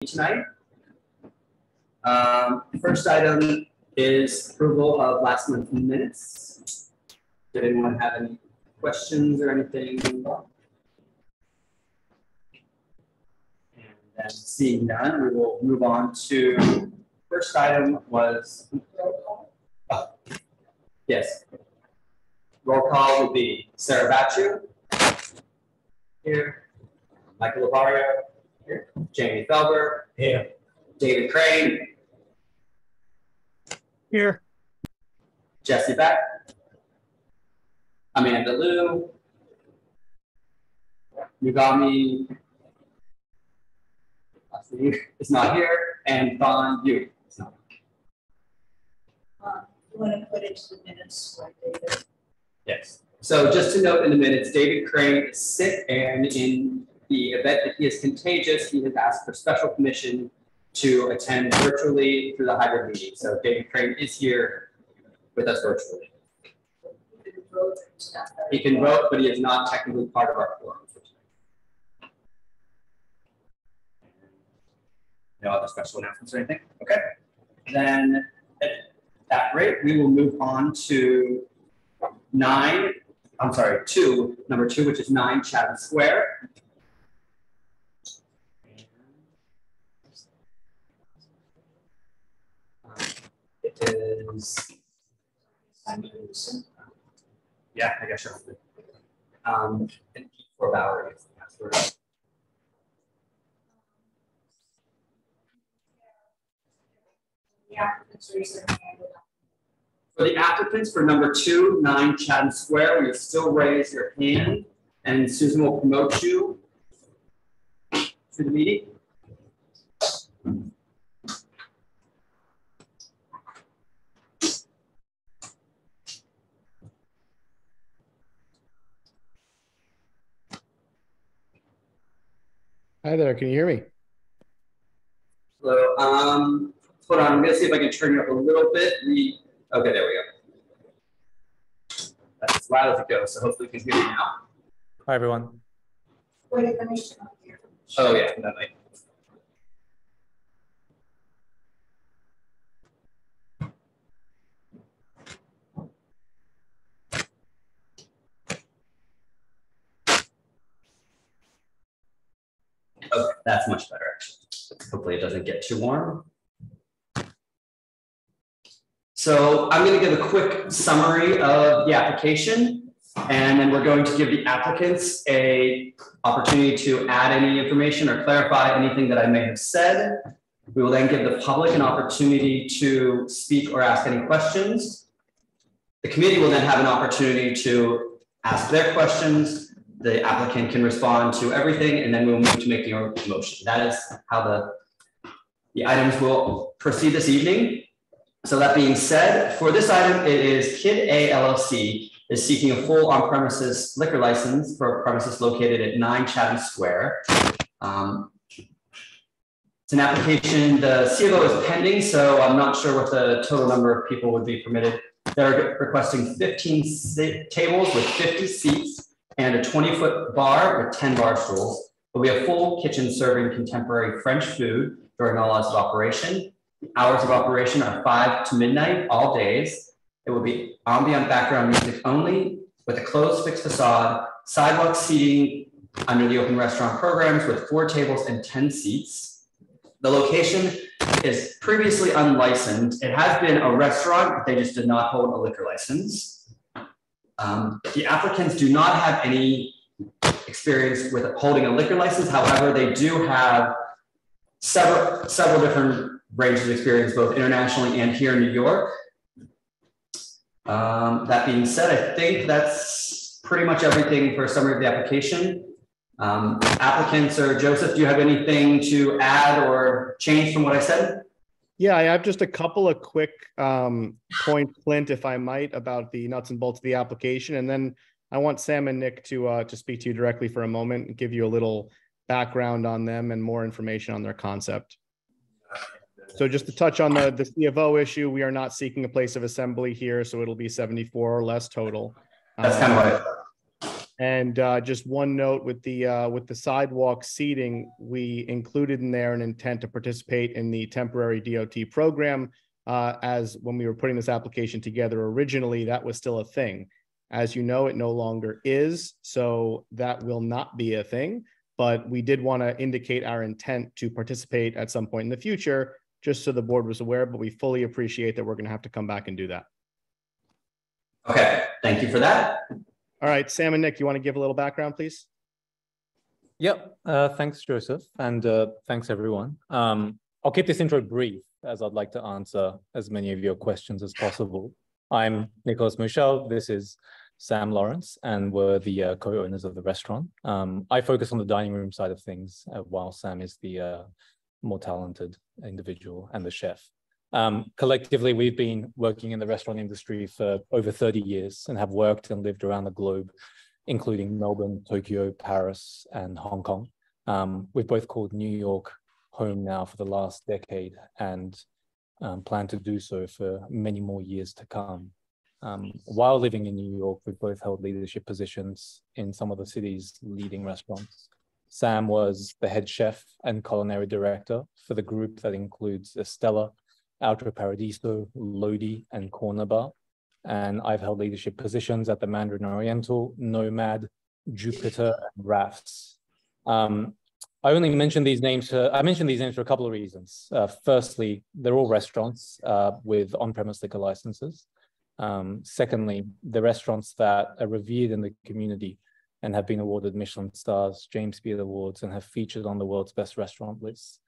tonight. First item is approval of last month's minutes. Did anyone have any questions or anything? And then seeing none, we will move on to first item was yes. Roll call would be Sarah Bachu here, Michael Lavario here, Jamie Felber here, David Crane here, Jesse Beck, Amanda Liu, Yugami is not here, and Thon Yu is not. You want to put it to the minutes, right, David? Yes. So just to note in the minutes, David Crane is sick, and in the event that he is contagious, he has asked for special permission to attend virtually through the hybrid meeting. So David Crane is here with us virtually. He can vote, but he is not technically part of our quorum. No other special announcements or anything? Okay. Then at that rate, we will move on to number two, which is 9 Chatham Square. It is, yeah, I guess sure. For Valerie is the password. For the applicants for number 2, 9 Chatham Square, you still raise your hand, and Susan will promote you to the meeting. Hi there, can you hear me? So, hold on, I'm gonna see if I can turn you up a little bit. Okay, there we go. That's as loud as it goes, so hopefully you can hear me now. Hi, everyone. Wait, let me turn up here. Oh yeah, that might. Okay, that's much better actually. Hopefully it doesn't get too warm. So I'm going to give a quick summary of the application, and then we're going to give the applicants an opportunity to add any information or clarify anything that I may have said. We will then give the public an opportunity to speak or ask any questions. The committee will then have an opportunity to ask their questions. The applicant can respond to everything, and then we'll move to making a motion. That is how the items will proceed this evening. So that being said, for this item, it is Kid A LLC is seeking a full on-premises liquor license for a premises located at 9 Chatham Square. It's an application, the CFO is pending, so I'm not sure what the total number of people would be permitted. They're requesting 15 tables with 50 seats and a 20-foot bar with 10 bar stools. But we have full kitchen serving contemporary French food during all hours of operation. The hours of operation are 5 to midnight all days. It will be ambient background music only with a closed fixed facade, sidewalk seating under the open restaurant programs with 4 tables and 10 seats. The location is previously unlicensed. It has been a restaurant, but they just did not hold a liquor license. The applicants do not have any experience with holding a liquor license. However, they do have several different ranges of experience, both internationally and here in New York. That being said, I think that's pretty much everything for a summary of the application. Applicants or Joseph, do you have anything to add or change from what I said? Yeah, I have just a couple of quick points, Clint, if I might, about the nuts and bolts of the application. And then I want Sam and Nick to speak to you directly for a moment and give you a little background on them and more information on their concept. So just to touch on the CFO issue, we are not seeking a place of assembly here, so it'll be 74 or less total. That's kind of what I thought. And just one note with the sidewalk seating, we included in there an intent to participate in the temporary DOT program. As when we were putting this application together originally, that was still a thing. As you know, it no longer is, so that will not be a thing. But we did want to indicate our intent to participate at some point in the future, just so the board was aware, but we fully appreciate that we're going to have to come back and do that. Okay, thank you for that. All right, Sam and Nick, you want to give a little background, please? Yep, thanks, Joseph, and thanks, everyone. I'll keep this intro brief, as I'd like to answer as many of your questions as possible. I'm Nicholas Michel, this is Sam Lawrence, and we're the co-owners of the restaurant. I focus on the dining room side of things, while Sam is the more talented individual and the chef. Collectively, we've been working in the restaurant industry for over 30 years and have worked and lived around the globe, including Melbourne, Tokyo, Paris, and Hong Kong. We've both called New York home now for the last decade and plan to do so for many more years to come. While living in New York, we've both held leadership positions in some of the city's leading restaurants. Sam was the head chef and culinary director for the group that includes Estella, Alto Paradiso, Lodi, and Corner Bar. And I've held leadership positions at the Mandarin Oriental, Nomad, Jupiter, and Rafts. I only mention these names for a couple of reasons. Firstly, they're all restaurants with on-premise liquor licenses. Secondly, the restaurants that are revered in the community and have been awarded Michelin stars, James Beard Awards, and have featured on the world's best restaurant lists.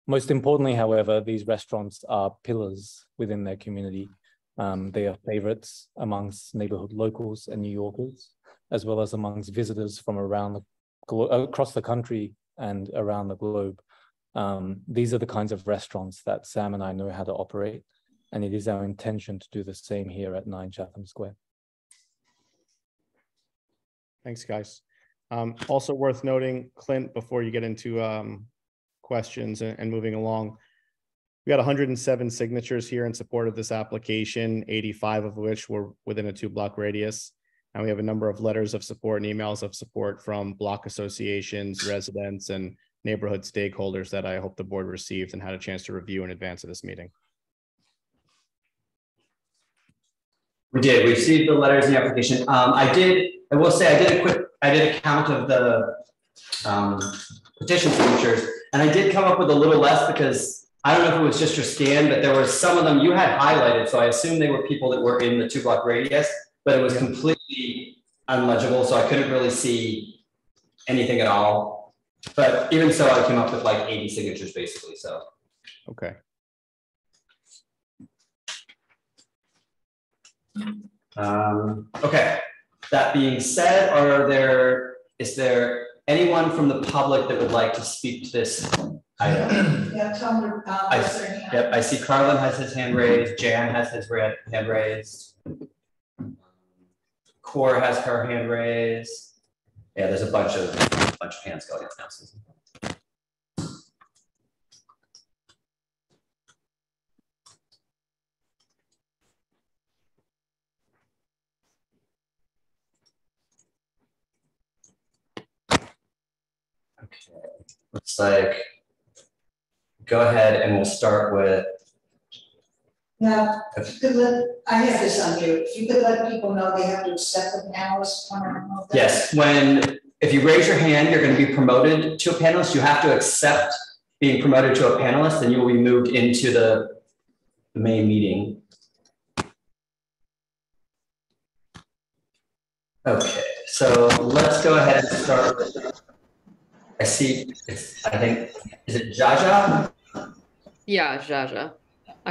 Most importantly, however, these restaurants are pillars within their community. They are favorites amongst neighborhood locals and New Yorkers, as well as amongst visitors from across the country and around the globe. These are the kinds of restaurants that Sam and I know how to operate, and it is our intention to do the same here at 9 Chatham Square. Thanks, guys. Also worth noting, Clint, before you get into questions and moving along, we got 107 signatures here in support of this application, 85 of which were within a 2-block radius. And we have a number of letters of support and emails of support from block associations, residents, and neighborhood stakeholders that I hope the board received and had a chance to review in advance of this meeting. We did. We received the letters in the application. I will say I did a count of the petition signatures, and I did come up with a little less because I don't know if it was just your scan, but there were some of them you had highlighted, so I assume they were people that were in the 2-block radius, but it was completely unlegible, so I couldn't really see anything at all. But even so, I came up with like 80 signatures basically. So okay. Okay. That being said, is there anyone from the public that would like to speak to this item? Yeah, tell them to raise their hand. Yep, I see Carlin has his hand raised, Jan has his hand raised. Cora has her hand raised. Yeah, there's a bunch of hands going up now. Okay, looks like, go ahead and we'll start with. Now, if you could I have this on mute. If you could let people know they have to accept the panelists. Yes, if you raise your hand, you're going to be promoted to a panelist. You have to accept being promoted to a panelist, and you will be moved into the main meeting. Okay, so let's go ahead and start with, I think, is it Jaja? Yeah, Jaja.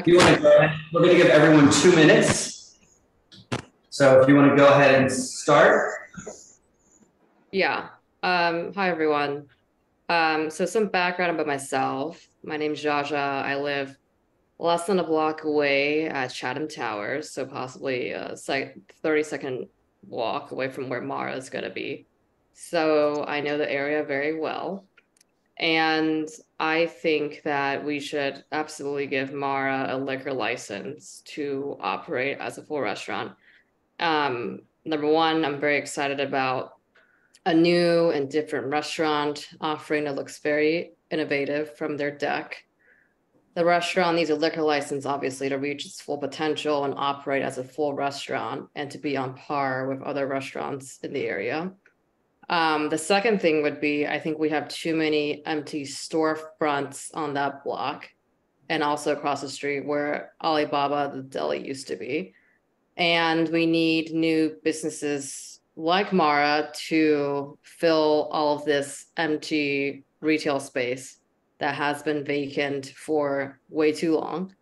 You want to go ahead? We're going to give everyone 2 minutes. So if you want to go ahead and start. Yeah. Hi, everyone. So some background about myself. My name's Jaja. I live less than a block away at Chatham Towers, so possibly a 30-second walk away from where Mara is going to be. So I know the area very well. And I think that we should absolutely give Mara a liquor license to operate as a full restaurant. Number one, I'm very excited about a new and different restaurant offering that looks very innovative from their deck. The restaurant needs a liquor license, obviously, to reach its full potential and operate as a full restaurant and to be on par with other restaurants in the area. The second thing would be, I think we have too many empty storefronts on that block and also across the street where Alibaba, the deli, used to be. And we need new businesses like Mara to fill all of this empty retail space that has been vacant for way too long.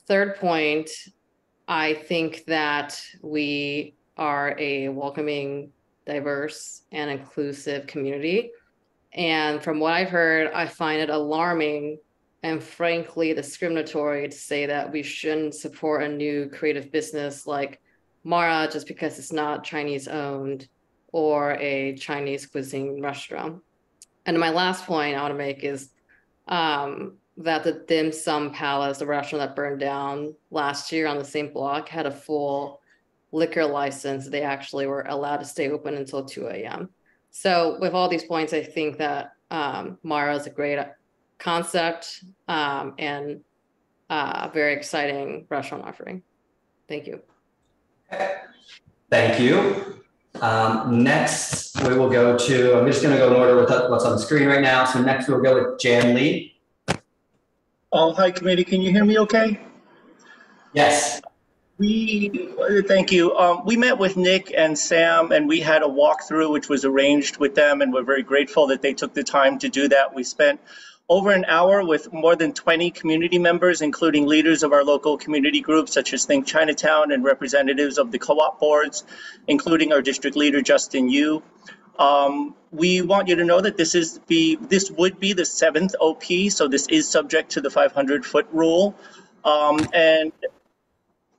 Third point, I think that we are a welcoming, diverse, and inclusive community. And from what I've heard, I find it alarming and frankly discriminatory to say that we shouldn't support a new creative business like Mara just because it's not Chinese owned or a Chinese cuisine restaurant. And my last point I want to make is that the Dim Sum Palace, the restaurant that burned down last year on the same block, had a full liquor license. They actually were allowed to stay open until 2 a.m. So with all these points, I think that Mara is a great concept and a very exciting restaurant offering. Thank you. Thank you. Next, we will go to, I'm just going to go in order with what's on the screen right now. So next we'll go with Jan Lee. Hi, committee. Can you hear me okay? Yes. Thank you. We met with Nick and Sam and we had a walkthrough which was arranged with them, and we're very grateful that they took the time to do that. We spent over an hour with more than 20 community members, including leaders of our local community groups such as Think Chinatown and representatives of the co-op boards, including our district leader, Justin Yu. We want you to know that this would be the 7th OP, so this is subject to the 500-foot rule. And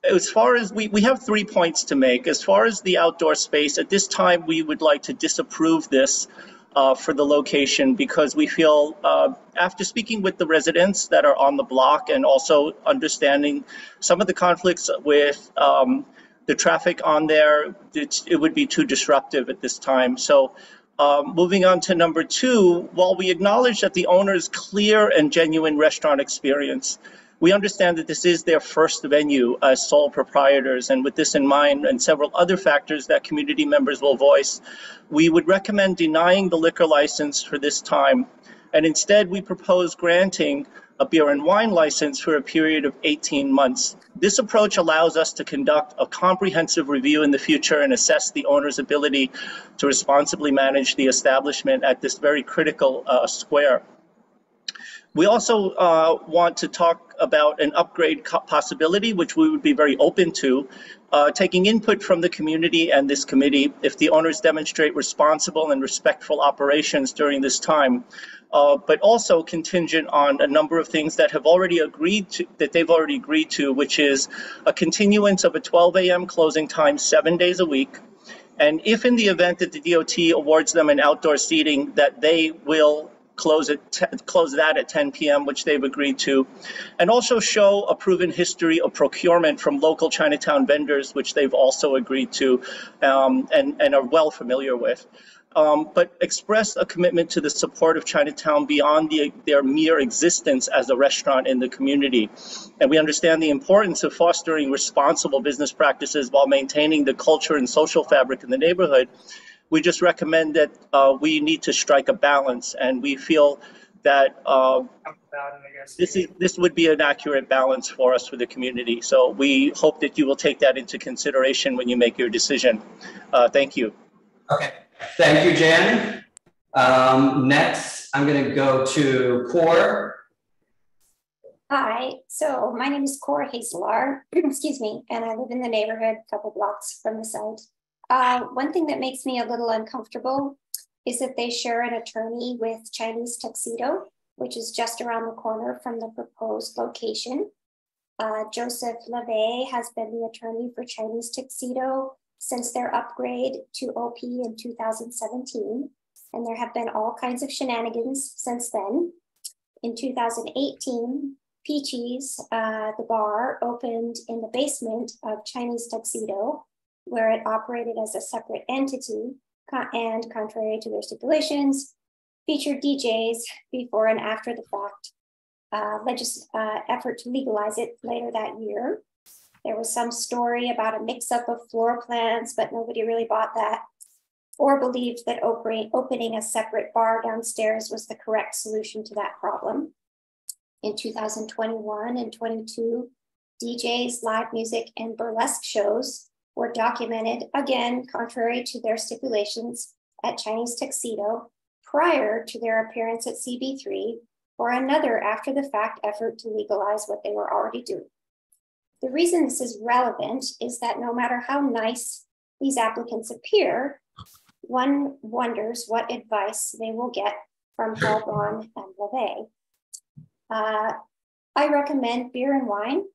as far as we have 3 points to make. As far as the outdoor space, at this time we would like to disapprove this for the location, because we feel after speaking with the residents that are on the block and also understanding some of the conflicts with the traffic on there, it would be too disruptive at this time. So moving on to number 2, while we acknowledge that the owner's clear and genuine restaurant experience, we understand that this is their first venue as sole proprietors, and with this in mind and several other factors that community members will voice, we would recommend denying the liquor license for this time. And instead, we propose granting a beer and wine license for a period of 18 months. This approach allows us to conduct a comprehensive review in the future and assess the owner's ability to responsibly manage the establishment at this very critical square. We also want to talk about an upgrade possibility, which we would be very open to, taking input from the community and this committee if the owners demonstrate responsible and respectful operations during this time, but also contingent on a number of things that they've already agreed to, which is a continuance of a 12 a.m. closing time 7 days a week. And if in the event that the DOT awards them an outdoor seating, that they will close that at 10 p.m., which they've agreed to, and also show a proven history of procurement from local Chinatown vendors, which they've also agreed to and are well familiar with. But express a commitment to the support of Chinatown beyond their mere existence as a restaurant in the community. And we understand the importance of fostering responsible business practices while maintaining the culture and social fabric in the neighborhood. We just recommend that we need to strike a balance, and we feel that this would be an accurate balance for us for the community. So we hope that you will take that into consideration when you make your decision. Thank you. Okay, thank you, Jan. Next, I'm going to go to Cor. Hi, so my name is Cor Hazelar, excuse me, and I live in the neighborhood a couple blocks from the site. One thing that makes me a little uncomfortable is that they share an attorney with Chinese Tuxedo, which is just around the corner from the proposed location. Joseph LeVay has been the attorney for Chinese Tuxedo since their upgrade to OP in 2017, and there have been all kinds of shenanigans since then. In 2018, Peachy's, the bar, opened in the basement of Chinese Tuxedo, where it operated as a separate entity, and contrary to their stipulations, featured DJs before and after the fact effort to legalize it later that year. There was some story about a mix-up of floor plans, but nobody really bought that or believed that opening a separate bar downstairs was the correct solution to that problem. In 2021 and 22, DJs, live music, and burlesque shows were documented, again, contrary to their stipulations, at Chinese Tuxedo prior to their appearance at CB3 or another after-the-fact effort to legalize what they were already doing. The reason this is relevant is that no matter how nice these applicants appear, one wonders what advice they will get from Heilbronn and LeVay. I recommend beer and wine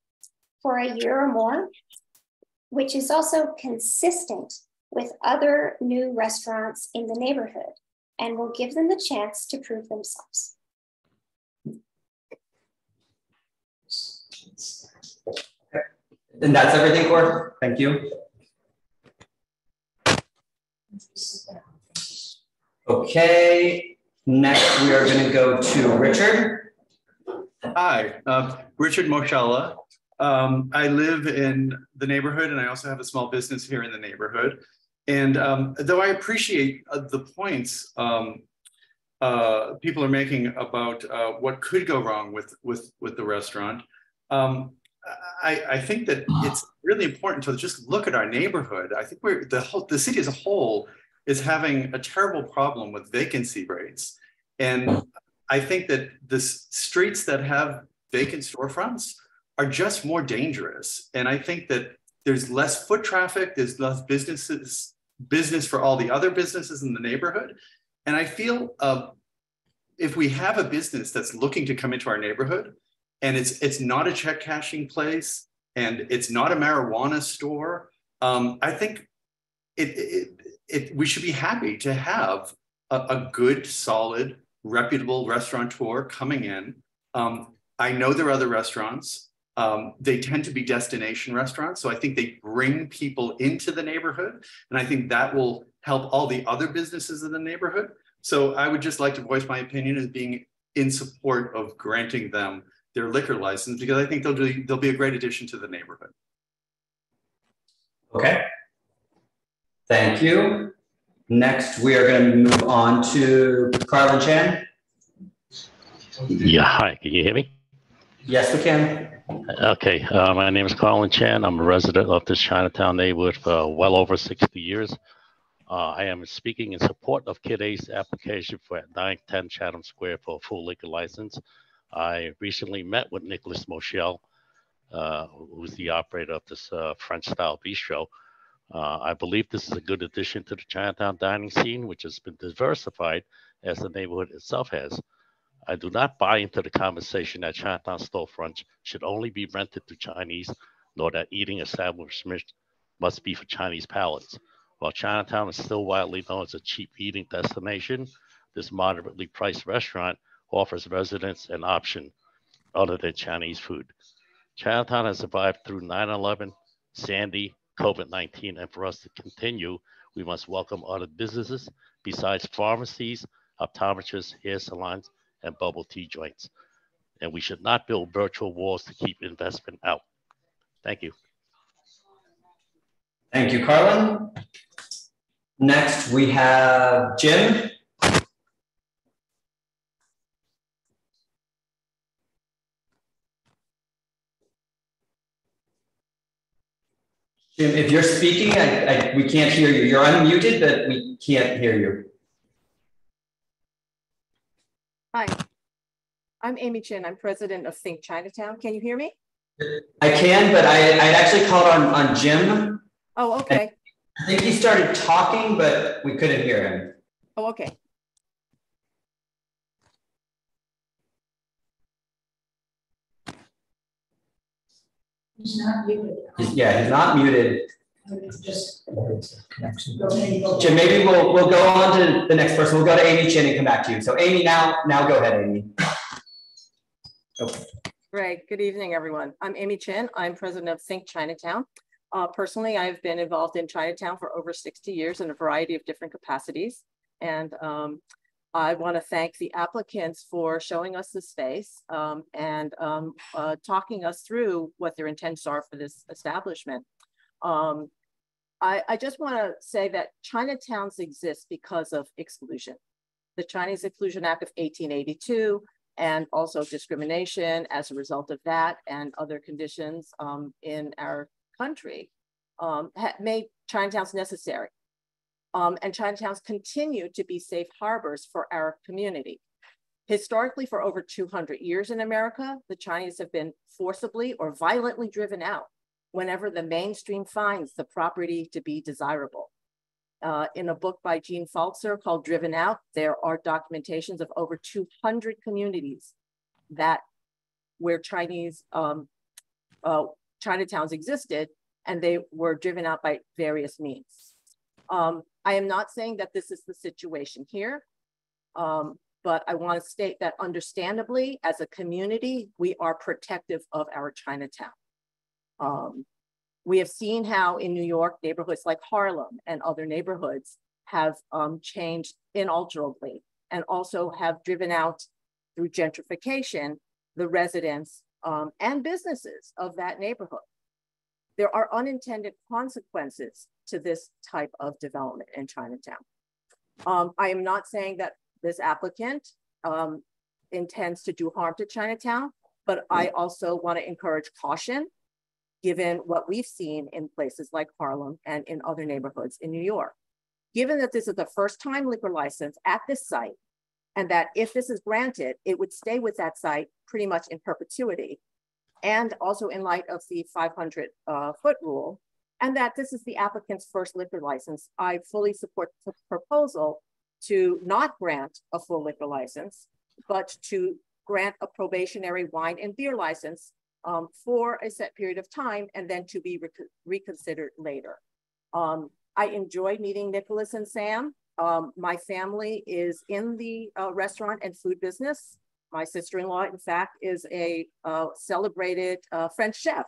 for a year or more, which is also consistent with other new restaurants in the neighborhood and will give them the chance to prove themselves. And that's everything, Cor. Thank you. Okay, next we are going to go to Richard. Hi, Richard Moshella. I live in the neighborhood and I also have a small business here in the neighborhood. And though I appreciate the points people are making about what could go wrong with the restaurant, I think that it's really important to just look at our neighborhood. I think the city as a whole is having a terrible problem with vacancy rates. And I think that the streets that have vacant storefronts are just more dangerous. And I think that there's less foot traffic, there's less business for all the other businesses in the neighborhood. And I feel if we have a business that's looking to come into our neighborhood, and it's not a check cashing place, and it's not a marijuana store, I think we should be happy to have a good, solid, reputable restaurateur coming in. I know there are other restaurants. They tend to be destination restaurants. So I think they bring people into the neighborhood. And I think that will help all the other businesses in the neighborhood. So I would just like to voice my opinion as being in support of granting them their liquor license, because I think they'll be a great addition to the neighborhood. Okay. Thank you. Next, we are going to move on to Carlin Chan. Yeah, hi, can you hear me? Yes, we can. Okay, my name is Carlin Chan. I'm a resident of this Chinatown neighborhood for well over 60 years. I am speaking in support of Kid A's application for 910 Chatham Square for a full liquor license. I recently met with Nicholas Moshel, who's the operator of this French-style bistro. I believe this is a good addition to the Chinatown dining scene, which has been diversified as the neighborhood itself has. I do not buy into the conversation that Chinatown storefronts should only be rented to Chinese, nor that eating establishments must be for Chinese palates. While Chinatown is still widely known as a cheap eating destination, this moderately priced restaurant offers residents an option other than Chinese food. Chinatown has survived through 9/11, Sandy, COVID-19, and for us to continue, we must welcome other businesses besides pharmacies, optometrists, hair salons, and bubble tea joints. And we should not build virtual walls to keep investment out. Thank you. Thank you, Carlin. Next, we have Jim. Jim, if you're speaking, we can't hear you. You're unmuted, but we can't hear you. Hi, I'm Amy Chin. I'm president of Think Chinatown. Can you hear me? I can, but I actually called on Jim. Oh, okay. I think he started talking, but we couldn't hear him. Oh, okay. He's not muted. Yeah, he's not muted. Just Jim, maybe we'll go on to the next person. We'll go to Amy Chin and come back to you. So Amy, now go ahead, Amy. Okay. Great. Good evening, everyone. I'm Amy Chin. I'm president of Think Chinatown. Personally, I've been involved in Chinatown for over 60 years in a variety of different capacities. And I want to thank the applicants for showing us the space and talking us through what their intents are for this establishment. I just want to say that Chinatowns exist because of exclusion. The Chinese Exclusion Act of 1882 and also discrimination as a result of that and other conditions in our country made Chinatowns necessary. And Chinatowns continue to be safe harbors for our community. Historically, for over 200 years in America, the Chinese have been forcibly or violently driven out whenever the mainstream finds the property to be desirable. In a book by Jean Falzer called Driven Out, there are documentations of over 200 communities where Chinese Chinatowns existed, and they were driven out by various means. I am not saying that this is the situation here, but I want to state that understandably, as a community, we are protective of our Chinatown. We have seen how in New York, neighborhoods like Harlem and other neighborhoods have changed inalterably and also have driven out through gentrification the residents and businesses of that neighborhood. There are unintended consequences to this type of development in Chinatown. I am not saying that this applicant intends to do harm to Chinatown, but I also want to encourage caution given what we've seen in places like Harlem and in other neighborhoods in New York. Given that this is the first time liquor license at this site, and that if this is granted, it would stay with that site pretty much in perpetuity, and also in light of the 500-foot rule, and that this is the applicant's first liquor license, I fully support the proposal to not grant a full liquor license, but to grant a probationary wine and beer license for a set period of time and then to be reconsidered later. I enjoyed meeting Nicholas and Sam. My family is in the restaurant and food business. My sister-in-law, in fact, is a celebrated French chef.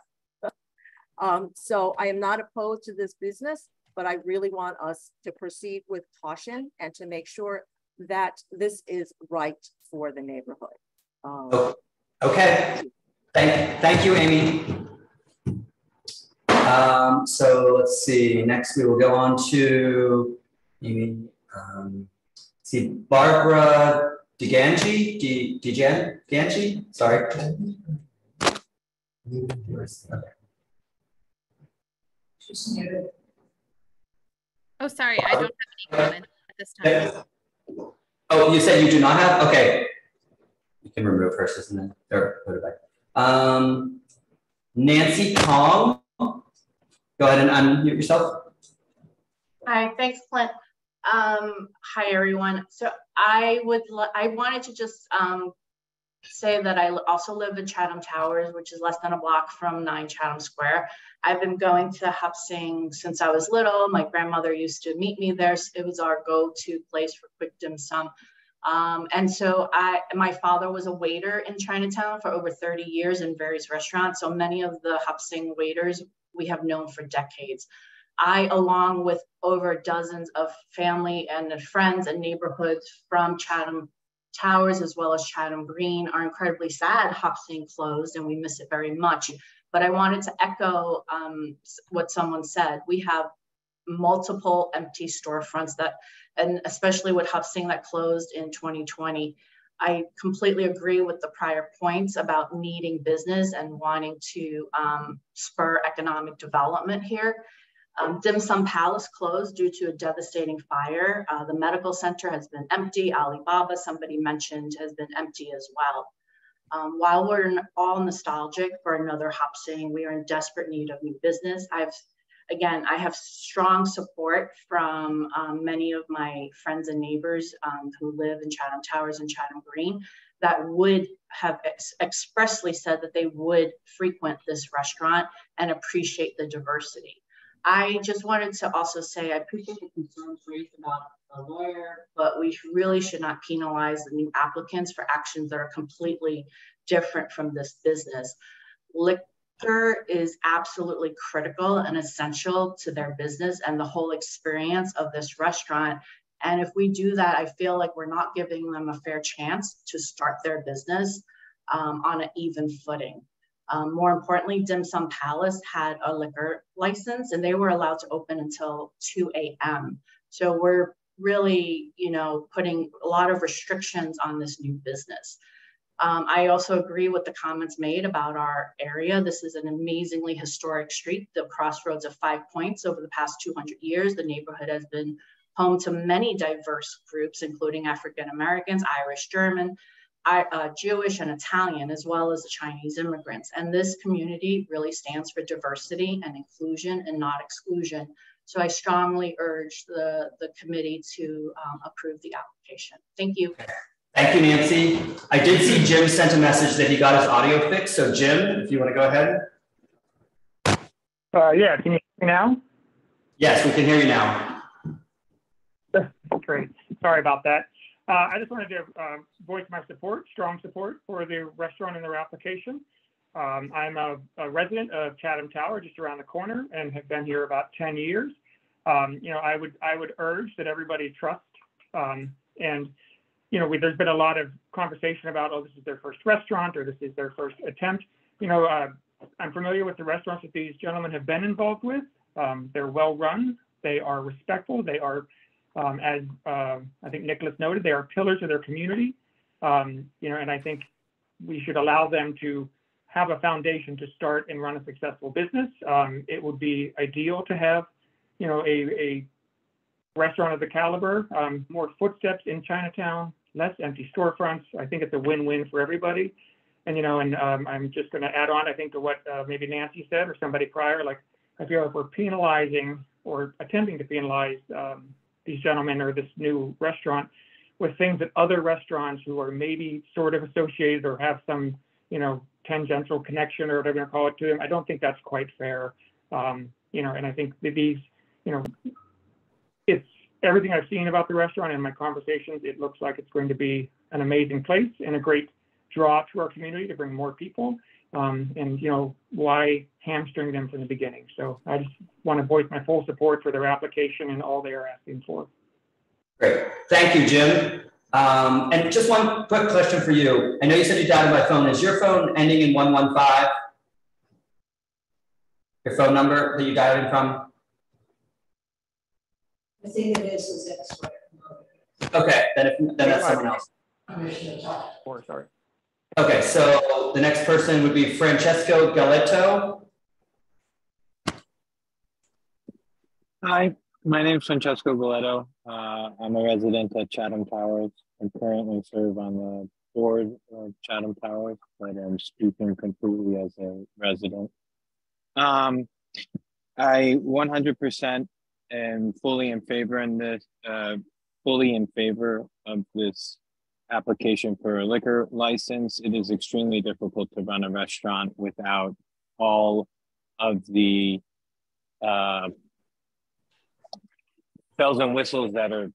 So I am not opposed to this business, but I really want us to proceed with caution and to make sure that this is right for the neighborhood. Okay, thank you, Amy. So let's see, next we will go on to Amy, see Barbara DeGangi, DeGangi, sorry. She's muted. Oh, sorry, I don't have any comment at this time. Oh, you said you do not have? Okay. You can remove her, isn't it? Or put it back. Nancy Kong, go ahead and unmute yourself. Hi, thanks, Clint. Hi, everyone. So I wanted to just say that I also live in Chatham Towers, which is less than a block from 9 Chatham Square. I've been going to Hup Sing since I was little. My grandmother used to meet me there. It was our go-to place for quick dim sum. And so my father was a waiter in Chinatown for over 30 years in various restaurants. So many of the Hup Sing waiters we have known for decades. I, along with over dozens of family and friends and neighborhoods from Chatham Towers as well as Chatham Green, are incredibly sad Hup Sing closed, and we miss it very much. But I wanted to echo what someone said. We have multiple empty storefronts and especially with Hup Sing that closed in 2020. I completely agree with the prior points about needing business and wanting to spur economic development here. Dim Sum Palace closed due to a devastating fire. The medical center has been empty. Alibaba, somebody mentioned, has been empty as well. While we're all nostalgic for another Hup Sing, we are in desperate need of new business. I have strong support from many of my friends and neighbors who live in Chatham Towers and Chatham Green that would have expressly said that they would frequent this restaurant and appreciate the diversity. I just wanted to also say I appreciate the concerns raised about the lawyer, but we really should not penalize the new applicants for actions that are completely different from this business. liquor is absolutely critical and essential to their business and the whole experience of this restaurant. And if we do that, I feel like we're not giving them a fair chance to start their business on an even footing. More importantly, Dim Sum Palace had a liquor license and they were allowed to open until 2 a.m. So we're really, you know, putting a lot of restrictions on this new business. I also agree with the comments made about our area. This is an amazingly historic street, the crossroads of 5 Points. Over the past 200 years, the neighborhood has been home to many diverse groups, including African Americans, Irish, German, Jewish, and Italian, as well as the Chinese immigrants. And this community really stands for diversity and inclusion and not exclusion. So I strongly urge the committee to approve the application. Thank you. Thank you, Nancy. I did see Jim sent a message that he got his audio fixed. So Jim, if you want to go ahead. Yeah, can you hear me now? Yes, we can hear you now. Great. Sorry about that. I just wanted to voice my support, strong support for the restaurant and their application. I'm a resident of Chatham Tower, just around the corner, and have been here about 10 years. You know, I would urge that everybody trust, and you know, there's been a lot of conversation about, oh, this is their first restaurant or this is their first attempt. You know, I'm familiar with the restaurants that these gentlemen have been involved with. They're well run. They are respectful. They are, as I think Nicholas noted, they are pillars of their community. You know, and I think we should allow them to have a foundation to start and run a successful business. It would be ideal to have, you know, a restaurant of the caliber, more footsteps in Chinatown, less empty storefronts. I think it's a win-win for everybody. And, you know, and I'm just going to add on, I think, to what maybe Nancy said or somebody prior, like, I feel like we're penalizing or attempting to penalize these gentlemen or this new restaurant with things that other restaurants who are maybe sort of associated or have some, you know, tangential connection or whatever you call it to them. I don't think that's quite fair. You know, and I think that these, you know, it's everything I've seen about the restaurant and my conversations, it looks like it's going to be an amazing place and a great draw to our community to bring more people. And, you know, why hamstring them from the beginning? So I just want to voice my full support for their application and all they are asking for. Great. Thank you, Jim. And just one quick question for you. I know you said you dialed by phone. Is your phone ending in 115? Your phone number that you dialed in from? I think it is X-ray. Okay, then that's someone else. Sorry. Okay, so the next person would be Francesco Galetto. Hi, my name is Francesco Galetto. I'm a resident at Chatham Towers. I currently serve on the board of Chatham Towers, but I'm speaking completely as a resident. I 100% am fully in favor of this application for a liquor license. It is extremely difficult to run a restaurant without all of the bells and whistles that are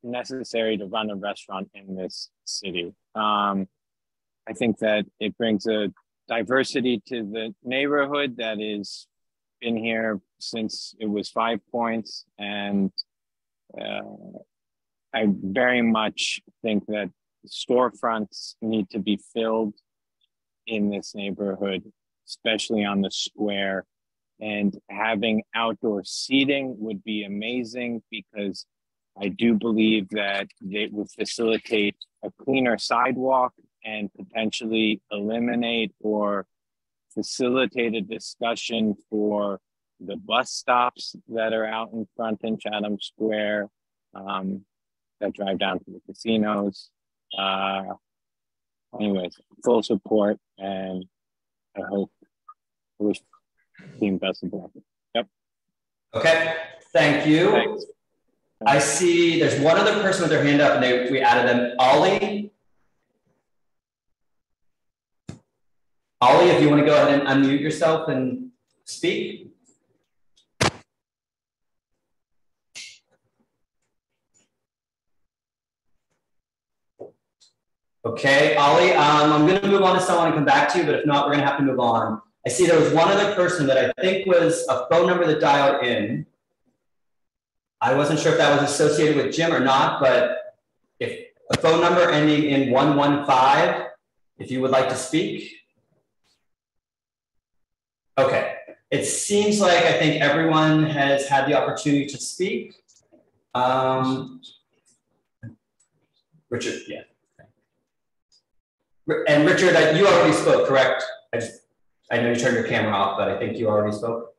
necessary to run a restaurant in this city. I think that it brings a diversity to the neighborhood that is been here since it was 5 Points, and I very much think that storefronts need to be filled in this neighborhood, especially on the square. And having outdoor seating would be amazing, because I do believe that it would facilitate a cleaner sidewalk and potentially eliminate or facilitate a discussion for the bus stops that are out in front in Chatham Square that drive down to the casinos. Anyways, full support, and I wish team best of luck. Yep. Okay, thank you. Thanks. I see there's one other person with their hand up, and we added them. Ollie, if you want to go ahead and unmute yourself and speak. Okay, Ollie, I'm going to move on to someone and come back to you, but if not, we're going to have to move on. I see there was one other person that I think was a phone number that dialed in. I wasn't sure if that was associated with Jim or not, but if a phone number ending in 115, if you would like to speak. Okay, it seems like I think everyone has had the opportunity to speak. Richard, yeah. And Richard, you already spoke, correct? I know you turned your camera off, but I think you already spoke.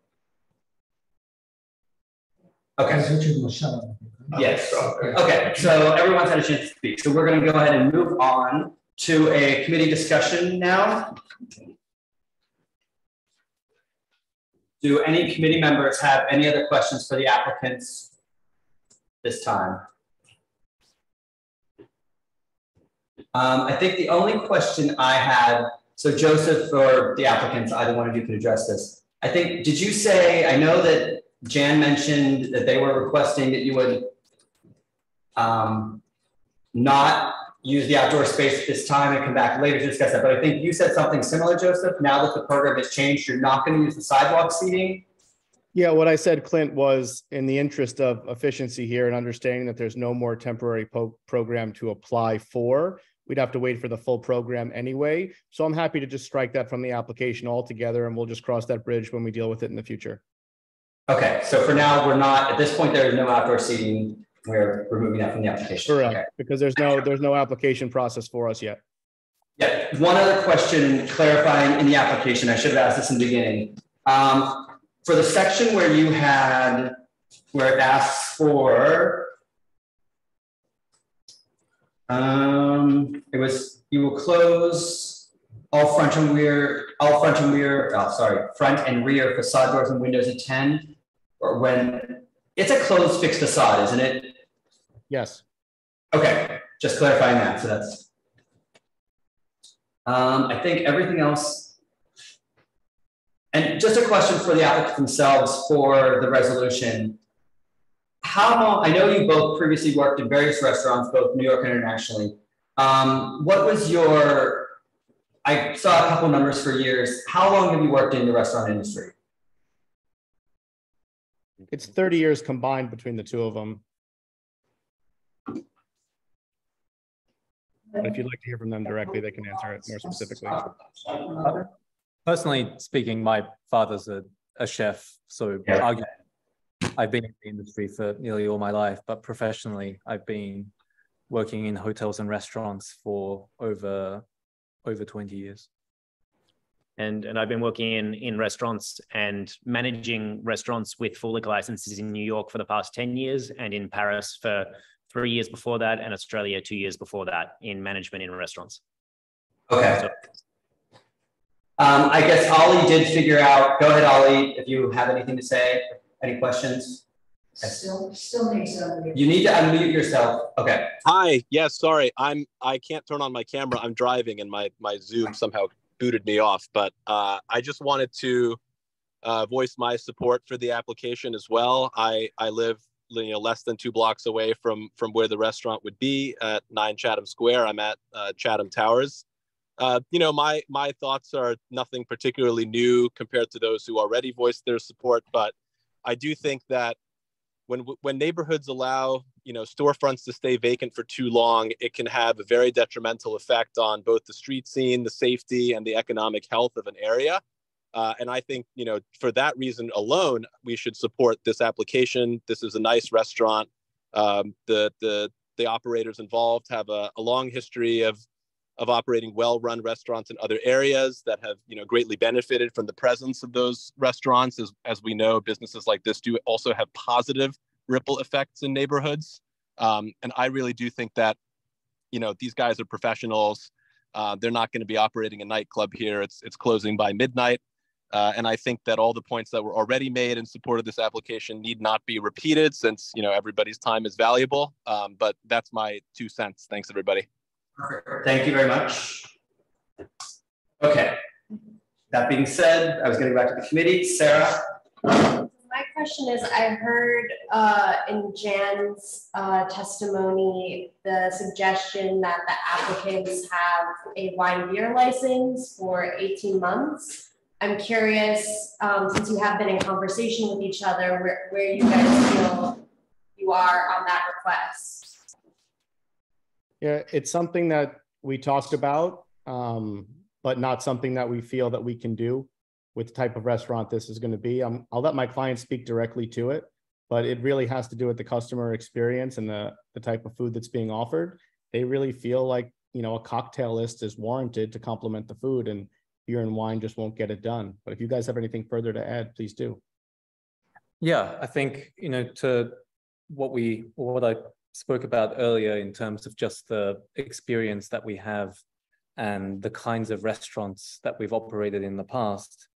Okay. Yes. Okay, so everyone's had a chance to speak. So we're going to go ahead and move on to a committee discussion now. Do any committee members have any other questions for the applicants this time? I think the only question I had, so Joseph or the applicants, either one of you could address this. I think, did you say, I know that Jan mentioned that they were requesting that you would not use the outdoor space at this time and come back later to discuss that, but I think you said something similar, Joseph. Now that the program has changed, you're not going to use the sidewalk seating? Yeah, what I said, Clint, was in the interest of efficiency here and understanding that there's no more temporary program to apply for, we'd have to wait for the full program anyway. So I'm happy to just strike that from the application altogether, and we'll just cross that bridge when we deal with it in the future. Okay, so for now, we're not, at this point, there is no outdoor seating. We're removing that from the application. Correct, okay. Because there's no application process for us yet. Yeah, one other question clarifying in the application, I should have asked this in the beginning. For the section where you had, where it asks for, it was, you will close all front and rear facade doors and windows at 10, or when, it's a closed fixed facade, isn't it? Yes. Okay, just clarifying that, so that's, I think everything else. And just a question for the applicants themselves for the resolution. How long, I know you both previously worked in various restaurants, both New York and internationally. What was your, I saw a couple numbers for years. How long have you worked in the restaurant industry? It's 30 years combined between the two of them. But if you'd like to hear from them directly, they can answer it more specifically. Personally speaking, my father's a chef, so arguably I've been in the industry for nearly all my life, but professionally, I've been working in hotels and restaurants for over 20 years. And I've been working in restaurants and managing restaurants with full liquor licenses in New York for the past 10 years, and in Paris for 3 years before that, and Australia 2 years before that in management in restaurants. Okay. So, I guess Ollie did figure out, go ahead, Ollie, if you have anything to say, any questions? Still needs to unmute. You need to unmute yourself. Okay. Hi, yes, sorry, I can't turn on my camera, I'm driving and my Zoom somehow booted me off, but I just wanted to voice my support for the application as well. I live less than 2 blocks away from where the restaurant would be at 9 Chatham Square. I'm at Chatham Towers. My thoughts are nothing particularly new compared to those who already voiced their support, but I do think that when neighborhoods allow storefronts to stay vacant for too long, it can have a very detrimental effect on both the street scene, the safety, and the economic health of an area. And I think, for that reason alone, we should support this application. This is a nice restaurant. The operators involved have a long history of operating well-run restaurants in other areas that have, greatly benefited from the presence of those restaurants. As we know, businesses like this do also have positive ripple effects in neighborhoods. And I really do think that, these guys are professionals. They're not going to be operating a nightclub here. It's closing by midnight. And I think that all the points that were already made in support of this application need not be repeated since, everybody's time is valuable. But that's my 2 cents. Thanks, everybody. Perfect. Thank you very much. Okay. That being said, I was going to go back to the committee. Sarah? My question is, I heard in Jan's testimony the suggestion that the applicants have a wine beer license for 18 months. I'm curious, since you have been in conversation with each other, where you guys feel you are on that request. Yeah, it's something that we talked about, but not something that we feel that we can do with the type of restaurant this is going to be. I'll let my clients speak directly to it, but it really has to do with the customer experience and the type of food that's being offered. They really feel like, you know, a cocktail list is warranted to complement the food, and beer and wine just won't get it done. But if you guys have anything further to add, please do. Yeah, I think, you know, to what I spoke about earlier in terms of just the experience that we have and the kinds of restaurants that we've operated in the past,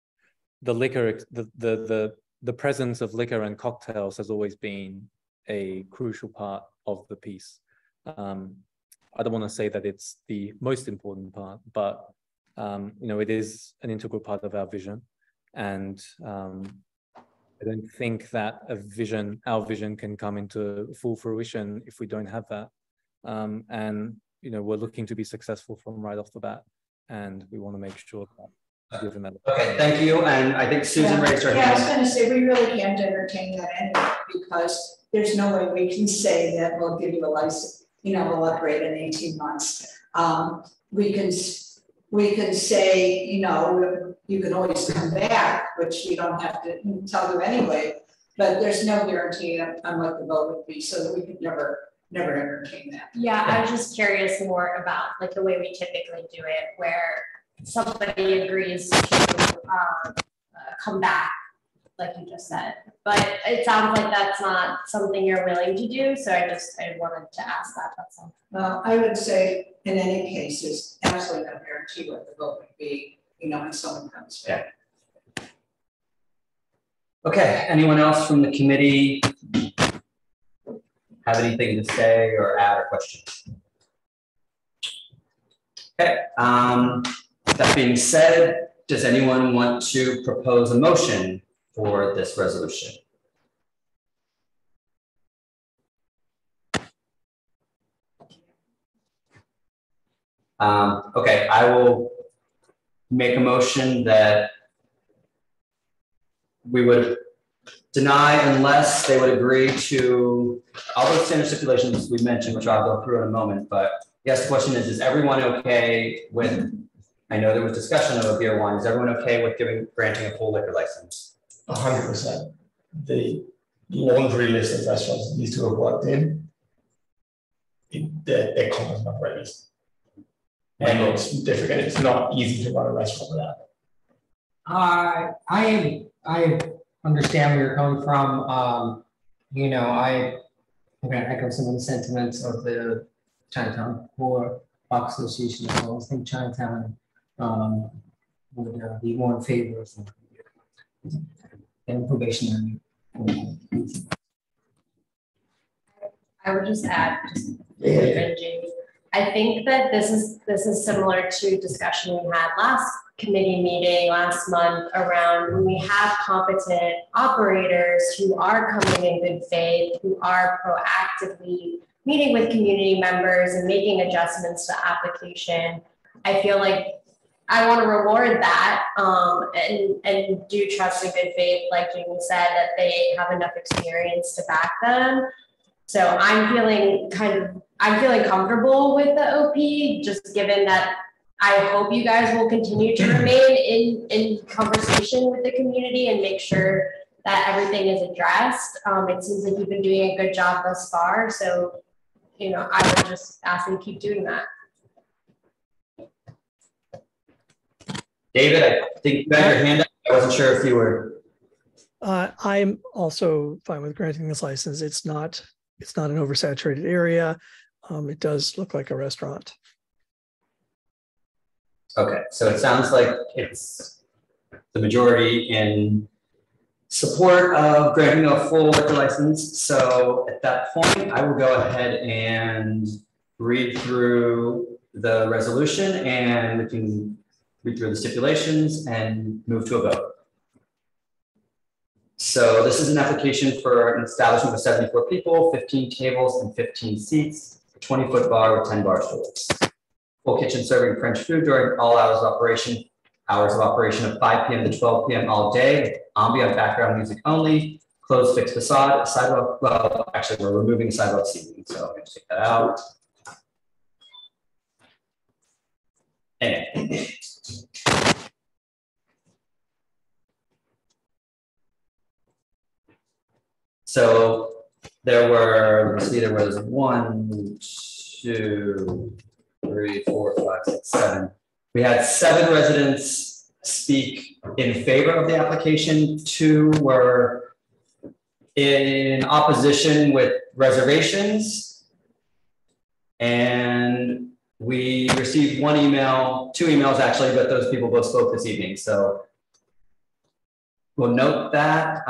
the liquor, the presence of liquor and cocktails has always been a crucial part of the piece. I don't want to say that it's the most important part, but you know, it is an integral part of our vision. And I don't think that our vision can come into full fruition if we don't have that. And, you know, we're looking to be successful from right off the bat, and we want to make sure that given that. Okay, thank you. And I think Susan raised her hand. Yeah, I was going to say, we really can't entertain that anyway, because there's no way we can say that we'll give you a license, you know, we'll operate in 18 months. We can say, you know, you can always come back, which we don't have to tell you anyway, but there's no guarantee on what the vote would be, so we could never entertain that. Yeah, I was just curious more about like the way we typically do it, where somebody agrees to come back, like you just said. But it sounds like that's not something you're willing to do, so I wanted to ask that. That's all. Well, I would say in any case, there's absolutely no guarantee what the vote would be, you know, when someone comes back. Okay, anyone else from the committee have anything to say or add or question? Okay, that being said, does anyone want to propose a motion for this resolution? Okay, I will make a motion that we would deny unless they would agree to all those standard stipulations we mentioned, which I'll go through in a moment. But yes, the question is everyone okay with, I know there was discussion of a beer wine, is everyone okay with granting a full liquor license? 100%. The laundry list of restaurants these two have worked in, they're common enough rates. And it's difficult. It's not easy to run a restaurant without it. I understand where you're coming from. You know, I'm going to echo some of the sentiments of the Chinatown Core Bar Association as well. I think Chinatown would be more in favor of and probationary. I would just add, I think that this is similar to discussion we had last committee meeting last month around when we have competent operators who are coming in good faith, who are proactively meeting with community members and making adjustments to application. I feel like I want to reward that and do trust in good faith, like Jamie said, that they have enough experience to back them. So I'm feeling comfortable with the OP, just given that I hope you guys will continue to remain in conversation with the community and make sure that everything is addressed. It seems like you've been doing a good job thus far. So, you know, I would just ask them to keep doing that. David, I think you had your hand up. I wasn't sure if you were. I'm also fine with granting this license. It's not an oversaturated area. It does look like a restaurant. Okay, so it sounds like it's the majority in support of granting a full liquor license. So at that point, I will go ahead and read through the resolution, and we can read through the stipulations and move to a vote. So this is an application for an establishment with 74 people, 15 tables and 15 seats, a 20-foot bar with 10 bar stools. Full kitchen serving French food during all hours of operation, Hours of operation of 5 p.m. to 12 p.m. all day. Ambient background music only. Closed fixed facade. Sidewalk. Well, actually, we're removing sidewalk seating, so I'm going to take that out. And so there were, let's see, there was 1, 2, 3, 4, 5, 6, 7. We had 7 residents speak in favor of the application. 2 were in opposition with reservations. And we received 1 email, 2 emails actually, but those people both spoke this evening. So we'll note that.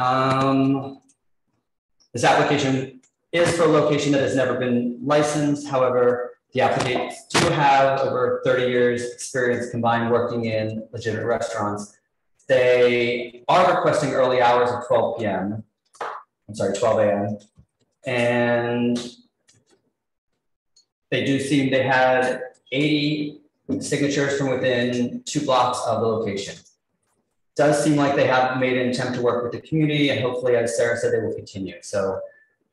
This application is for a location that has never been licensed. However, the applicants do have over 30 years experience combined working in legitimate restaurants. They are requesting early hours of 12 p.m. I'm sorry, 12 a.m. And they do seem they had 80 signatures from within 2 blocks of the location. Does seem like they have made an attempt to work with the community, and hopefully, as Sarah said, they will continue. So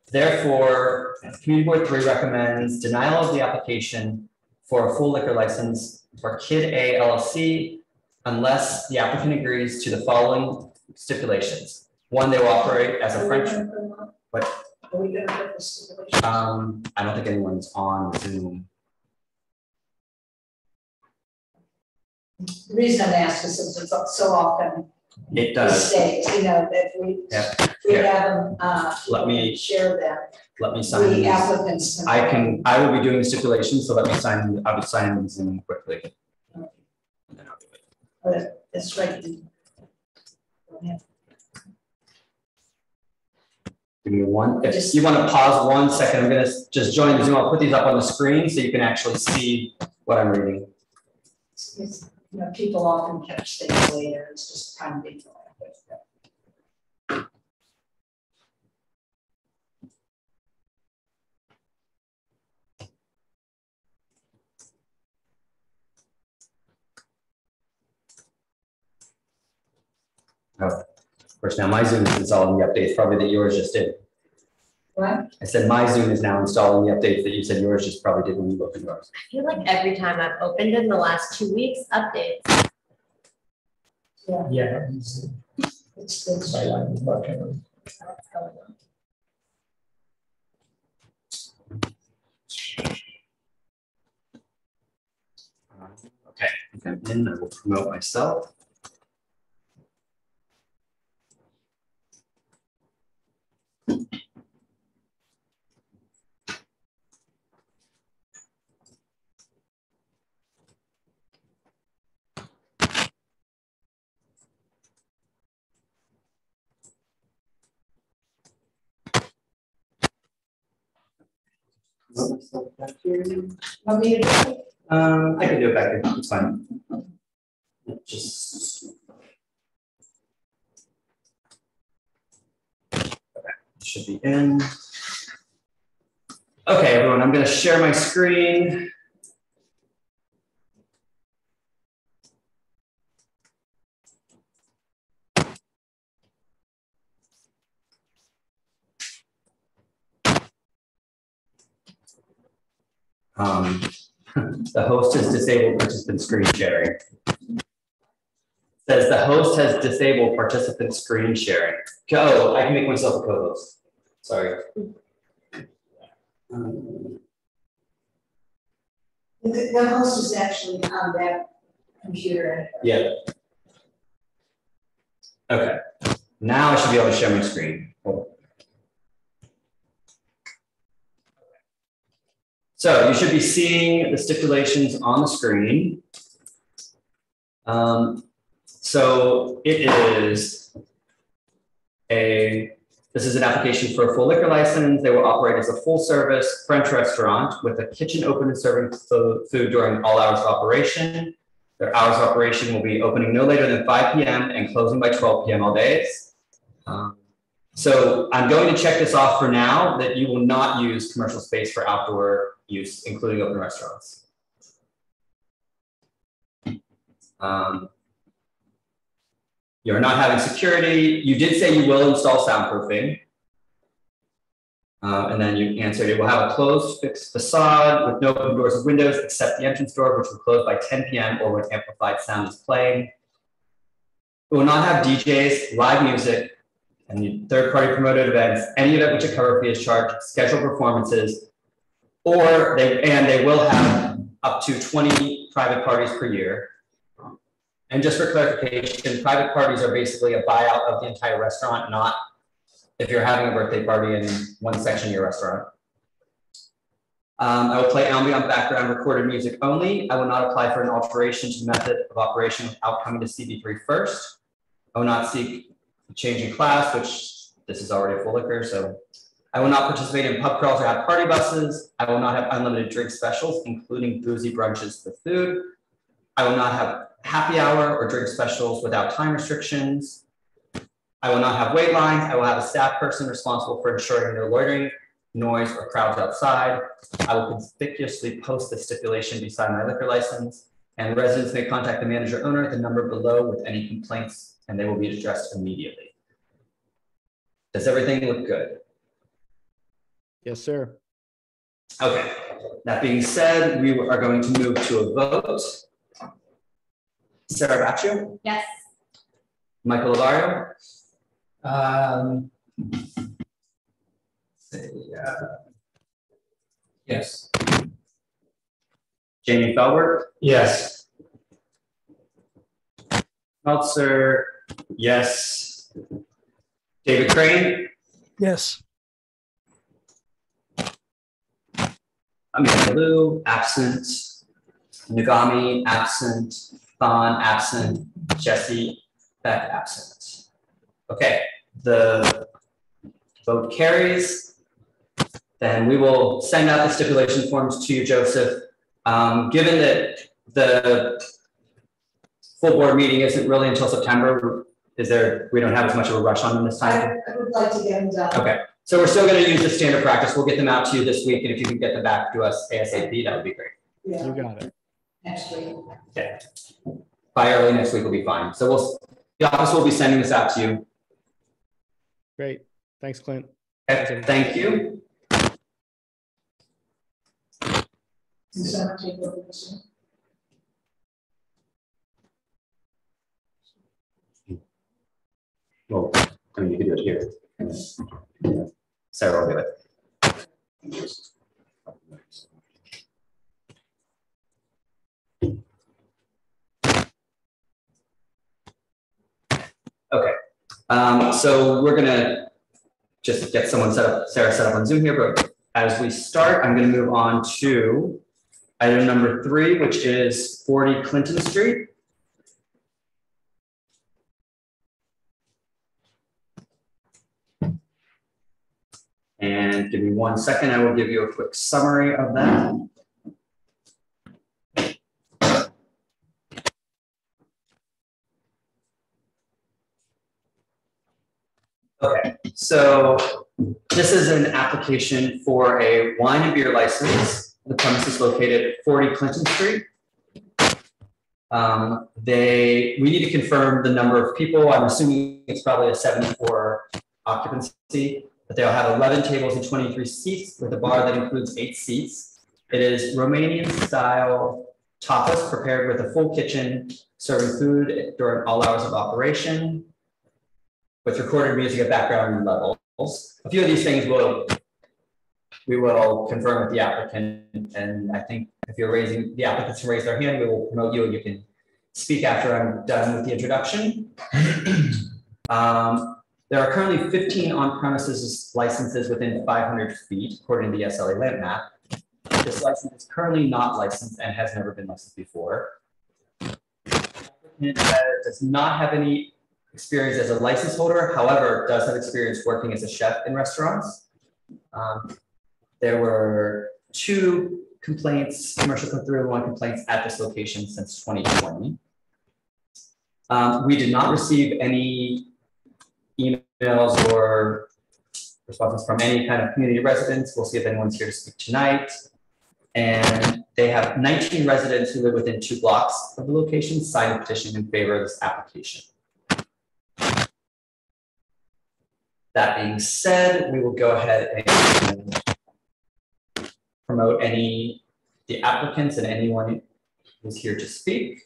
therefore, Community Board 3 recommends denial of the application for a full liquor license for Kid A LLC unless the applicant agrees to the following stipulations. 1, they will operate as a franchise. What? Are we going to put the stipulations? I don't think anyone's on Zoom. The reason I'm asking is it's so often it does. Mistakes, you know, that we have them let me share them. Let me sign the applicants. I will be doing the stipulations, so let me sign. I'll be signing these in quickly. And then I'll do it. That's right. Give me one. If you want to pause 1 second, I'm going to just join the Zoom. I'll put these up on the screen so you can actually see what I'm reading. You know, people often catch things later. It's just kind of big. Oh, of course, now my Zoom is installing the updates, probably that yours just did. What? I said my Zoom is now installing the updates that you said yours just probably did when you opened yours. I feel like every time I've opened it in the last 2 weeks, updates. Yeah. It's my line is working. Okay, I'm in. I will promote myself. I can do it back here. It's fine. Just okay. Should be in. Okay, everyone. I'm going to share my screen. The host has disabled participant screen sharing. It says the host has disabled participant screen sharing. Oh, I can make myself a co-host. Sorry. The host is actually on that computer. Yeah. Okay. Now I should be able to share my screen. Cool. So you should be seeing the stipulations on the screen. So it is this is an application for a full liquor license. They will operate as a full service French restaurant with a kitchen open and serving food during all hours of operation. Their hours of operation will be opening no later than 5 p.m. and closing by 12 p.m. all days. So I'm going to check this off for now that you will not use commercial space for outdoor use, including open restaurants. You're not having security. You did say you will install soundproofing. And then you answered, it will have a closed fixed facade with no open doors or windows except the entrance door, which will close by 10 p.m. or when amplified sound is playing. It will not have DJs, live music, and third-party promoted events, any event which a cover fee is charged, scheduled performances, or they will have up to 20 private parties per year. And just for clarification, private parties are basically a buyout of the entire restaurant, not if you're having a birthday party in one section of your restaurant. I will play ambient background recorded music only. I will not apply for an alteration to the method of operation without coming to CB3 first. I will not seek a change in class, which this is already full liquor, so I will not participate in pub crawls or have party buses. I will not have unlimited drink specials, including boozy brunches with food. I will not have happy hour or drink specials without time restrictions. I will not have wait lines. I will have a staff person responsible for ensuring no loitering, noise, or crowds outside. I will conspicuously post the stipulation beside my liquor license, and residents may contact the manager owner at the number below with any complaints, and they will be addressed immediately. Does everything look good? Yes, sir. Okay. That being said, we are going to move to a vote. Sarah Baccio? Yes. Michael Lavario? Yes. Jamie Felber? Yes. Meltzer? Yes. David Crane? Yes. Amanda Liu, absent. Nagami, absent. Thon, absent. Jesse, Beck, absent. Okay, the vote carries. Then we will send out the stipulation forms to you, Joseph. Given that the full board meeting isn't really until September, we don't have as much of a rush on them this time? I would like to get them done. Okay, so we're still going to use the standard practice. We'll get them out to you this week, and if you can get them back to us ASAP, that would be great. Yeah. You got it. Next week. Okay. By early next week will be fine. So the office will be sending this out to you. Great. Thanks, Clint. Okay, thank you. Well, I mean, you can do it here. Sarah will do it. Okay, so we're gonna just get someone set up, Sarah set up on Zoom here, but as we start, I'm gonna move on to item number 3, which is 40 Clinton Street. And give me 1 second, I will give you a quick summary of that. Okay, so this is an application for a wine and beer license. The premise is located at 40 Clinton Street. We need to confirm the number of people. I'm assuming it's probably a 74 occupancy, but they'll have 11 tables and 23 seats with a bar that includes 8 seats. It is Romanian style tapas prepared with a full kitchen, serving food during all hours of operation, with recorded music at background levels. A few of these things we will confirm with the applicant, and I think if you're raising, the applicants can raise their hand, we will promote you and you can speak after I'm done with the introduction. There are currently 15 on-premises licenses within 500 feet, according to the SLA land map. This license is currently not licensed and has never been licensed before. It does not have any experience as a license holder, however, does have experience working as a chef in restaurants. There were 2 complaints, commercial click-through, 1 complaints at this location since 2020. We did not receive any emails or responses from any kind of community residents. We'll see if anyone's here to speak tonight. And they have 19 residents who live within 2 blocks of the location signed a petition in favor of this application. That being said, we will go ahead and promote the applicants and anyone who's here to speak.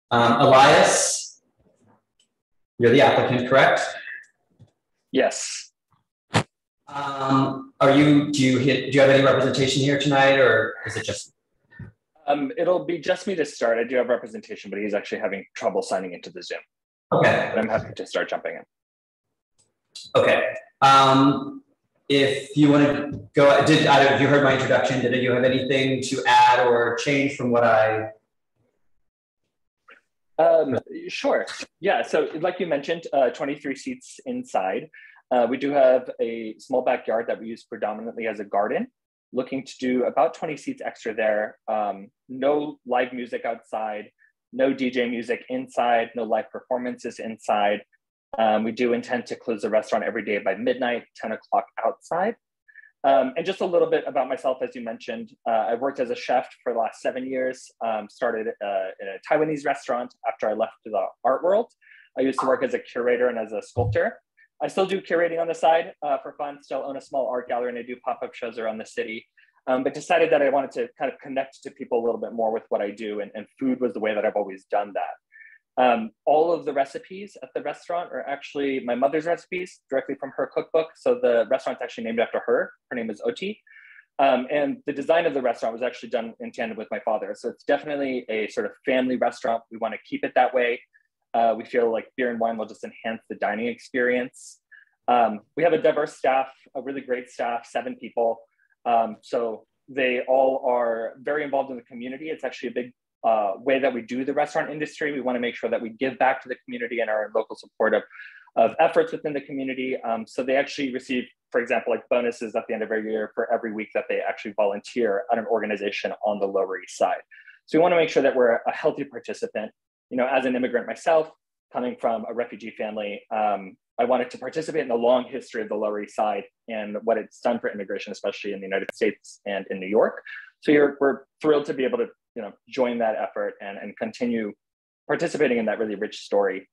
Elias, you're the applicant, correct? Yes. Do you have any representation here tonight, or is it just? It'll be just me to start. I do have representation, but he's actually having trouble signing into the Zoom. Okay. But I'm happy to start jumping in. Okay. If you want to go, have you heard my introduction? Did you have anything to add or change from what I? Sure. Yeah. So like you mentioned, 23 seats inside. We do have a small backyard that we use predominantly as a garden. Looking to do about 20 seats extra there. No live music outside, no DJ music inside, no live performances inside. We do intend to close the restaurant every day by midnight, 10 o'clock outside. And just a little bit about myself, as you mentioned, I've worked as a chef for the last 7 years, started in a Taiwanese restaurant after I left the art world. I used to work as a curator and as a sculptor. I still do curating on the side for fun, still own a small art gallery, and I do pop-up shows around the city. But decided that I wanted to kind of connect to people a little bit more with what I do, and food was the way that I've always done that. All of the recipes at the restaurant are actually my mother's recipes directly from her cookbook. So the restaurant's actually named after her. Her name is Oti. And the design of the restaurant was actually done in tandem with my father. So it's definitely a sort of family restaurant. We want to keep it that way. We feel like beer and wine will just enhance the dining experience. We have a diverse staff, a really great staff, 7 people. So they all are very involved in the community. It's actually a big way that we do the restaurant industry. We want to make sure that we give back to the community and our local support of efforts within the community. So they actually receive, for example, like bonuses at the end of every year for every week that they actually volunteer at an organization on the Lower East Side. So we want to make sure that we're a healthy participant. You know, as an immigrant myself, coming from a refugee family, I wanted to participate in the long history of the Lower East Side and what it's done for immigration, especially in the United States and in New York. So we're thrilled to be able to, join that effort and continue participating in that really rich story.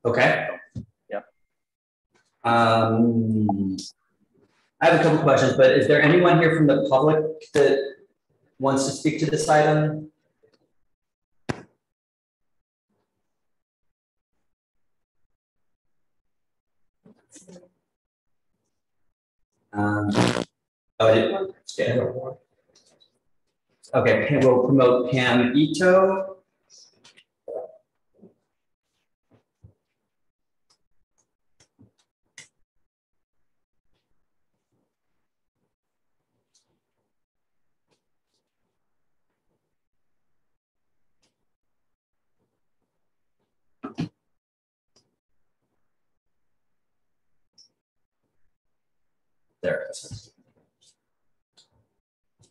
Okay. Yep. I have a couple questions, but is there anyone here from the public that wants to speak to this item? Okay, we'll promote Pam Ito. There it is.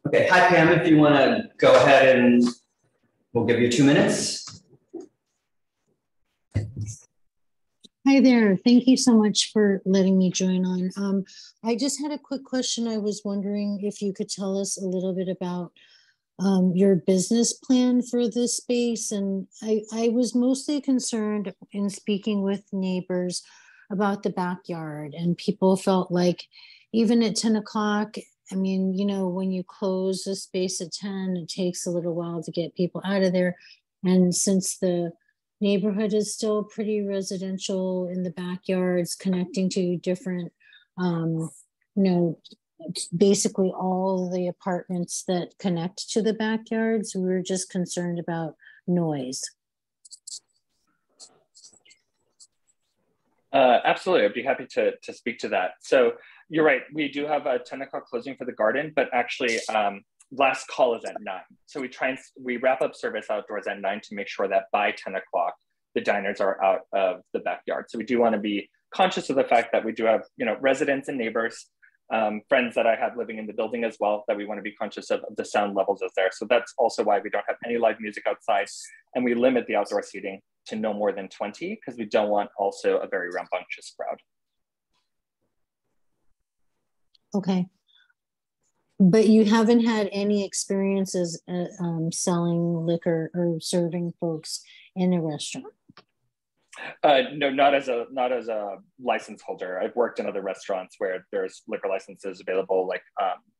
Okay, hi Pam, if you want to go ahead and we'll give you 2 minutes. Hi there. Thank you so much for letting me join on. I just had a quick question. I was wondering if you could tell us a little bit about your business plan for this space. And I was mostly concerned in speaking with neighbors about the backyard, and people felt like even at 10 o'clock, I mean, when you close the space at 10, it takes a little while to get people out of there. And since the neighborhood is still pretty residential in the backyards, connecting to different, basically all the apartments that connect to the backyards, we were just concerned about noise. Absolutely, I'd be happy to speak to that. So you're right, we do have a 10 o'clock closing for the garden, but actually last call is at 9. So we wrap up service outdoors at 9 to make sure that by 10 o'clock, the diners are out of the backyard. So we do want to be conscious of the fact that we do have, residents and neighbors, friends that I have living in the building as well, that we want to be conscious of the sound levels as there. So that's also why we don't have any live music outside, and we limit the outdoor seating to no more than 20, because we don't want also a very rambunctious crowd. Okay. But you haven't had any experiences selling liquor or serving folks in a restaurant? No, not as a license holder. I've worked in other restaurants where there's liquor licenses available, like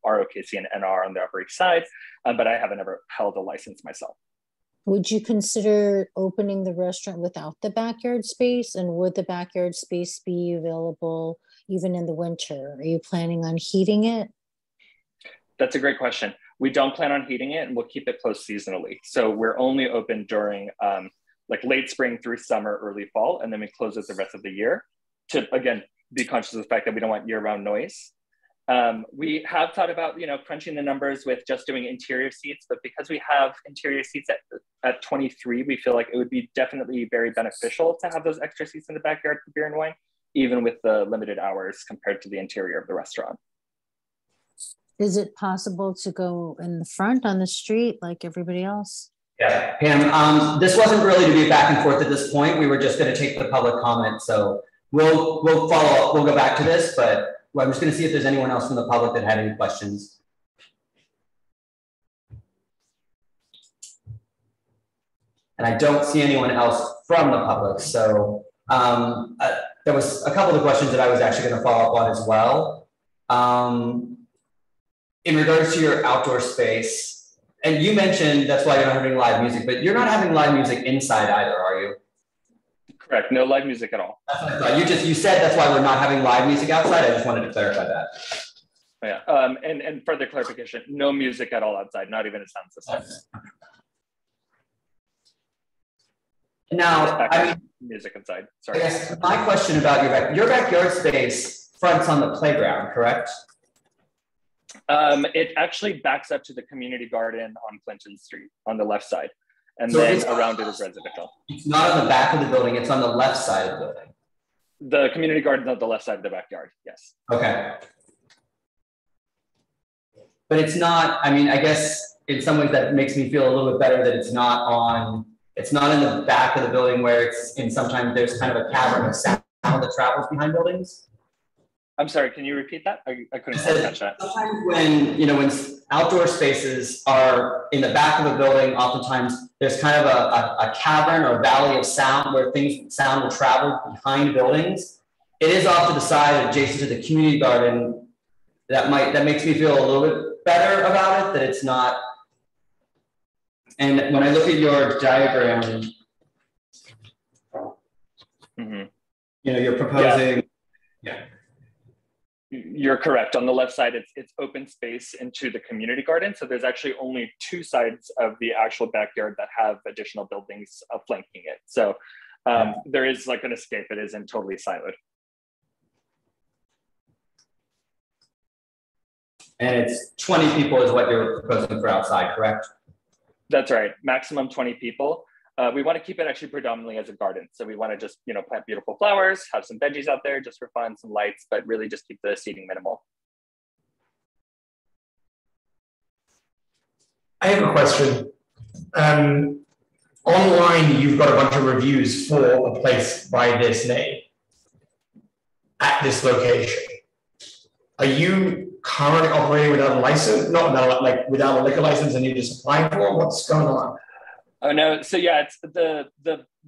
ROKC and NR on the Upper East Side, but I haven't ever held a license myself. Would you consider opening the restaurant without the backyard space? And would the backyard space be available even in the winter? Are you planning on heating it? That's a great question. We don't plan on heating it, and we'll keep it closed seasonally. So we're only open during like late spring through summer, early fall, and then we close it the rest of the year to, again, be conscious of the fact that we don't want year-round noise. We have thought about, crunching the numbers with just doing interior seats, but because we have interior seats at 23, we feel like it would be definitely very beneficial to have those extra seats in the backyard for beer and wine, even with the limited hours compared to the interior of the restaurant. Is it possible to go in the front on the street like everybody else? Yeah, Pam, this wasn't really to be back and forth at this point. We were just going to take the public comment. So we'll follow up. We'll go back to this, but I'm just going to see if there's anyone else from the public that had any questions. And I don't see anyone else from the public. So there was a couple of questions that I was actually going to follow up on as well. In regards to your outdoor space, and you mentioned that's why you're not having live music, but you're not having live music inside either, are you? Correct, no live music at all. That's what I thought. You said that's why we're not having live music outside. I just wanted to clarify that. Yeah, and further clarification, no music at all outside, not even a sound system. Now, I mean, music inside, sorry. I guess my question about your backyard space fronts on the playground, correct? It actually backs up to the community garden on Clinton Street on the left side. And so then around it is residential. It's not on the back of the building, it's on the left side of the building. The community garden is on the left side of the backyard, yes. Okay. But it's not, I mean, I guess in some ways that makes me feel a little bit better that it's not in the back of the building where it's in, sometimes there's kind of a cavern of sound that travels behind buildings. I'm sorry, can you repeat that? I couldn't quite catch that. Sometimes when outdoor spaces are in the back of a building, oftentimes there's kind of a cavern or valley of sound where sound will travel behind buildings. It is off to the side adjacent to the community garden. That makes me feel a little bit better about it, that it's not. And when I look at your diagram, you're proposing, yeah. You're correct. On the left side, it's open space into the community garden. So there's actually only two sides of the actual backyard that have additional buildings flanking it. So there is like an escape. It isn't totally siloed. And it's 20 people is what you're proposing for outside, correct? That's right. Maximum 20 people. We want to keep it actually predominantly as a garden. So we want to just, plant beautiful flowers, have some veggies out there just for fun, some lights, but really just keep the seating minimal. I have a question. Online, you've got a bunch of reviews for a place by this name at this location. Are you currently operating without a license? Not like without a liquor license and you're just applying for it? What's going on? Oh no, so yeah, it's the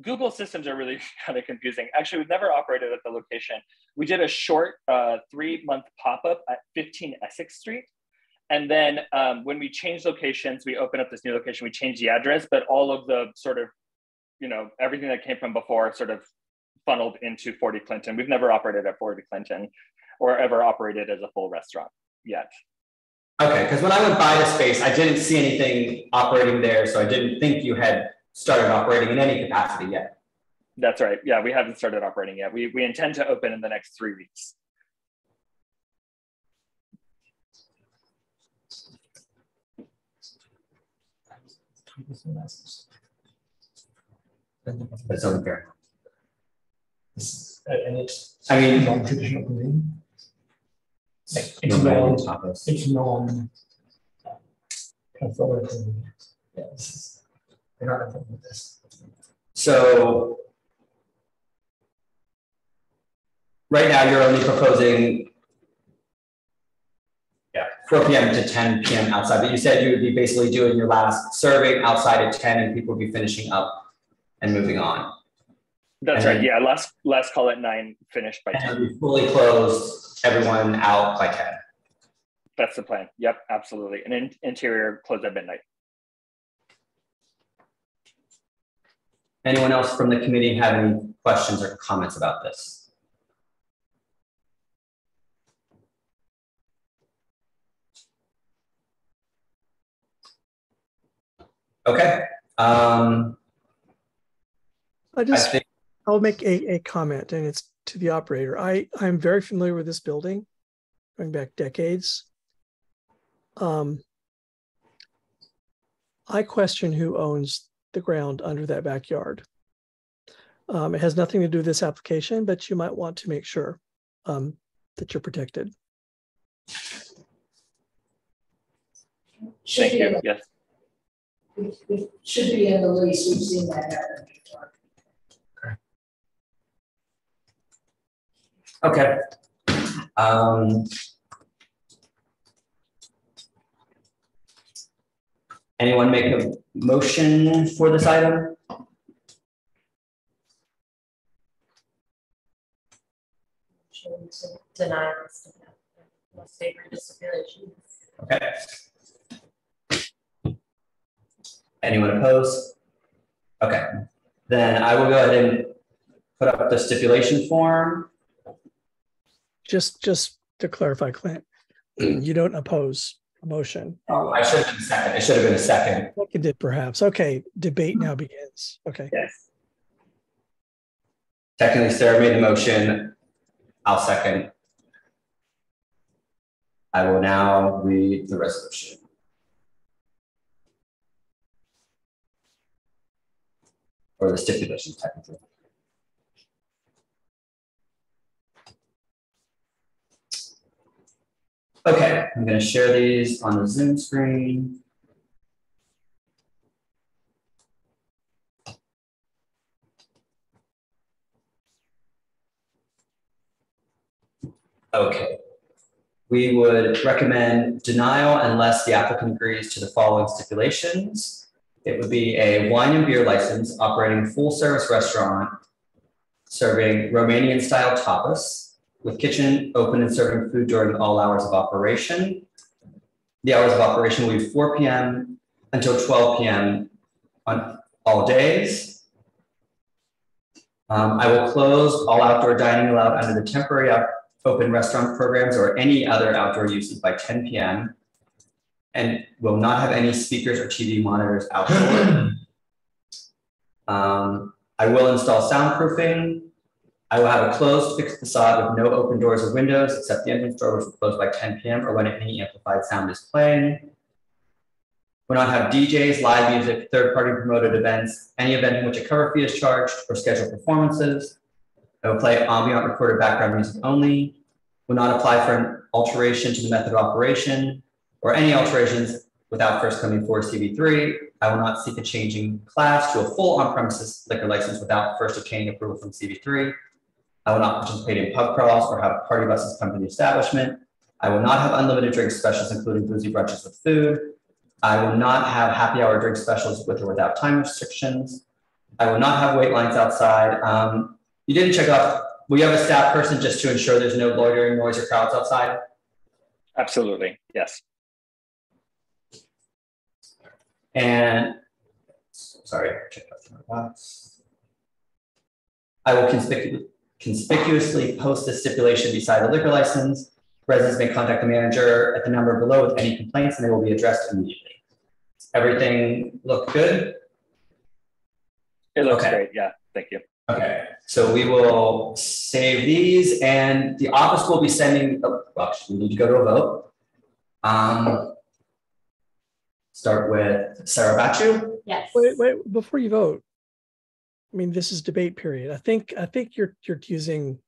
Google systems are really kind of confusing. Actually, we've never operated at the location. We did a short 3-month pop-up at 15 Essex Street. And then when we changed locations, we opened up this new location, we changed the address, but all of the sort of, everything that came from before sort of funneled into 40 Clinton. We've never operated at 40 Clinton or ever operated as a full restaurant yet. Okay, because when I went by the space, I didn't see anything operating there, so I didn't think you had started operating in any capacity yet. That's right. Yeah, we haven't started operating yet. We intend to open in the next 3 weeks. That's unfair. And it's, I mean, non-traditional cuisine. It's non authoritative. Yes. They're not involved with this. So right now you're only proposing 4 p.m. to 10 p.m. outside, but you said you would be basically doing your last serving outside at 10 and people would be finishing up and moving on. That's right. Yeah, last call at 9, finished by 10. And we fully closed everyone out by 10. That's the plan. Yep, absolutely. And interior closed at midnight. Anyone else from the committee have any questions or comments about this? Okay. I'll make a comment, and it's to the operator. I'm very familiar with this building, going back decades. I question who owns the ground under that backyard. It has nothing to do with this application, but you might want to make sure that you're protected. Thank you. Yes. It should be in the lease. We've seen that happen before. Okay. Anyone make a motion for this item? Deny this stipulation. Okay. Anyone opposed? Okay. Then I will go ahead and put up the stipulation form. Just to clarify, Clint, you don't oppose a motion. Oh, I should have been a second. It should have been a second. Seconded, perhaps. Okay, debate now begins. Okay. Yes. Technically, Sarah made the motion. I'll second. I will now read the resolution. Or the stipulation, technically. Okay, I'm going to share these on the Zoom screen. Okay. We would recommend denial unless the applicant agrees to the following stipulations. It would be a wine and beer license operating a full service restaurant serving Romanian style tapas with kitchen open and serving food during all hours of operation. The hours of operation will be 4 p.m. until 12 p.m. on all days. I will close all outdoor dining allowed under the temporary open restaurant programs or any other outdoor uses by 10 p.m. and will not have any speakers or TV monitors outdoor. I will install soundproofing. I will have a closed fixed facade with no open doors or windows except the entrance door, which will close by 10 p.m. or when any amplified sound is playing. Will not have DJs, live music, third-party promoted events, any event in which a cover fee is charged, or scheduled performances. I will play ambient recorded background music only. Will not apply for an alteration to the method of operation or any alterations without first coming for CV3. I will not seek a changing class to a full on-premises liquor license without first obtaining approval from CV3. I will not participate in pub crawls or have party buses come to the establishment. I will not have unlimited drink specials, including boozy brunches with food. I will not have happy hour drink specials with or without time restrictions. I will not have wait lines outside. You didn't check off, will you have a staff person just to ensure there's no loitering, noise, or crowds outside? Absolutely, yes. And, sorry, check out the box. I will conspicuously post the stipulation beside the liquor license. Residents may contact the manager at the number below with any complaints and they will be addressed immediately. Everything look good? It looks great, yeah, thank you. Okay, so we will save these and the office will be sending, oh, well, we need to go to a vote. Start with Sarah Bachu. Yes. Wait, before you vote, I mean, this is debate period. I think you're using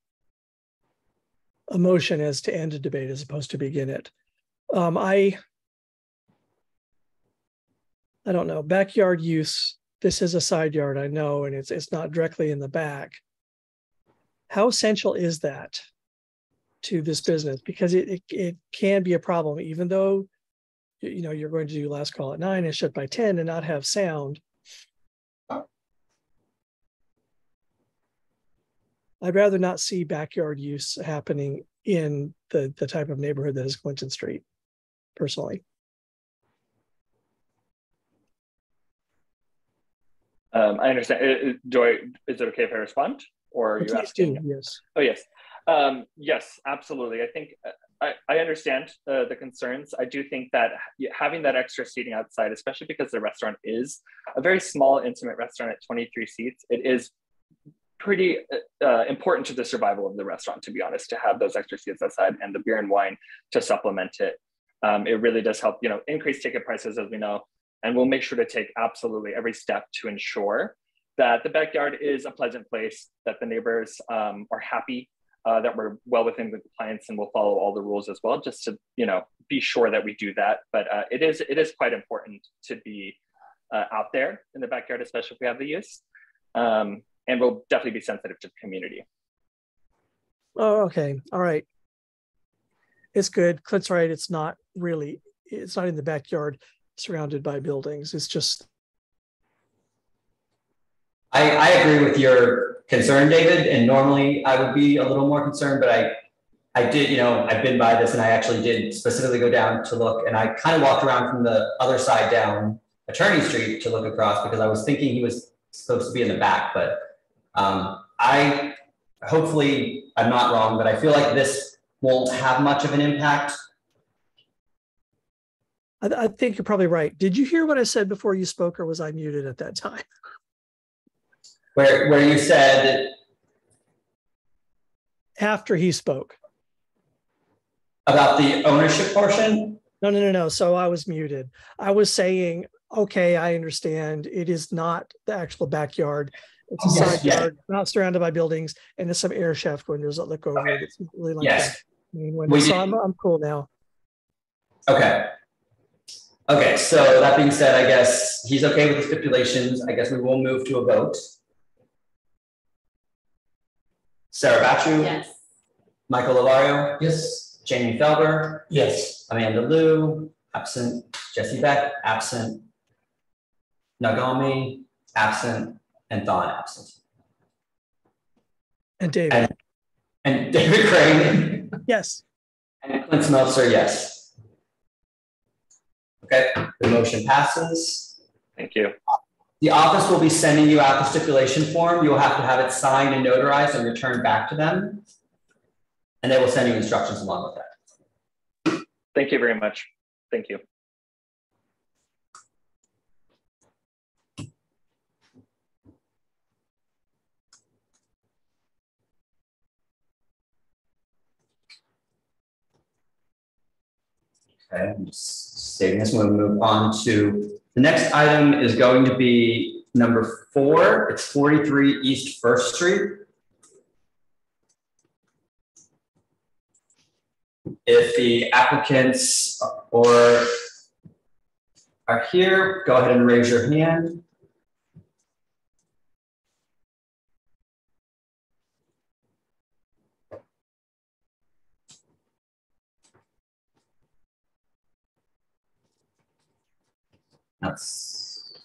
a motion as to end a debate as opposed to begin it. I don't know, backyard use. This is a side yard, I know, and it's not directly in the back. How essential is that? to this business, because it can be a problem, even though, you know, you're going to do last call at 9 and shut by 10 and not have sound. I'd rather not see backyard use happening in the type of neighborhood that is Clinton Street, personally. I understand. Is it okay if I respond, or are you asking? Yes. Oh, yes. Yes, absolutely. I think I understand the concerns. I do think that having that extra seating outside, especially because the restaurant is a very small, intimate restaurant at 23 seats, it is pretty important to the survival of the restaurant, to be honest, to have those extra seats outside and the beer and wine to supplement it. It really does help, you know, increase ticket prices, as we know, and we'll make sure to take absolutely every step to ensure that the backyard is a pleasant place, that the neighbors are happy, that we're well within the compliance, and we'll follow all the rules as well, just to, you know, be sure that we do that. But it is quite important to be out there in the backyard, especially if we have the use. And we'll definitely be sensitive to the community. Oh, okay. All right. It's good. Clint's right. It's not in the backyard surrounded by buildings. It's just. I agree with your concern, David, and normally I would be a little more concerned, but I did, you know, I've been by this and I actually did specifically go down to look, and I kind of walked around from the other side down Attorney Street to look across, because I was thinking he was supposed to be in the back, but hopefully I'm not wrong, but I feel like this won't have much of an impact. I think you're probably right. Did you hear what I said before you spoke, or was I muted at that time? Where you said? After he spoke. About the ownership portion? No. So I was muted. I was saying, okay, I understand. It is not the actual backyard. It's a side yard, not surrounded by buildings, and there's some air shaft windows that look over it. It's really like that. So I'm cool now. Okay. Okay, so that being said, I guess he's okay with the stipulations. I guess we will move to a vote. Sarah Bachu? Yes. Michael Lavario? Yes. Jamie Felber? Yes. Amanda Liu? Absent. Jesse Beck? Absent. Nagami? Absent. And Thon absent. And David. And David Crane? Yes. And Clint Smeltzer, yes. Okay, the motion passes. Thank you. The office will be sending you out the stipulation form. You'll have to have it signed and notarized and returned back to them. And they will send you instructions along with that. Thank you very much. Thank you. Okay, I'm just saving this one. We'll move on to the next item is going to be number 4. It's 43 East 1st Street. If the applicants are here, go ahead and raise your hand. That's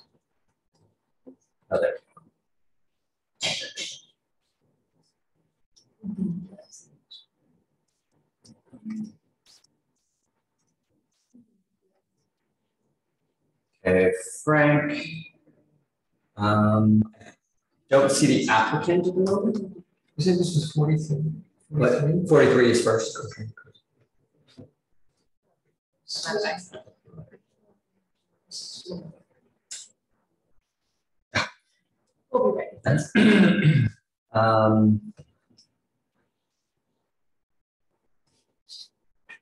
other. Okay, Frank. Don't see the applicant at the moment. You said this was 43? 43 is first. Okay. We'll be ready.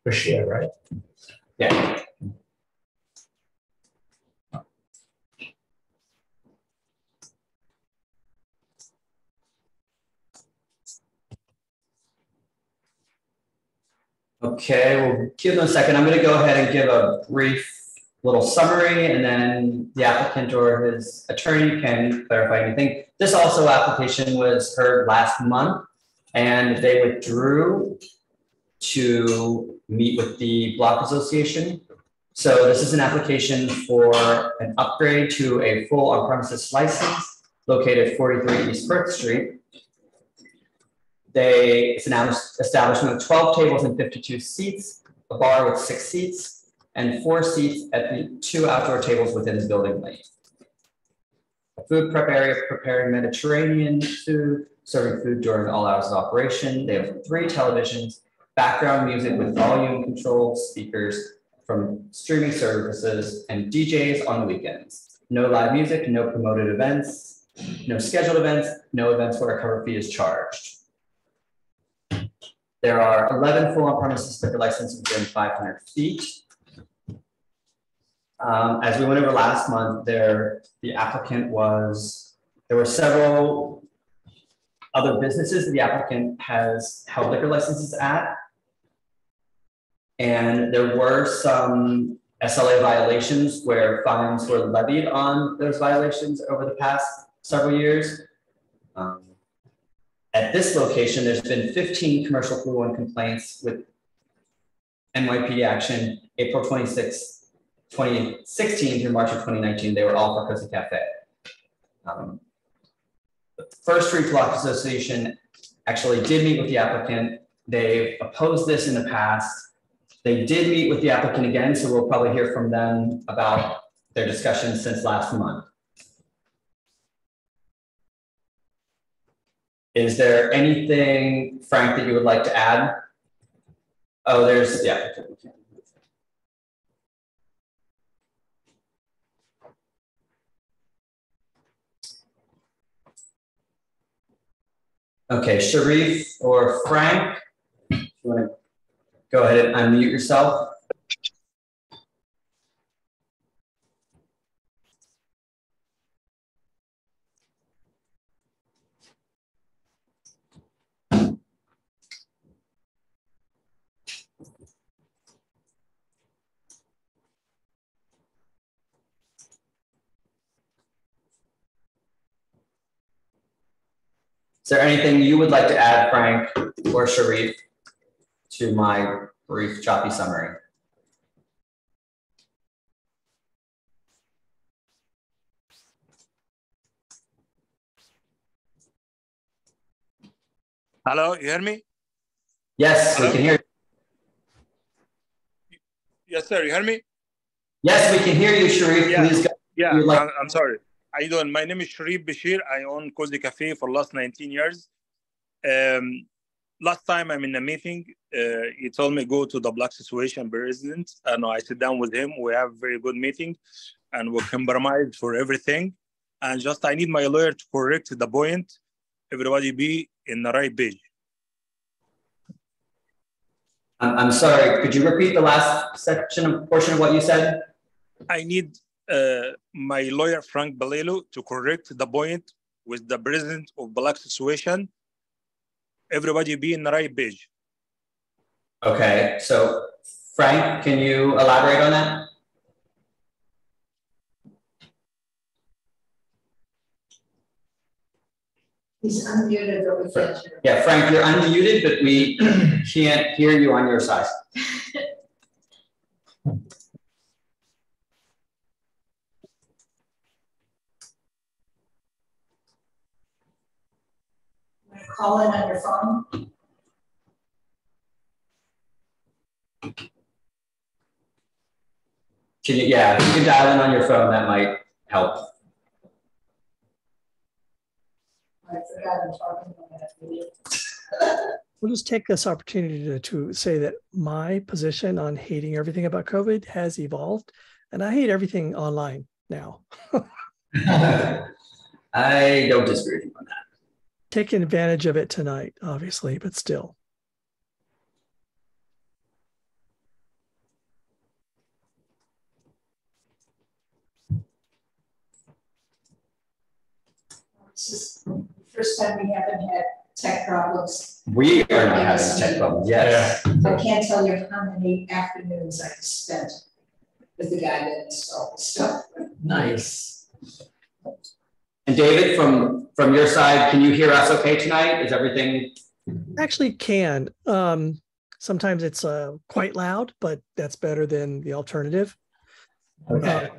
Bashir, right? Yeah. Okay, we'll give them a second. I'm going to go ahead and give a brief little summary, and then the applicant or his attorney can clarify anything. This also application was heard last month, and they withdrew to meet with the block association. So this is an application for an upgrade to a full on-premises license located at 43 East Firth Street. It's an establishment of 12 tables and 52 seats, a bar with 6 seats, and 4 seats at the 2 outdoor tables within the building lane. A food prep area preparing Mediterranean food, serving food during all hours of operation. They have 3 televisions, background music with volume controlled speakers from streaming services, and DJs on the weekends. No live music, no promoted events, no scheduled events, no events where a cover fee is charged. There are 11 full on-premises liquor licenses within 500 feet. As we went over last month, the applicant there were several other businesses that the applicant has held liquor licenses at. And there were some SLA violations where fines were levied on those violations over the past several years. At this location, there's been 15 commercial flu 1 complaints with NYPD action, April 26, 2016 through March of 2019. They were all for Cozy Cafe. The First Street Block Association actually did meet with the applicant. They've opposed this in the past. They did meet with the applicant again, so we'll probably hear from them about their discussions since last month. Is there anything, Frank, that you would like to add? Oh, there's, yeah. Okay, Sharif or Frank, if you want to go ahead and unmute yourself. Is there anything you would like to add, Frank or Sharif, to my brief, choppy summary? Hello, you hear me? Yes, hello? We can hear you. Yes, sir, you hear me? Yes, we can hear you, Sharif. Yeah, Please go. yeah. I'm sorry. How you doing? My name is Sharif Bashir. I own Cozy Cafe for the last 19 years. Last time I'm in a meeting, he told me go to the Black Situation President. I sit down with him. We have a very good meeting and we compromise for everything. And just I need my lawyer to correct the point. Everybody be in the right page. I'm sorry, could you repeat the last portion of what you said? I need my lawyer, Frank Balelo, to correct the point with the president of Black Situation. Everybody be in the right page. Okay, so Frank, can you elaborate on that? He's unmuted, but we can't hear. Yeah, Frank, you're unmuted, but we can't hear you on your side. Call in on your phone. Can you, yeah, if you can dial in on your phone, that might help. I forgot I'm talking about that video. We'll just take this opportunity to say that my position on hating everything about COVID has evolved, and I hate everything online now. I don't disagree with you on that. Taking advantage of it tonight, obviously, but still. This is the first time we haven't had tech problems. We are not having tech problems, yes. I can't tell you how many afternoons I spent with the guy that installed the stuff. Nice. And David, from your side, can you hear us okay tonight? Is everything? Actually can. Sometimes it's quite loud, but that's better than the alternative. Okay.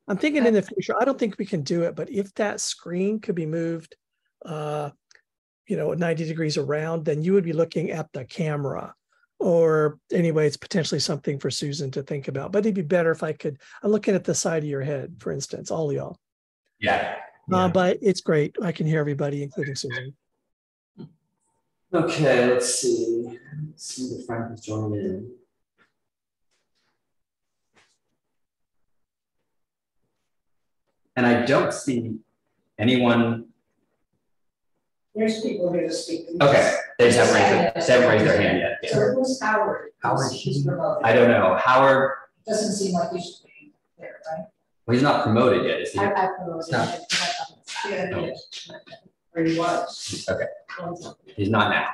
I'm thinking in the future, I don't think we can do it, but if that screen could be moved, 90 degrees around, then you would be looking at the camera. Or anyway, it's potentially something for Susan to think about. But it'd be better if I'm looking at the side of your head, for instance, all y'all. Yeah. But it's great. I can hear everybody, including Susan. Okay, let's see. Let's see if Frank is joining in. And I don't see anyone. There's people here to speak. Okay, they just haven't raised their hand yet. So who's Howard? Howard, I don't know. Howard. Doesn't seem like he should be there, right? Well, he's not promoted yet, is he? I promoted him. Yeah, he is. Or he was. Okay. He's not now.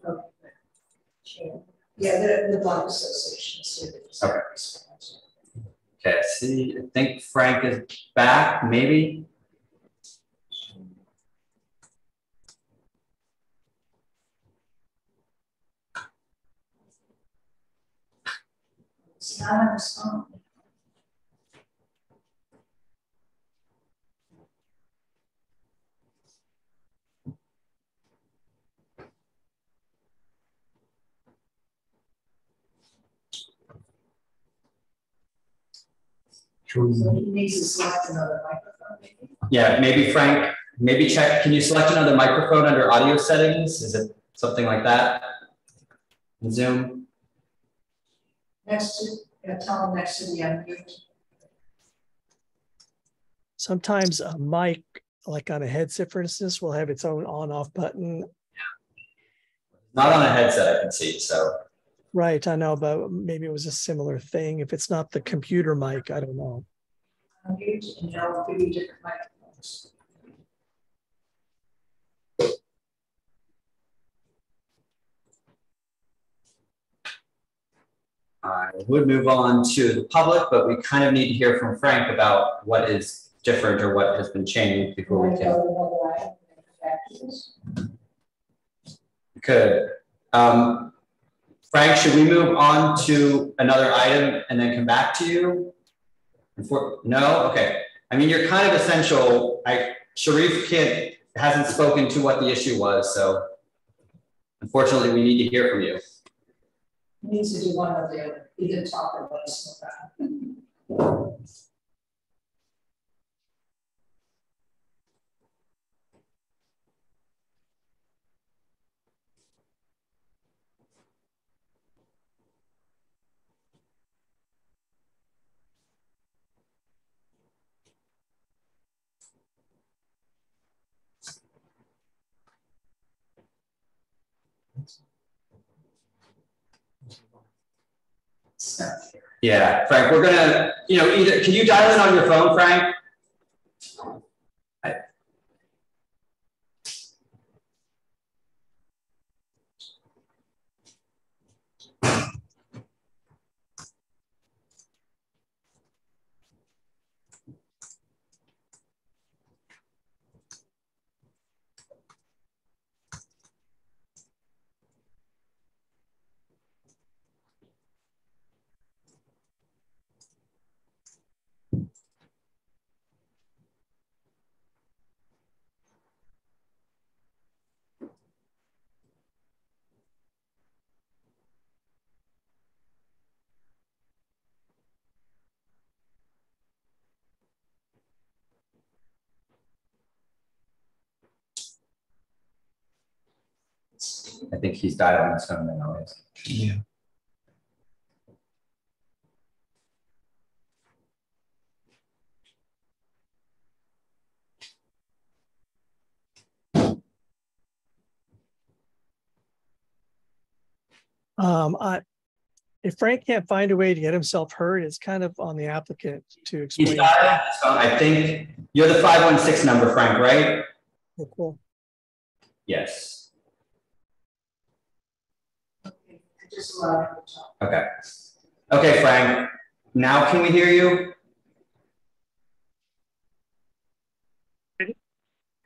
Okay. Yeah, the Block Association is here. Okay. Okay, see, I think Frank is back, maybe. It's not on his phone. He needs to select another microphone, maybe. Yeah, maybe Frank, maybe check, can you select another microphone under audio settings? Is it something like that? In Zoom? Next to, tell him next to the unmute. Sometimes a mic, like on a headset, for instance, will have its own on-off button. Not on a headset, I can see, so. Right, I know, but maybe it was a similar thing. If it's not the computer mic, I don't know. Unmute and I'll give you different microphones. I would move on to the public, but we kind of need to hear from Frank about what is different or what has been changed before we can. Good. Frank, should we move on to another item and then come back to you? No? Okay. I mean, you're kind of essential. Sharif hasn't spoken to what the issue was, so unfortunately we need to hear from you. He needs to do one or the other. He didn't talk or let us know. Yeah, Frank, we're gonna, either, can you dial in on your phone, Frank? I think he's dialing his phone now. Yeah. If Frank can't find a way to get himself heard, it's kind of on the applicant to explain. He's dialing his phone. I think you're the 516 number, Frank, right? Oh, cool. Yes. Just allow him to talk. Okay. Okay, Frank. Now can we hear you?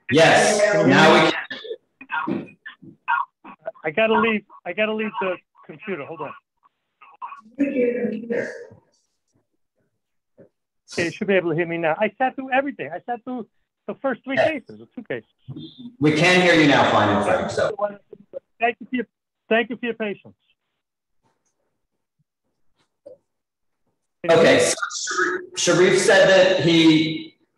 Yes. Now we can. I gotta leave the computer. Hold on. Okay, you should be able to hear me now. I sat through everything. I sat through the first three cases, or two cases. We can hear you now, fine and frank. So thank you for your patience. okay, so Sharif said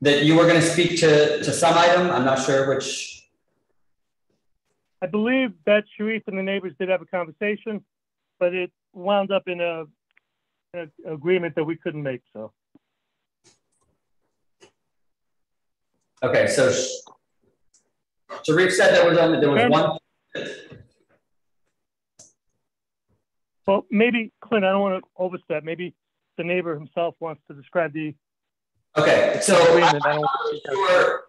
that you were going to speak to some item. I'm not sure which. I believe that Sharif and the neighbors did have a conversation, but it wound up in an agreement that we couldn't make. So. Okay, so Sharif said there was one. Well, maybe Clint, I don't want to overstep. Maybe the neighbor himself wants to describe the. Okay, so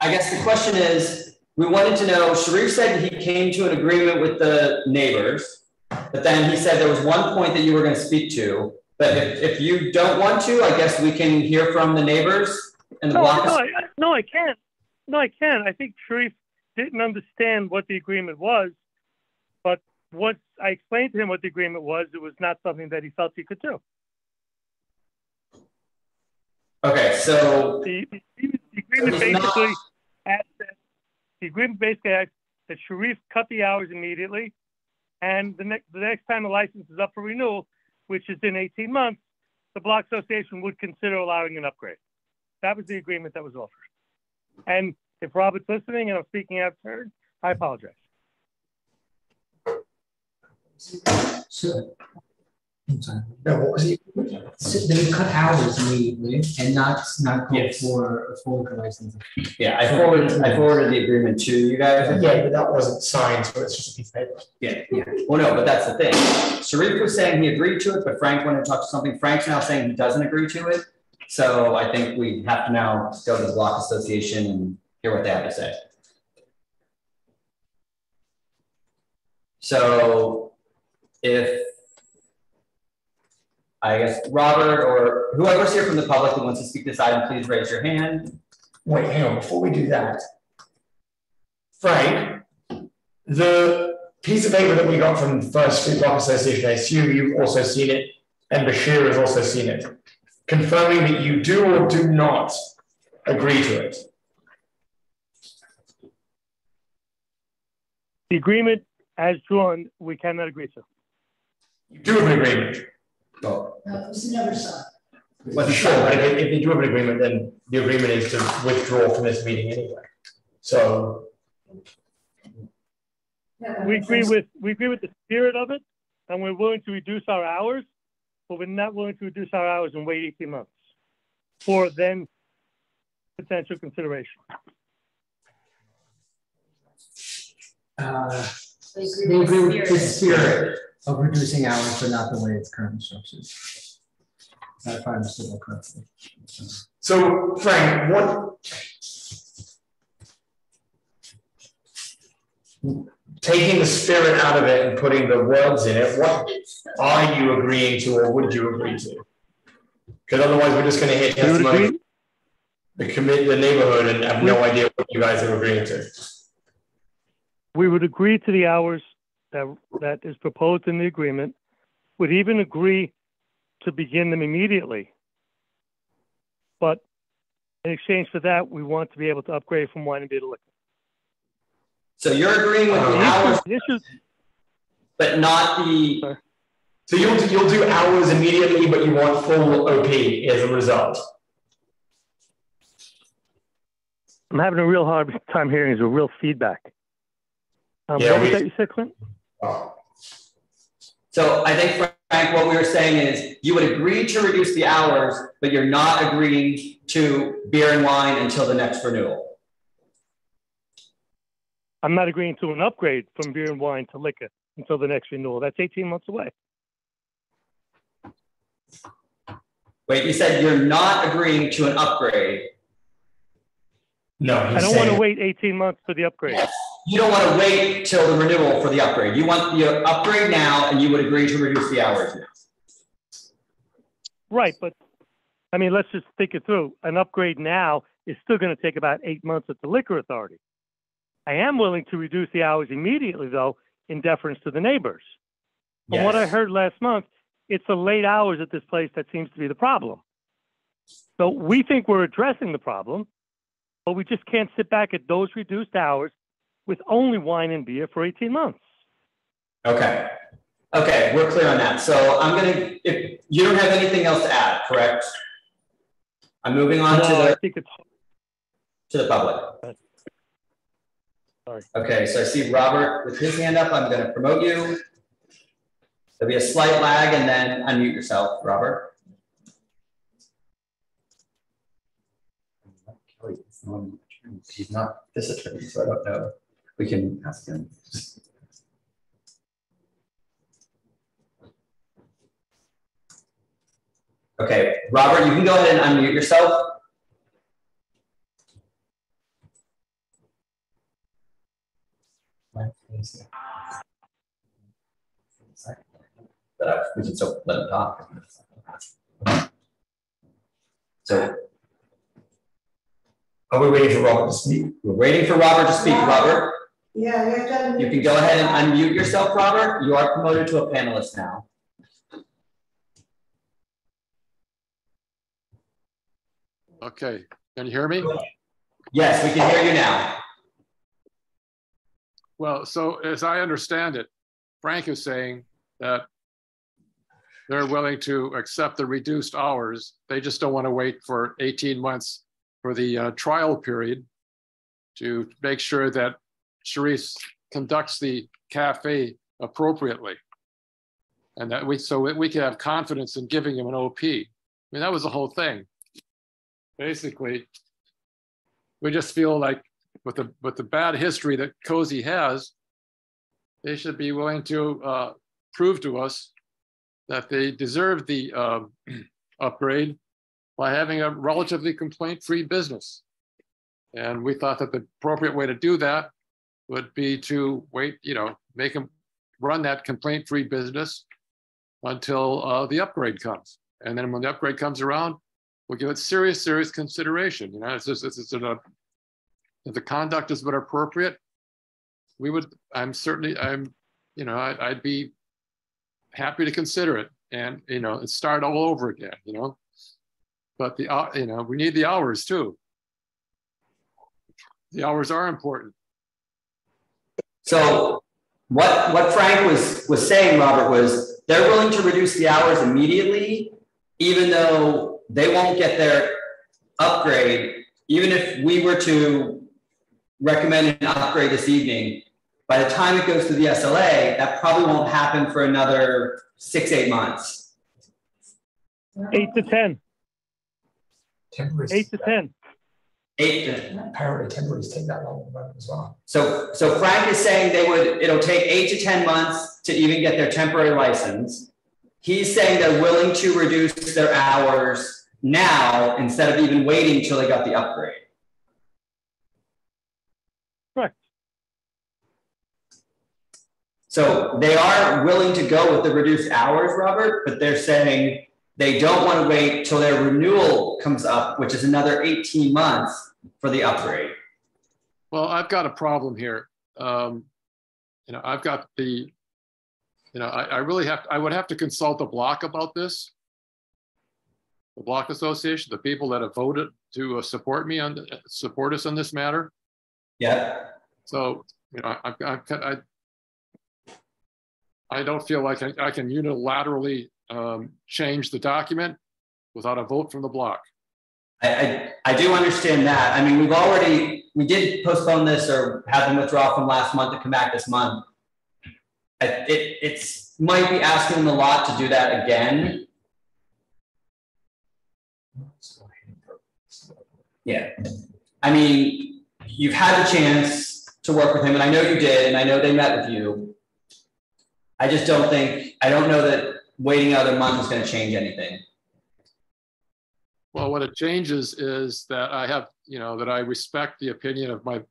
I guess the question is, we wanted to know, Sharif said he came to an agreement with the neighbors, but then he said there was one point that you were going to speak to, but if you don't want to, I guess we can hear from the neighbors and the block. No, I can't. No, I can. I think Sharif didn't understand what the agreement was, but once I explained to him what the agreement was, it was not something that he felt he could do. Okay, so the agreement basically adds that Sharif cut the hours immediately, and the next time the license is up for renewal, which is in 18 months, the Block Association would consider allowing an upgrade. That was the agreement that was offered. And if Robert's listening and I'm speaking out of turn, I apologize. So, I'm sorry. No, what was it? So they would cut hours immediately and not go for a full license. Yeah, I forwarded the agreement to you guys. Yeah, but that wasn't signed, so it's just a piece of paper. Yeah. Well, no, but that's the thing. Sharif was saying he agreed to it, but Frank wanted to talk to something. Frank's now saying he doesn't agree to it. So I think we have to now go to the Block Association and hear what they have to say. So if I guess Robert or whoever's here from the public who wants to speak to this item, please raise your hand. Wait, hang on, before we do that, Frank, the piece of paper that we got from the First Street Block Association, I assume you've also seen it, and Bashir has also seen it, confirming that you do or do not agree to it. The agreement as drawn, we cannot agree to. You do have an agreement. No, it was never signed. Well, sure, but if you do have an agreement, then the agreement is to withdraw from this meeting anyway. So we agree with the spirit of it, and we're willing to reduce our hours, but we're not willing to reduce our hours and wait 18 months for then potential consideration. They agree with the spirit of reducing hours, but not the way it's currently structured. If I understood that correctly. So, Frank, taking the spirit out of it and putting the words in it, what are you agreeing to or would you agree to? Because otherwise we're just going to hit testimony, the neighborhood and have no idea what you guys are agreeing to. We would agree to the hours that is proposed in the agreement, would even agree to begin them immediately. But in exchange for that, we want to be able to upgrade from wine and beer to liquor. So you're agreeing with the hours, but not the. Sorry. So you'll do hours immediately, but you want full OP as a result. I'm having a real hard time hearing. Is a real feedback. What was that you said, Clint? So I think, Frank, what we were saying is you would agree to reduce the hours, but you're not agreeing to beer and wine until the next renewal. I'm not agreeing to an upgrade from beer and wine to liquor until the next renewal. That's 18 months away. Wait, you said you're not agreeing to an upgrade. No, I don't want to wait 18 months for the upgrade. Yes. You don't want to wait till the renewal for the upgrade. You want the upgrade now, and you would agree to reduce the hours now. Right, but I mean, let's just think it through. An upgrade now is still going to take about 8 months at the Liquor Authority. I am willing to reduce the hours immediately, though, in deference to the neighbors. From what I heard last month, it's the late hours at this place that seems to be the problem. So we think we're addressing the problem, but we just can't sit back at those reduced hours with only wine and beer for 18 months. Okay. Okay, we're clear on that. So I'm gonna, if you don't have anything else to add, correct? I'm moving on to the public. Sorry. Okay, so I see Robert with his hand up. I'm gonna promote you. There'll be a slight lag and then unmute yourself, Robert. He's not this attorney, so I don't know. We can ask him. Okay, Robert, you can go ahead and unmute yourself. But we can still let him talk. So, are we waiting for Robert to speak? We're waiting for Robert to speak. Robert? Yeah, you can go ahead and unmute yourself, Robert. You are promoted to a panelist now. Okay, can you hear me? Yes, we can hear you now. Well, so as I understand it, Frank is saying that they're willing to accept the reduced hours. They just don't want to wait for 18 months for the trial period to make sure that Sharice conducts the cafe appropriately. And that we can have confidence in giving him an OP. I mean, that was the whole thing. Basically, we just feel like with the bad history that Cozy has, they should be willing to prove to us that they deserve the upgrade by having a relatively complaint-free business. And we thought that the appropriate way to do that would be to wait, make them run that complaint-free business until the upgrade comes. And then when the upgrade comes around, we'll give it serious consideration. It's just, if the conduct is but appropriate, I'd be happy to consider it and, start all over again, But we need the hours too. The hours are important. So what Frank was saying, Robert, was they're willing to reduce the hours immediately, even though they won't get their upgrade. Even if we were to recommend an upgrade this evening, by the time it goes to the SLA, that probably won't happen for another 6-8 months. 8 to 10. 8 to 10. Apparently temporaries take that long as well. So Frank is saying it'll take 8 to 10 months to even get their temporary license. He's saying they're willing to reduce their hours now instead of even waiting until they got the upgrade. Correct. So they are willing to go with the reduced hours, Robert, but they're saying they don't want to wait till their renewal comes up, which is another 18 months for the upgrade. Well, I've got a problem here. I've got the, I would have to consult the block about this. The block association, the people that have voted to support us on this matter. Yeah. So, I don't feel like I can unilaterally change the document without a vote from the block. I do understand that. I mean, we did postpone this or have them withdraw from last month to come back this month. It's might be asking them a lot to do that again. Yeah. I mean, you've had the chance to work with him, and I know you did, and I know they met with you. I just don't know that waiting another month is going to change anything. Well, what it changes is that I have, that I respect the opinion of the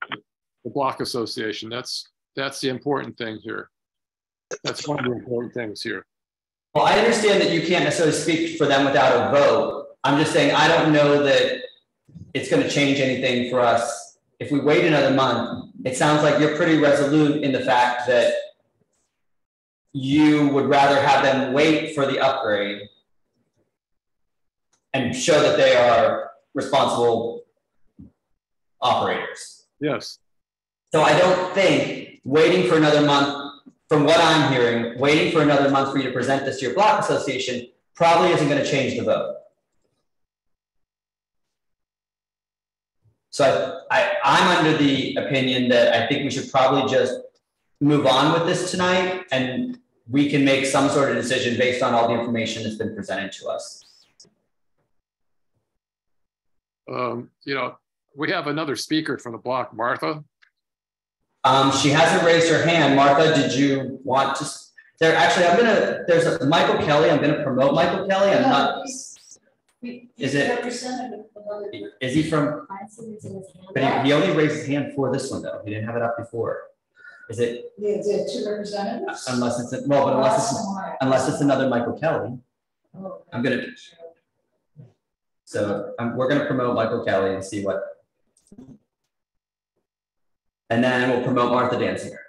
block association. That's the important thing here. That's one of the important things here. Well, I understand that you can't necessarily speak for them without a vote. I'm just saying I don't know that it's going to change anything for us. If we wait another month, it sounds like you're pretty resolute in the fact that you would rather have them wait for the upgrade and show that they are responsible operators. Yes. So I don't think waiting for another month, from what I'm hearing, waiting for another month for you to present this to your block association probably isn't going to change the vote. So I'm under the opinion that I think we should probably just move on with this tonight, and we can make some sort of decision based on all the information that's been presented to us. You know, we have another speaker from the block, Martha. She hasn't raised her hand. Martha, did you want to? There, actually, there's a Michael Kelly. I'm gonna promote Michael Kelly. I'm not. Is he from? But he only raised his hand for this one though. He didn't have it up before. Is it? Is it two representatives? Unless it's unless it's another Michael Kelly. I'm gonna. So we're gonna promote Michael Kelly and see what. And then we'll promote Martha Danziger.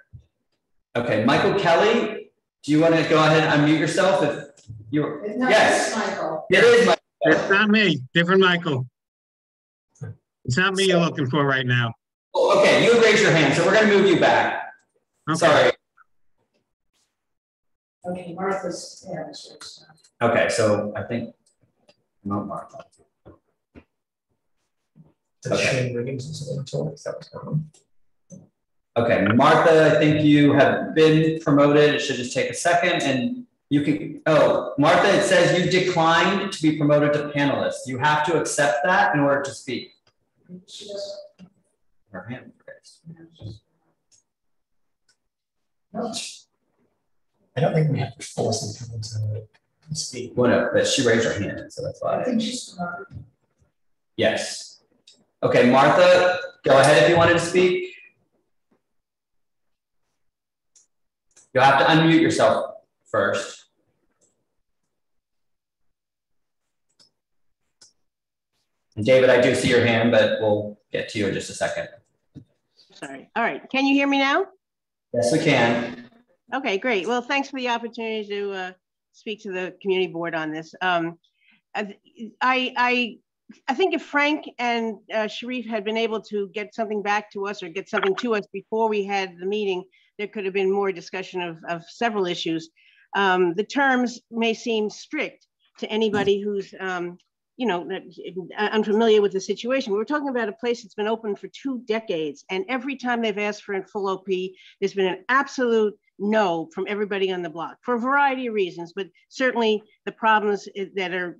Okay, Michael Kelly, do you want to go ahead and unmute yourself if you're? Yes, Michael. It is Michael. It's not me, different Michael. It's not me you're looking for right now. Oh, okay, you raised your hand, so we're going to move you back. Okay. Sorry. Okay, Martha's. Yeah, okay, so I think promote Martha. Okay. Okay, Martha, I think you have been promoted. It should just take a second and you can, oh, Martha, it says you declined to be promoted to panelist. You have to accept that in order to speak. Her hand raised. I don't think we have to force people to speak. Well, no, but she raised her hand, so that's why. I think she's promoted. Yes. Okay, Martha, go ahead if you wanted to speak. You'll have to unmute yourself first. And David, I do see your hand, but we'll get to you in just a second. Sorry. All right. Can you hear me now? Yes, we can. Okay, great. Well, thanks for the opportunity to speak to the community board on this. I think if Frank and Sharif had been able to get something back to us or get something to us before we had the meeting, there could have been more discussion of several issues. The terms may seem strict to anybody who's, you know, unfamiliar with the situation. We're talking about a place that's been open for 2 decades, and every time they've asked for a full OP, there's been an absolute no from everybody on the block for a variety of reasons, but certainly the problems that are,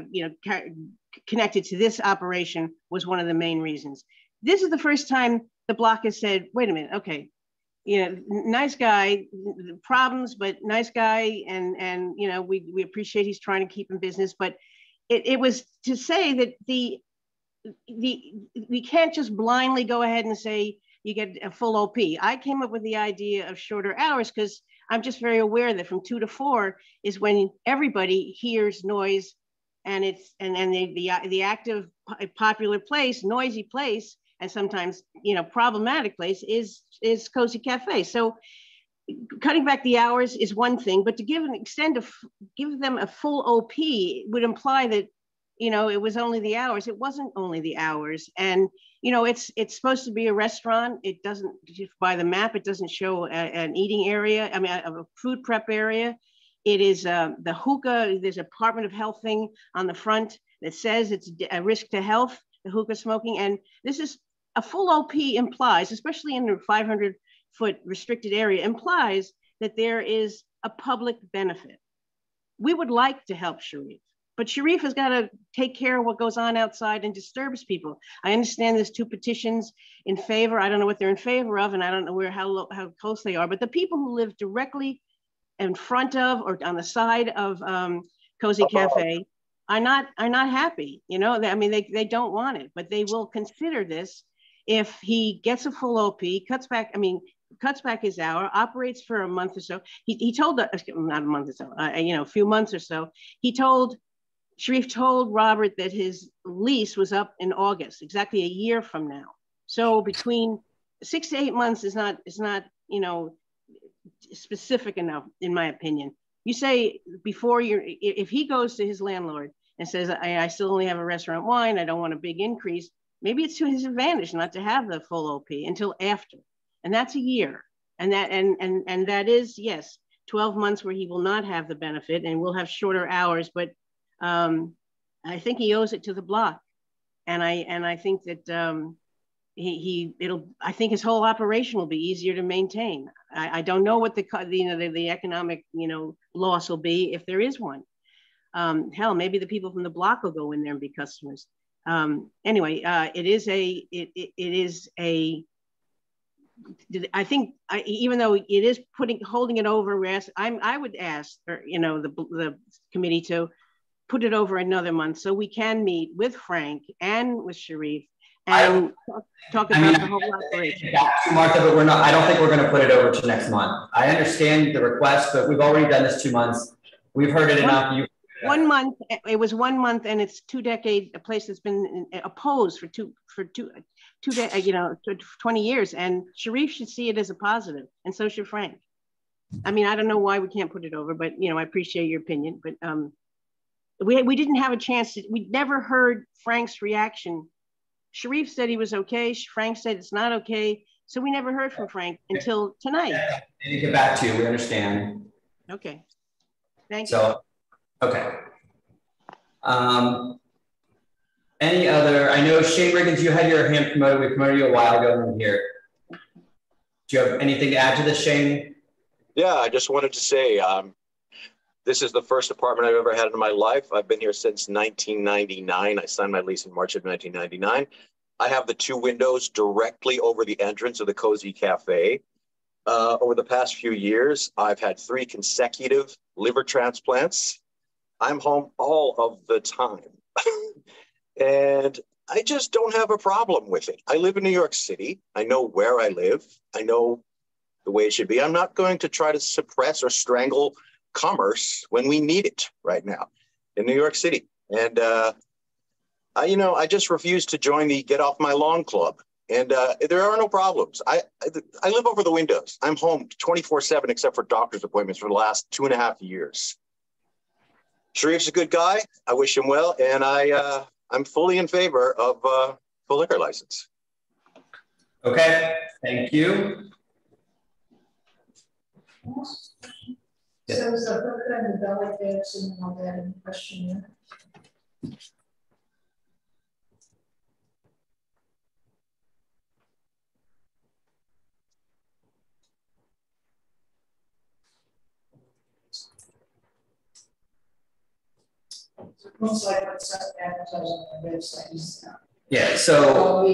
you know, connected to this operation was one of the main reasons. This is the first time the block has said, wait a minute, okay, you know, nice guy, problems, but nice guy, and you know, we appreciate he's trying to keep in business, but it was to say that we can't just blindly go ahead and say you get a full OP. I came up with the idea of shorter hours because I'm just very aware that from 2 to 4 is when everybody hears noise, and it's the active, popular place, noisy place, and sometimes, you know, problematic place is Cozy Cafe. So cutting back the hours is one thing, but to give them a full OP would imply that, you know, it was only the hours. It wasn't only the hours. And, you know, it's supposed to be a restaurant. It doesn't, by the map, it doesn't show an eating area, I mean, a food prep area. It is the hookah, there's a Department of Health thing on the front that says it's a risk to health, the hookah smoking. And this is a full OP implies, especially in the 500-foot restricted area, implies that there is a public benefit. We would like to help Sharif, but Sharif has got to take care of what goes on outside and disturbs people. I understand there's 2 petitions in favor. I don't know what they're in favor of, and I don't know how close they are, but the people who live directly in front of or on the side of Cozy Cafe are not happy. You know, I mean, they don't want it, but they will consider this if he gets a full OP, cuts back his hour, operates for a month or so. He told us, not a month or so, you know, a few months or so. Sharif told Robert that his lease was up in August, exactly a year from now. So between 6 to 8 months is not, you know, specific enough, in my opinion. You say before if he goes to his landlord and says, I still only have a restaurant wine, I don't want a big increase, maybe it's to his advantage not to have the full OP until after. And that's a year. And that is, yes, 12 months where he will not have the benefit and will have shorter hours, but I think he owes it to the block. And I think that I think his whole operation will be easier to maintain. I don't know what the economic, loss will be if there is one. Hell, maybe the people from the block will go in there and be customers. Anyway, it is a, I think even though it is holding it over, I would ask, the committee to put it over another month so we can meet with Frank and with Sharif and talk about the whole operation. Martha, but I don't think we're going to put it over to next month. I understand the request, but we've already done this 2 months. We've heard it enough. 1 month. It was 1 month, and it's 2 decades. A place that's been opposed for 20 years. And Sharif should see it as a positive, and so should Frank. I mean, I don't know why we can't put it over, but I appreciate your opinion. But we didn't have a chance to. We never heard Frank's reaction. Sharif said he was okay. Frank said it's not okay. So we never heard from Frank until tonight. We need to get back to you. We understand. Okay. Thank you. So, okay. Any other? I know Shane Riggins, you had your hand promoted. We promoted you a while ago in here. Do you have anything to add to this, Shane? Yeah, I just wanted to say this is the first apartment I've ever had in my life. I've been here since 1999. I signed my lease in March of 1999. I have the 2 windows directly over the entrance of the Cozy Cafe. Over the past few years, I've had 3 consecutive liver transplants. I'm home all of the time. And I just don't have a problem with it. I live in New York City. I know where I live. I know the way it should be. I'm not going to try to suppress or strangle commerce when we need it right now in New York City. And I just refuse to join the Get Off My Lawn Club. And there are no problems. I live over the windows. I'm home 24/7 except for doctor's appointments for the last 2.5 years. Sharif's a good guy. I wish him well, and I'm fully in favor of full liquor license. Okay, thank you. So is the book and the delegates and all that in question? Looks like what's advertised on the website. Yeah, so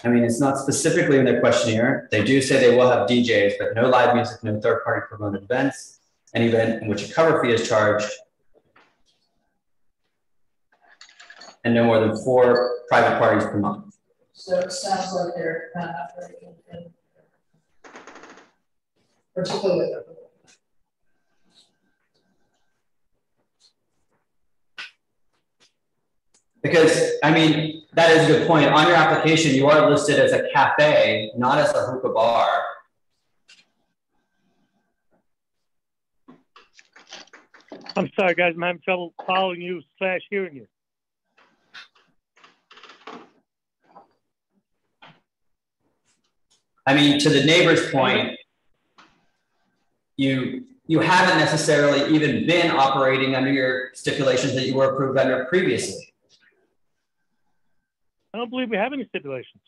I mean, it's not specifically in their questionnaire. They do say they will have DJs, but no live music, no third-party promoted events, an event in which a cover fee is charged, and no more than 4 private parties per month. So it sounds like they're not operating in particularly with Because, I mean, that is a good point. On your application, you are listed as a cafe, not as a hookah bar. I'm sorry, guys. I'm having trouble following you / hearing you. I mean, to the neighbor's point, you haven't necessarily even been operating under your stipulations that you were approved under previously. I don't believe we have any stipulations.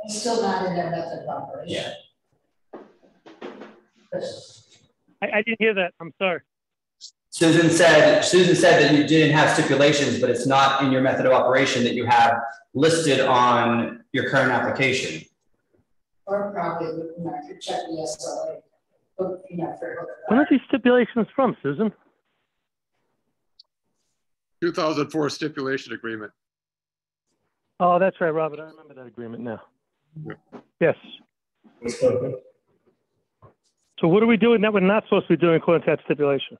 It's still not in their method of operation. Yeah. I didn't hear that. I'm sorry. Susan said that you didn't have stipulations, but it's not in your method of operation that you have listed on your current application. Or probably could check the SLA. When are these stipulations from, Susan? 2004 stipulation agreement. Oh, that's right, Robert. I remember that agreement now. Yeah. Yes. So what are we doing that we're not supposed to be doing according to that stipulation?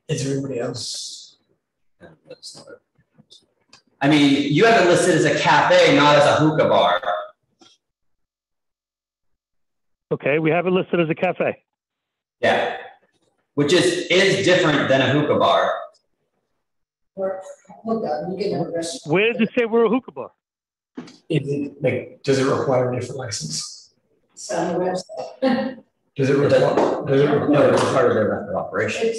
Is there anybody else? I mean, you have it listed as a cafe, not as a hookah bar. Okay, we have it listed as a cafe. Yeah, which is different than a hookah bar. Or hookah, you get a restaurant. Where does it say we're a hookah bar? Does it require a different license? It's on the website. Does it require? No, it's part of their method of operation. It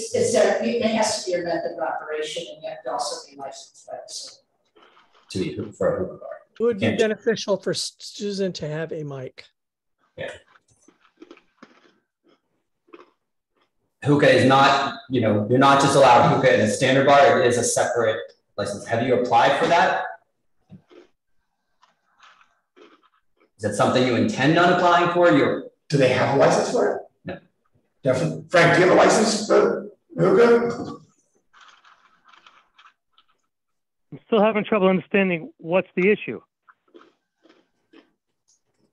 has to be a method of operation, and you have to also be licensed by the state. To be for a hookah bar. It would be beneficial for Susan to have a mic. Yeah. Hookah is not, you're not just allowed hookah in a standard bar, it is a separate license. Have you applied for that? Is that something you intend on applying for? Do they have a license for it? No. Definitely. Frank, do you have a license for hookah? I'm still having trouble understanding what's the issue.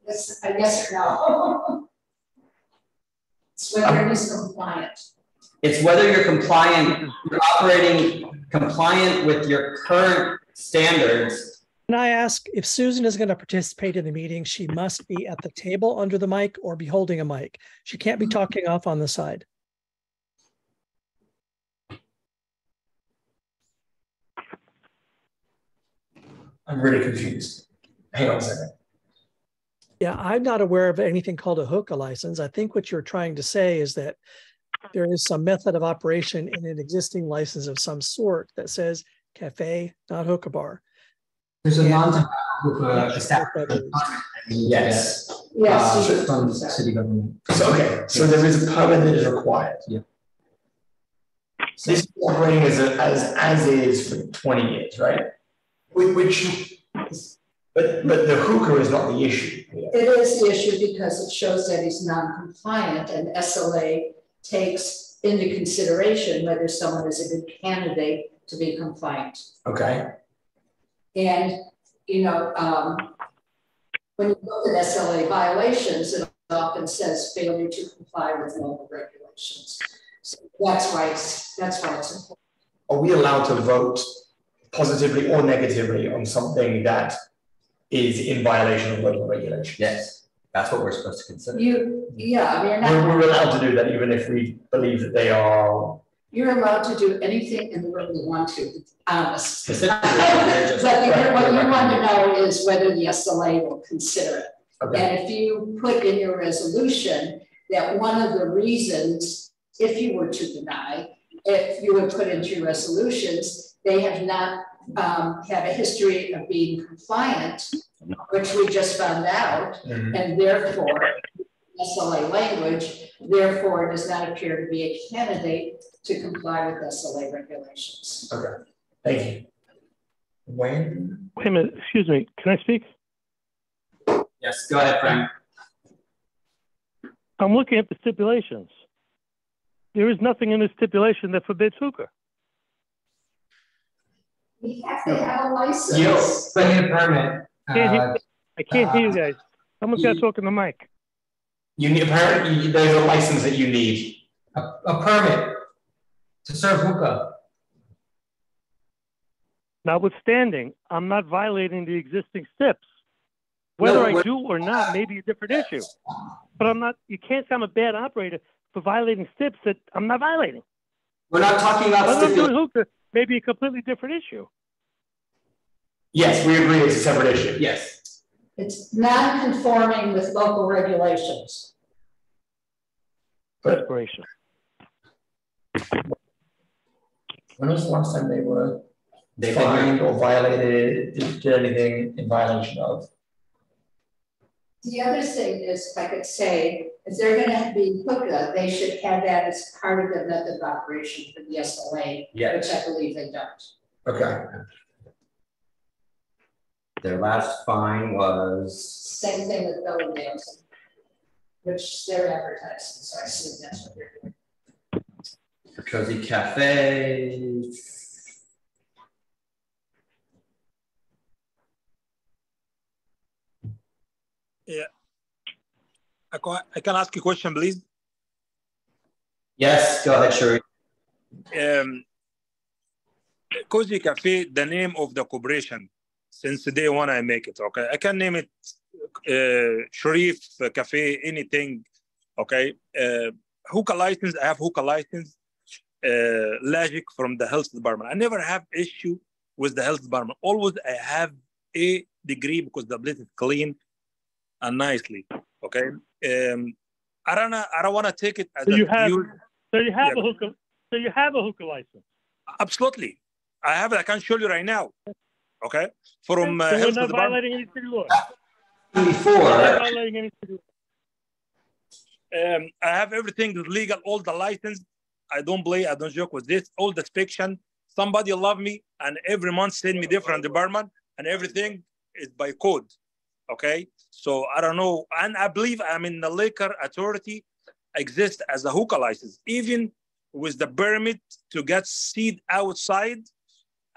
Yes, I guess or no. It's whether it is compliant. It's whether you're compliant, you're operating compliant with your current standards. Can I ask, if Susan is going to participate in the meeting, she must be at the table under the mic or be holding a mic. She can't be talking off on the side. I'm really confused. Hang on a second. Yeah, I'm not aware of anything called a hookah license. I think what you're trying to say is that there is some method of operation in an existing license of some sort that says cafe, not hookah bar. There's a non-hookah establishment. Yes. Yes. From city government. So, okay, so there is a permit that is required. Yeah. So this is operating as is for 20 years, right? But the hookah is not the issue. It is the issue because it shows that he's non-compliant, and SLA takes into consideration whether someone is a good candidate to be compliant. Okay. And, when you look at SLA violations, it often says failure to comply with local regulations. So that's why it's important. Are we allowed to vote positively or negatively on something that is in violation of local regulations? Yes, that's what we're supposed to consider. We're allowed to do that even if we believe that they are. You're allowed to do anything in the world you want to, honest. But what you want to know is whether the SLA will consider it. Okay. And if you put in your resolution that one of the reasons, if you were to deny, if you would put into your resolutions, they have not have a history of being compliant, which we just found out, and therefore, SLA language, therefore does not appear to be a candidate to comply with SLA regulations. Okay, thank you. When? Wait a minute, excuse me, can I speak? Yes, go ahead, Frank. I'm looking at the stipulations. There is nothing in the stipulation that forbids hookah. We have to have a license. Yes, but need a permit. I can't hear you guys. Someone's got to talk in the mic. You need apparently there's a license that you need. A permit to serve hookah. Notwithstanding, I'm not violating the existing SIPs. Whether I do or not may be a different issue. But I'm not, you can't say I'm a bad operator for violating SIPs that I'm not violating. We're not talking about hookah may be a completely different issue. Yes, we agree it's a separate issue. Yes. It's non-conforming with local regulations. Desperation. When was the last time they were fined or violated, did anything in violation of? The other thing is, if I could say, if they're going to be hookah, they should have that as part of the method of operation for the SLA, which I believe they don't. Okay. Their last fine was? Same thing with Belladale's, which they're advertising, so I assume that's what they're doing. Cozy Cafe. Yeah. I can ask a question, please? Yes, go ahead, Sherry. Cozy Cafe, the name of the corporation, since day one I make it, okay? I can name it Sharif Cafe, anything, okay? Hookah license, I have hookah license, logic from the health department. I never have issue with the health department. Always I have a degree because the place is clean and nicely, okay? I don't want to take it as so you have a hookah license. Absolutely. I have it. I can show you right now. Okay. From so we're health not department. violating any city law. Before. We're not violating any city law. I have everything legal, all the license. I don't play, I don't joke with this. All the inspection. Somebody love me and every month send me different department and everything is by code. Okay. So I don't know. And I believe I'm in the liquor authority exist as a hookah license. Even with the permit to get seed outside,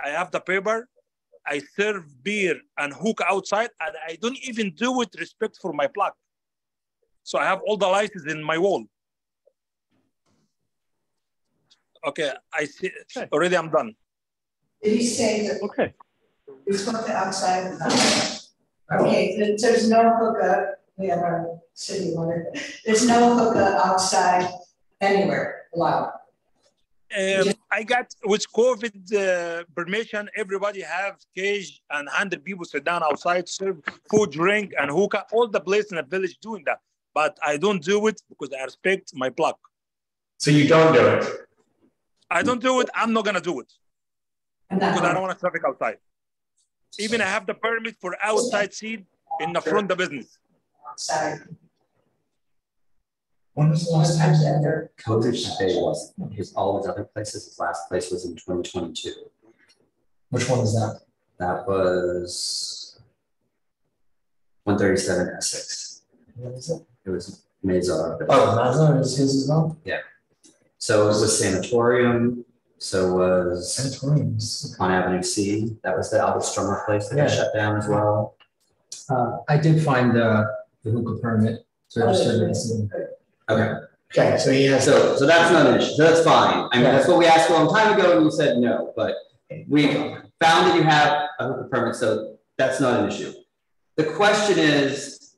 I have the paper. I serve beer and hookah outside, and I don't even do it respect for my plaque. So I have all the licenses in my wall. Okay, I see. Already, I'm done. Did he say that? Okay. He's going to outside. Okay, there's no hookah. We have our city one. There's no hookah outside anywhere allowed. I got with COVID permission, everybody have cage and 100 people sit down outside, serve food, drink, and hookah. All the place in the village doing that, but I don't do it because I respect my plaque. So you don't do it? I don't do it. I'm not gonna do it because I don't want to traffic outside. Even I have the permit for outside seed in the front of the business. Outside. When was the last time that Cozy Cafe was? All his other places, his last place was in 2022. Which one was that? That was 137 Essex. What is it? It was Mazar. Oh, Mazar is his as well? Yeah. So it was Sanatorium. So was Sanatoriums on Avenue C. That was the Albert Strummer place that got shut down as well. I did find the hookah permit. Okay. Okay, so he has. So that's not an issue. So that's fine. I mean, that's what we asked for a long time ago, and you said no. But we found that you have a hookah permit, so that's not an issue. The question is,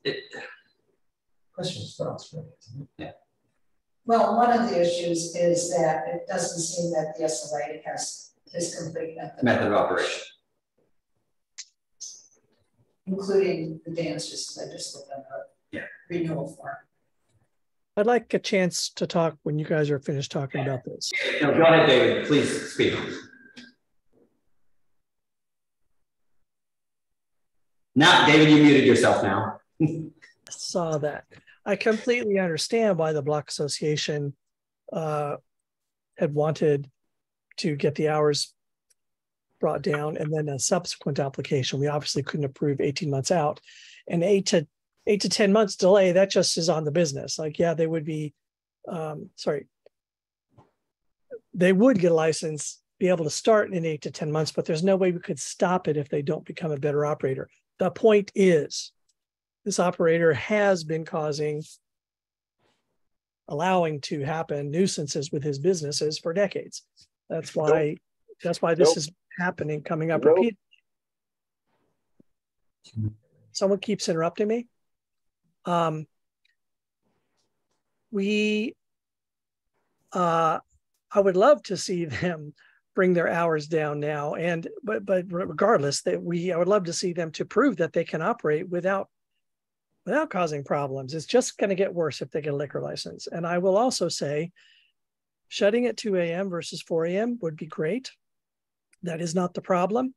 questions for us, right? Yeah. Well, one of the issues is that it doesn't seem that the SLA has his complete method of operation, including the dancers. I just looked on the renewal form. I'd like a chance to talk when you guys are finished talking about this. No, go ahead, David. Please speak. Now, David, you muted yourself now. Saw that. I completely understand why the Block Association had wanted to get the hours brought down and then a subsequent application. We obviously couldn't approve 18 months out. And 8 to 10 months delay, that just is on the business. Like, yeah, they would be, they would get a license, be able to start in 8 to 10 months, but there's no way we could stop it if they don't become a better operator. The point is, this operator has been allowing to happen nuisances with his businesses for decades. That's why this is happening, coming up repeatedly. Someone keeps interrupting me. I would love to see them bring their hours down now, but regardless, I would love to see them to prove that they can operate without causing problems. It's just going to get worse if they get a liquor license. And I will also say, shutting at 2 a.m. versus 4 a.m. would be great. That is not the problem.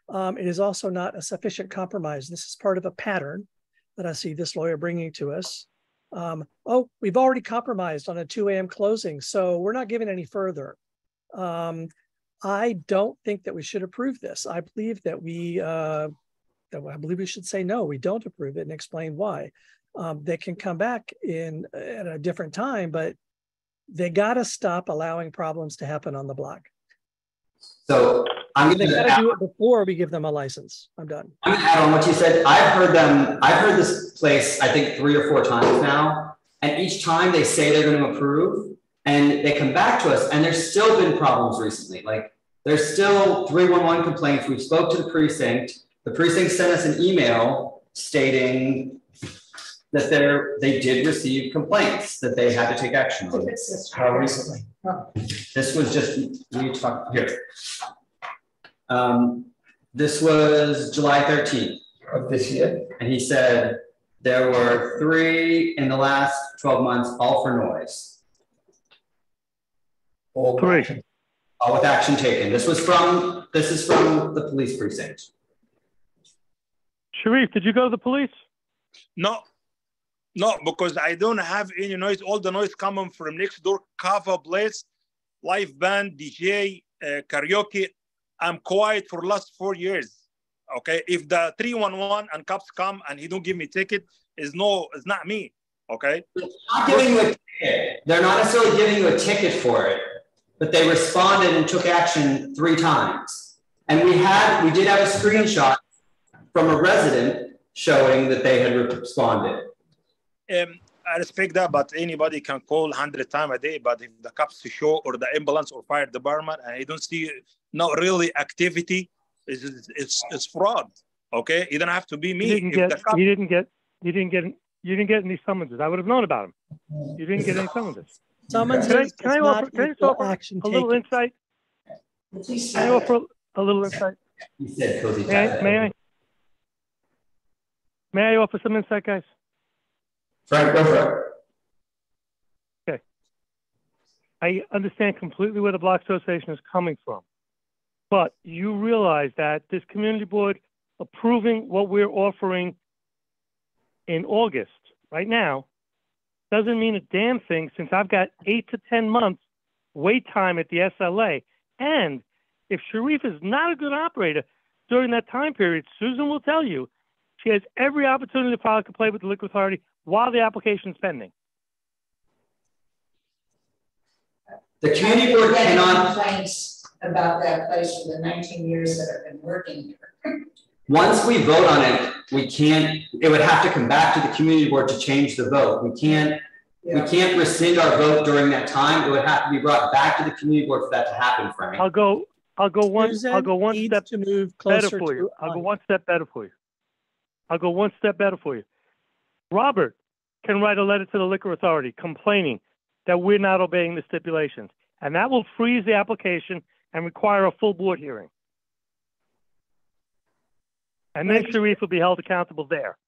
It is also not a sufficient compromise. This is part of a pattern that I see this lawyer bringing to us. Oh, we've already compromised on a 2 a.m. closing, so we're not giving any further. I don't think that we should approve this. I believe that we should say no, we don't approve it and explain why. They can come back at a different time, but they got to stop allowing problems to happen on the block. So they got to do it before we give them a license. I'm done. I'm gonna add on what you said. I've heard this place, I think 3 or 4 times now, and each time they say they're going to approve, And they come back to us, and there's still been problems recently. Like, there's still 311 complaints. We spoke to the precinct. The precinct sent us an email stating that they did receive complaints that they had to take action on. How recently? This was just, we talked here. This was July 13th of this year. And he said there were 3 in the last 12 months, all for noise. All 3. All with action taken. This is from the police precinct. Sharif, did you go to the police? No, because I don't have any noise. All the noise coming from next door, cover place, live band, DJ, karaoke. I'm quiet for the last 4 years. Okay, if the 311 and cops come and he don't give me ticket, it's not me. Okay, not giving you a ticket. They're not necessarily giving you a ticket for it, but they responded and took action 3 times. And we did have a screenshot from a resident showing that they had responded. I respect that, but anybody can call 100 times a day. But if the cops show or the ambulance or fire department and you don't see not really activity, it's fraud. Okay, you don't have to be me. You didn't get any summonses. I would have known about them. You didn't get any summonses. Summonses Can I offer a little insight? Can I offer a little insight? You said cozy. May I offer some insight, guys? Frank, go for it. Okay. I understand completely where the Block Association is coming from, but you realize that this community board approving what we're offering in August right now doesn't mean a damn thing, since I've got 8 to 10 months wait time at the SLA. And if Sharif is not a good operator during that time period, Susan will tell you she has every opportunity to file a complaint with the Liquor Authority while the application is pending. The community board cannot complaints about that place for the 19 years that I've been working here. Once we vote on it, it would have to come back to the community board to change the vote. We can't rescind our vote during that time. It would have to be brought back to the community board for that to happen, Frank. I'll go one step better for you. I'll go one step better for you. Robert can write a letter to the Liquor Authority complaining that we're not obeying the stipulations, and that will freeze the application and require a full board hearing. And then Sharif will be held accountable there.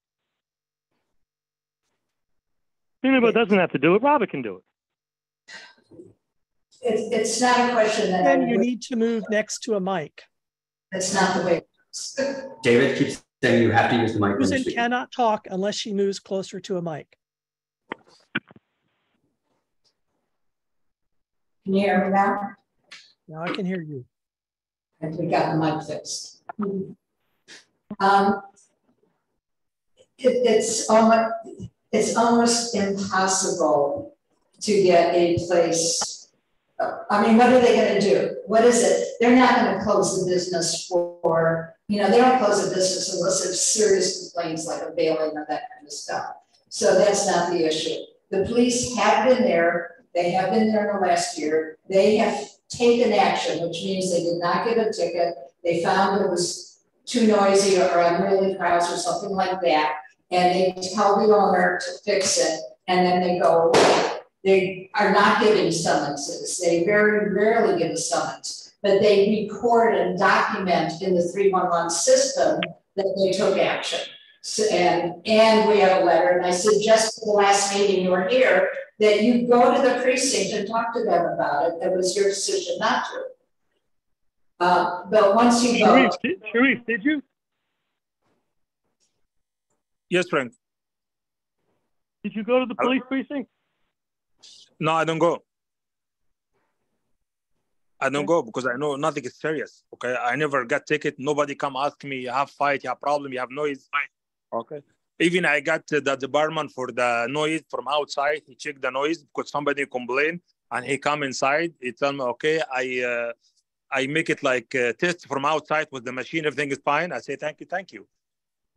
Anybody doesn't have to do it. Robert can do it. It's not a question that. Then you need to move next to a mic. That's not the way. David keeps saying you have to use the mic. Susan cannot talk unless she moves closer to a mic. Can you hear me now? Now I can hear you. And we got the mic fixed. It's almost impossible to get a place. I mean, what are they going to do? What is it? They're not going to close the business for, they don't close the business unless there's serious complaints like a bailing or that kind of stuff. So that's not the issue. The police have been there. They have been there in the last year. They have taken action, which means they did not give a ticket. They found it was too noisy or unruly crowds or something like that. And they tell the owner to fix it, and then they go away. They are not giving summonses. They very rarely give a summons, but they record and document in the 311 system that they took action. So, and we have a letter, and I suggest the last meeting you were here that you go to the precinct and talk to them about it. It was your decision not to. But once you go. Sharif, did you? Yes, Frank. Did you go to the police precinct? No, I don't go. I don't go because I know nothing is serious. Okay, I never got ticket. Nobody come ask me. You have fight. You have problem. You have noise. Okay. Even I got the department for the noise from outside. He checked the noise because somebody complained, and he come inside. He tell me, okay, I make it like a test from outside with the machine. Everything is fine. I say thank you.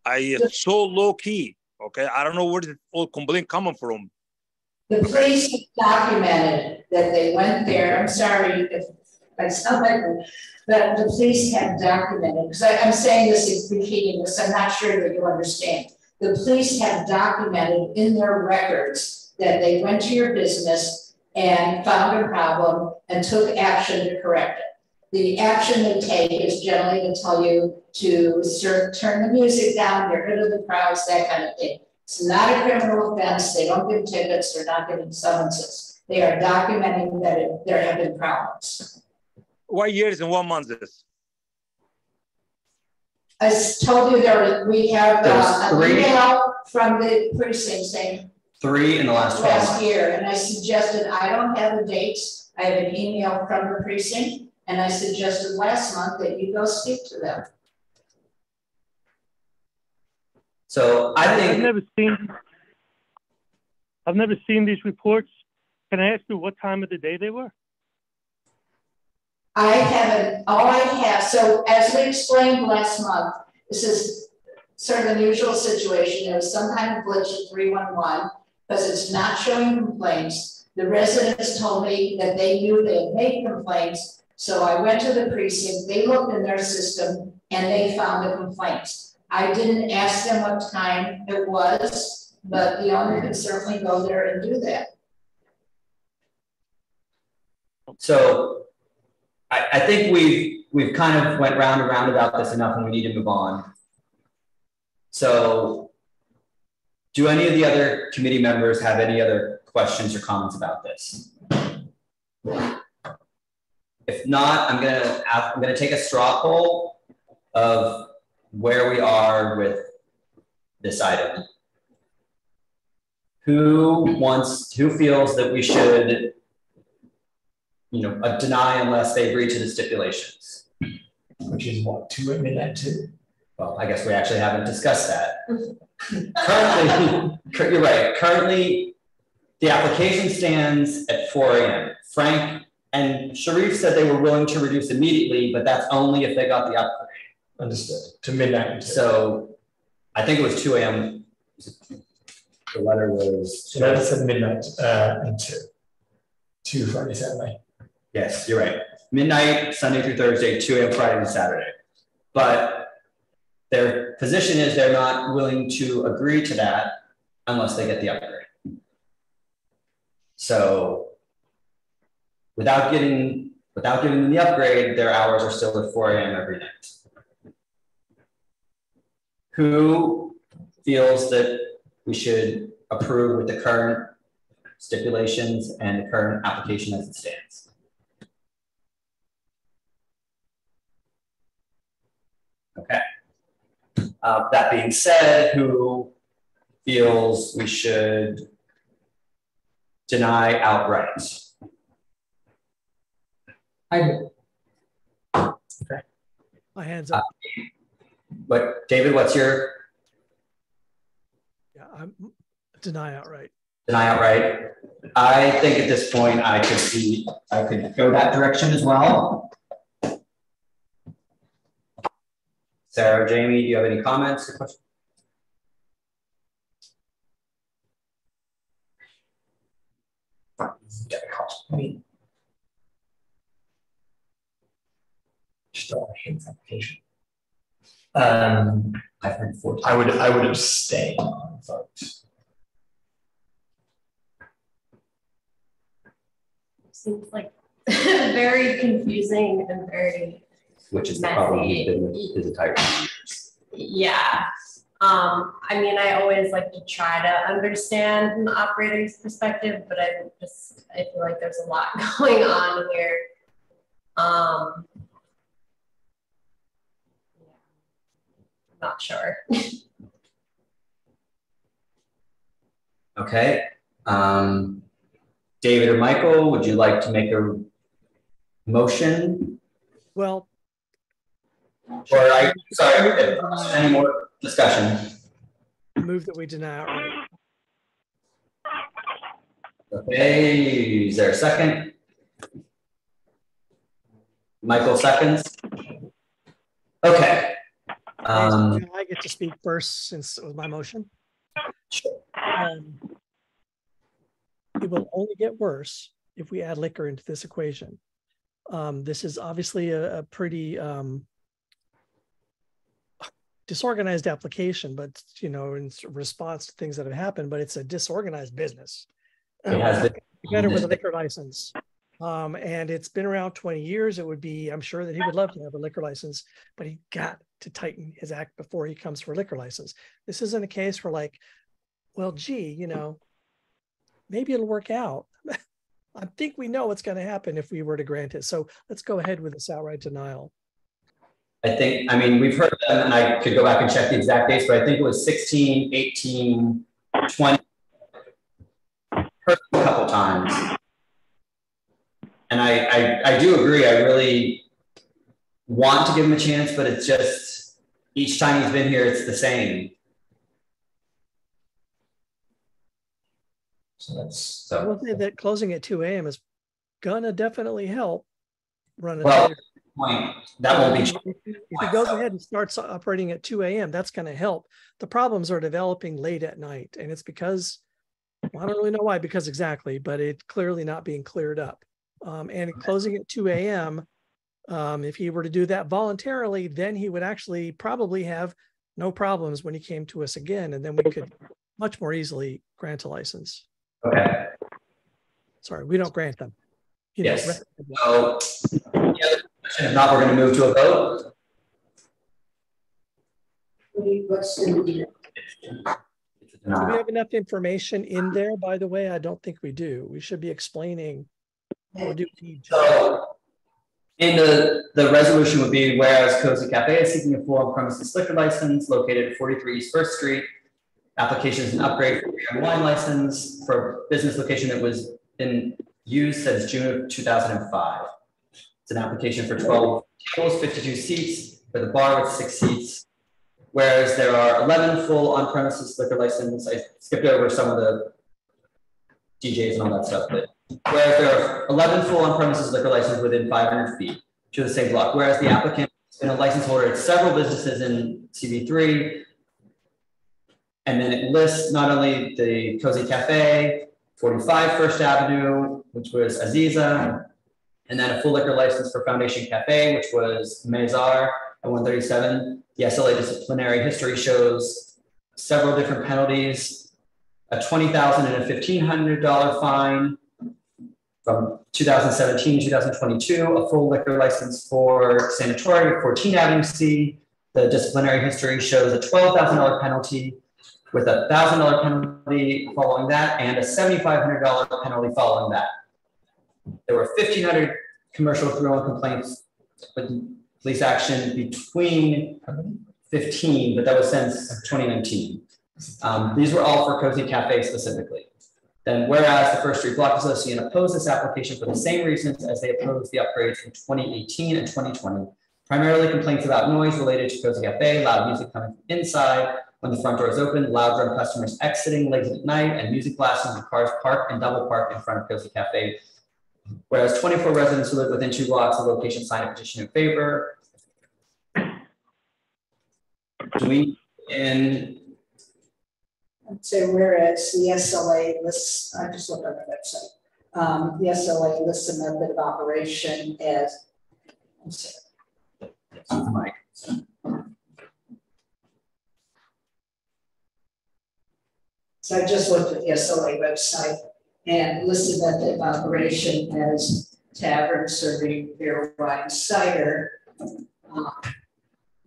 I so low key. Okay, I don't know where the all complaint coming from. The police documented that they went there. I'm sorry if I sound like, but the police have documented, because I'm saying this, repeating this, I'm not sure that you understand. The police have documented in their records that they went to your business and found a problem and took action to correct it. The action they take is generally to tell you to turn the music down, get rid of the crowds, that kind of thing. It's not a criminal offense. They don't give tickets. They're not giving summonses. They are documenting that there have been problems. What years and what months is this? I told you we have an email from the precinct saying 3 in the last 12 months. year, and I suggested, I don't have the dates. I have an email from the precinct, and I suggested last month that you go speak to them. So I think I've never seen these reports. Can I ask you what time of the day they were? I haven't, all I have, so as we explained last month, this is sort of an unusual situation. There was some kind of glitch at 311 because it's not showing complaints. The residents told me that they knew they had made complaints. So I went to the precinct, they looked in their system and they found the complaints. I didn't ask them what time it was, but the owner could certainly go there and do that. So I think we've kind of went round and round about this enough and we need to move on. So do any of the other committee members have any other questions or comments about this? If not, I'm gonna take a straw poll of where we are with this item. Who feels that we should, deny unless they agree to the stipulations? Which is what, 2 at midnight too? Well, I guess we actually haven't discussed that. Currently, you're right. Currently, the application stands at 4 a.m. Frank and Sharif said they were willing to reduce immediately, but that's only if they got the upgrade. Understood. To midnight. So I think it was 2 a.m. The letter was. So that said midnight and 2 Friday, Saturday. Yes, you're right. Midnight, Sunday through Thursday, 2 a.m. Friday to Saturday. But their position is they're not willing to agree to that unless they get the upgrade. So without giving them the upgrade, their hours are still at 4 a.m. every night. Who feels that we should approve with the current stipulations and the current application as it stands? Okay. That being said, who feels we should deny outright? I do. Okay. My hands up. But David, what's your? Yeah, I'm deny outright. Deny outright. I think at this point I could go that direction as well. Sarah, Jamie, do you have any comments or questions? Application. I've heard 4 times. I would abstain on vote. Seems like very confusing and very which is messy. The problem he's been with his entire years. Yeah. I mean, I always like to try to understand from the operator's perspective, but I feel like there's a lot going on here. I'm not sure. Okay. David or Michael, would you like to make a motion? Well, or sorry, any more discussion? Move that we deny outright. Okay, is there a second? Michael seconds. Okay. Can I get to speak first since it was my motion? Sure. it will only get worse if we add liquor into this equation. This is obviously a pretty disorganized application, but in response to things that have happened, but it's a disorganized business. Better with a liquor license. And it's been around 20 years. It would be, I'm sure that he would love to have a liquor license, but he got to tighten his act before he comes for a liquor license. This isn't a case where like, well, gee, maybe it'll work out. I think we know what's going to happen if we were to grant it. So let's go ahead with this outright denial. I mean, we've heard them, and I could go back and check the exact dates, but I think it was 16, 18, 20, heard a couple times. And I do agree, I really want to give him a chance, but it's just, each time he's been here, it's the same. I will say that closing at 2 a.m. is gonna definitely help run it. Well, that won't be. If he goes ahead and starts operating at 2 a.m., that's going to help. The problems are developing late at night, and it's because, well, I don't really know why, because exactly, but it's clearly not being cleared up. And closing at 2 a.m., if he were to do that voluntarily, then he would actually probably have no problems when he came to us again, and then we could much more easily grant a license. Okay. Sorry, we don't grant them. Yes. So, if not, we're going to move to a vote. Do we have enough information in there, by the way? I don't think we do. We should be explaining. Or do we need to? So, in the resolution would be, whereas Cozy Cafe is seeking a full on-premises liquor license located at 43 East 1st Street. Application is an upgrade for beer and wine license for a business location that was in use since June of 2005. It's an application for 12 tables, 52 seats, with a bar with 6 seats. Whereas there are 11 full on-premises liquor licenses. I skipped over some of the DJs and all that stuff, but whereas there are 11 full on-premises liquor licenses within 500 feet to the same block. Whereas the applicant has been a license holder at several businesses in CV3, and then it lists not only the Cozy Cafe, 45 First Avenue, which was Aziza, and then a full liquor license for Foundation Cafe, which was Mezar at 137. The SLA disciplinary history shows several different penalties, a $20,000 and a $1,500 fine from 2017 to 2022, a full liquor license for Sanatorium at 14 Avenue C. The disciplinary history shows a $12,000 penalty with a $1,000 penalty following that and a $7,500 penalty following that. There were 1,500 commercial criminal complaints with police action between 15, but that was since 2019. These were all for Cozy Cafe specifically. Then whereas the First Street Block Association opposed this application for the same reasons as they opposed the upgrades in 2018 and 2020, primarily complaints about noise related to Cozy Cafe, loud music coming from inside when the front door is open, loud drunk customers exiting late at night, and music blasting when cars park and double park in front of Cozy Cafe. Whereas 24 residents who live within 2 blocks of the location signed a petition in favor. Do we I'd say whereas the SLA lists, I just looked on the website. The SLA lists a method of operation as, I'm sorry. So I just looked at the SLA website and listed method of operation as tavern serving beer, wine, cider,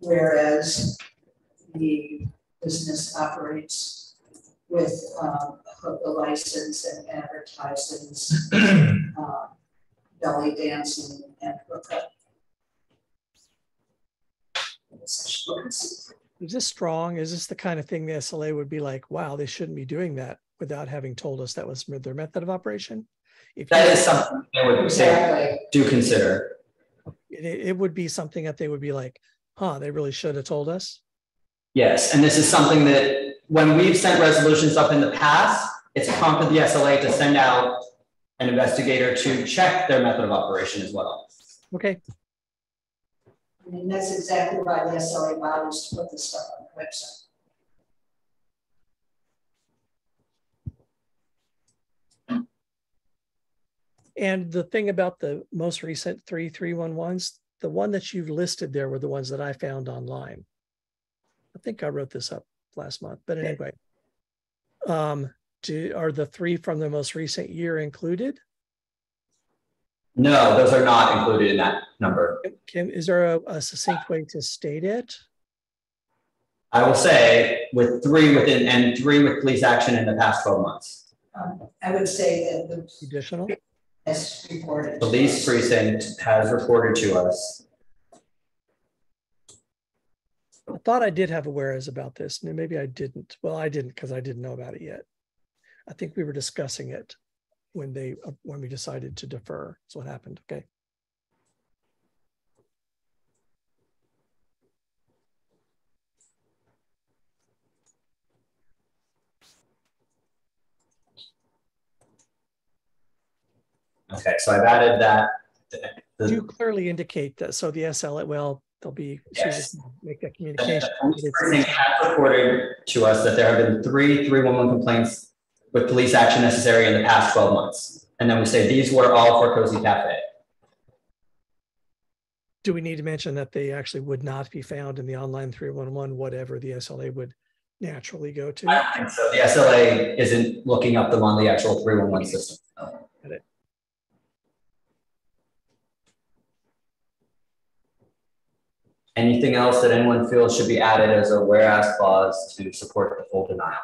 whereas the business operates with a license and advertises belly dancing and hookup. Is this strong? Is this the kind of thing the SLA would be like, wow, they shouldn't be doing that without having told us that was their method of operation? If that is something they would say, do consider. It would be something that they would be like, huh, they really should have told us. Yes, and this is something that when we've sent resolutions up in the past, it's prompted the SLA to send out an investigator to check their method of operation as well. Okay. I mean, that's exactly why the SLA bothers to put this stuff on the website. And the thing about the most recent 3311s, the one that you've listed there were the ones that I found online. I think I wrote this up last month, but anyway, are the 3 from the most recent year included? No, those are not included in that number. Is there a succinct way to state it? I will say with 3 within and 3 with police action in the past 12 months. I would say that the additional as reported. Police precinct has reported to us. I thought I did have a whereas about this. Maybe I didn't. Well, I didn't because I didn't know about it yet. I think we were discussing it when we decided to defer. That's what happened. Okay. Okay, so I've added that. You clearly indicate that. So the SLA, well, there'll be, yes. So make that communication. The police has reported to us that there have been 3 311 complaints with police action necessary in the past 12 months. And then we say these were all for Cozy Cafe. Do we need to mention that they actually would not be found in the online 311, whatever the SLA would naturally go to? I don't think so. The SLA isn't looking up them on the actual 311 system. Got it. Anything else that anyone feels should be added as a whereas clause to support the full denial?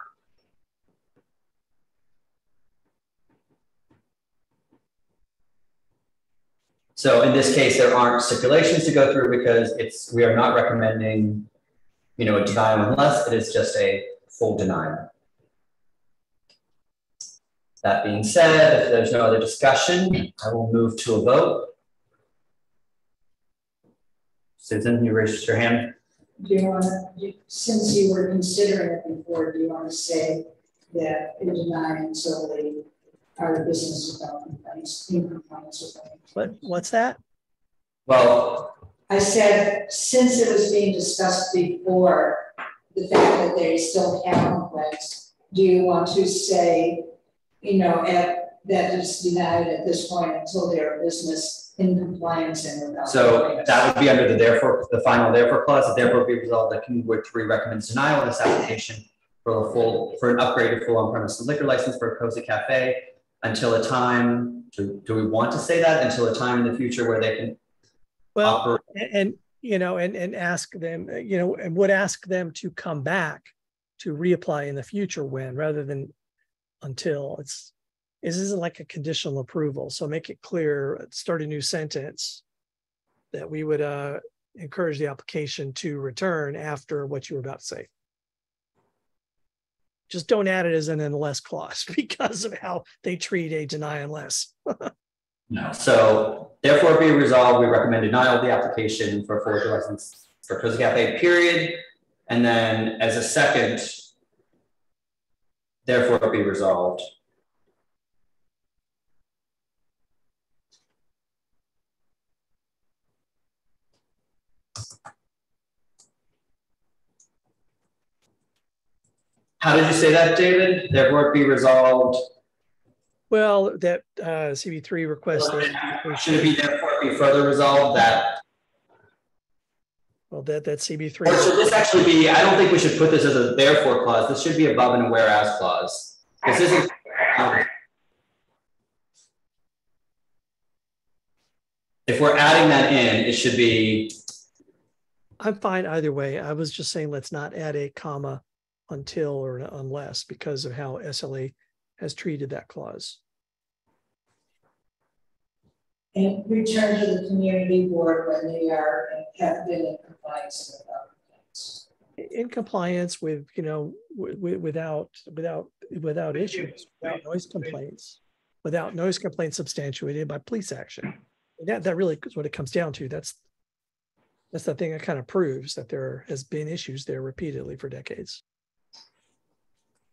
So in this case, there aren't stipulations to go through because we are not recommending, a denial unless it is just a full denial. That being said, if there's no other discussion, I will move to a vote. Susan, you raised your hand. Do you want to, since you were considering it before, do you want to say that you deny until they are business without complaints, in compliance with them? What's that? Well, I said, since it was being discussed before, the fact that they still have complaints, do you want to say, that it's denied at this point until their business in compliance and without so that would be under the final therefore clause. The therefore be resolved that Community Board 3 recommends denial of this application for an upgraded full on-premises liquor license for a Cozy Cafe until a time. Do we want to say that until a time in the future where they can? Well, and ask them, and would ask them to come back to reapply in the future when, rather than until. This isn't like a conditional approval. So make it clear, start a new sentence that we would encourage the application to return after what you were about to say. Just don't add it as an unless clause because of how they treat a deny unless. No. So therefore be resolved, we recommend denial of the application for a full license for Cozy Cafe, period. And then as a second, therefore be resolved. How did you say that, David? Therefore be resolved. Well, that CB3 request. Should it be therefore be further resolved that? Well, that CB3. Or should this actually be, I don't think we should put this as a therefore clause. This should be above and whereas clause. This isn't. If we're adding that in, it should be. I'm fine either way. I was just saying, let's not add a comma until or unless because of how SLA has treated that clause. And return to the community board when they have been in compliance with our complaints. In compliance with, without issues, without noise complaints substantiated by police action. That really is what it comes down to. That's the thing that kind of proves that there has been issues there repeatedly for decades.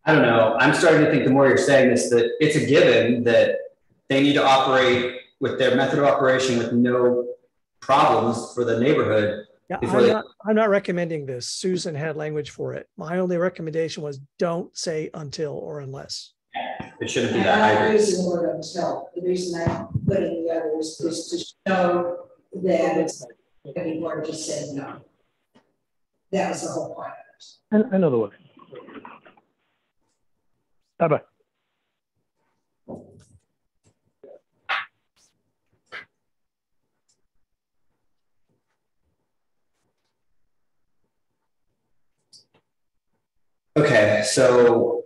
I don't know. I'm starting to think the more you're saying this, that it's a given that they need to operate with their method of operation with no problems for the neighborhood. Yeah, I'm not recommending this. Susan had language for it. My only recommendation was don't say until or unless. It shouldn't be I'm that. I not agree. using the word until. The reason I put it the other is to show that it's anymore just saying no. That was the whole point of it. I know the word. Bye-bye. Okay, so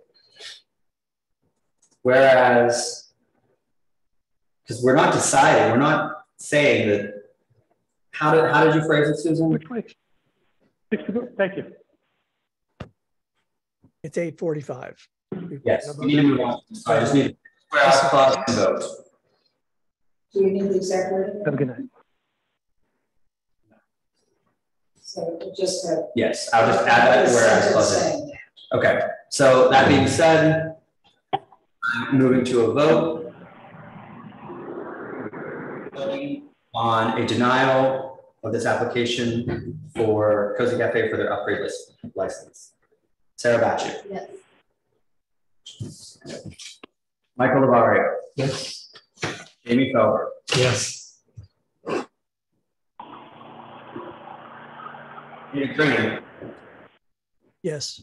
whereas, because we're not deciding, we're not saying that. How did you phrase it, Susan? Which way? Thank you. It's 8:45. Yes, we need to move on. I just need whereas clause and vote. Do you need the exact word? Have a good night. So just Yes, I'll just add that whereas clause in. Okay, so that being said, moving to a vote on a denial of this application for Cozy Cafe for their upgrade license. Sarah Batchett. Yes. Michael Lavario. Yes. Jamie Felber. Yes. Ian Green. Yes.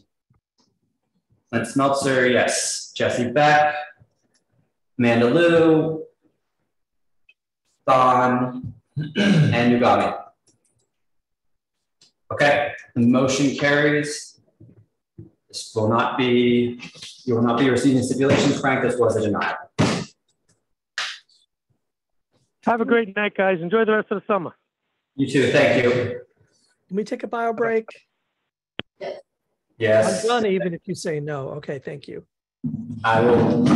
Clint Smeltzer, yes. Jesse Beck. Amanda Liu. Thon. And Nugami. Okay, the motion carries. This will not be, you will not be receiving stipulations, Frank. This was a denial. Have a great night, guys. Enjoy the rest of the summer. You too, thank you. Can we take a bio break? Yes. I'm done even if you say no. Okay, thank you. I will.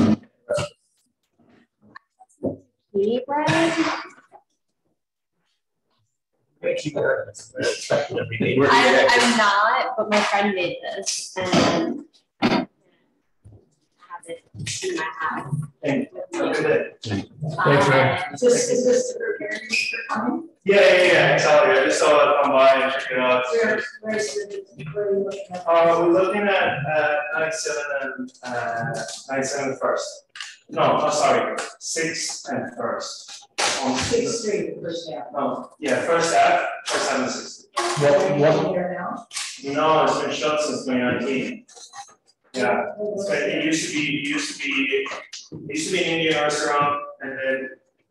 I'm not, but my friend made this and then have it in my house. Thanks, man. Is this to prepare you for coming? Yeah, exactly. I just saw it come by and check it out. Where are you looking at? We're looking at 97 and 97 first. No, I'm sorry, 6 and first. On 6th Street, first half. No, yeah, first half, first half and 60. What? There now? No, it's been shut since 2019. Yeah, it used to be an Indian restaurant, and then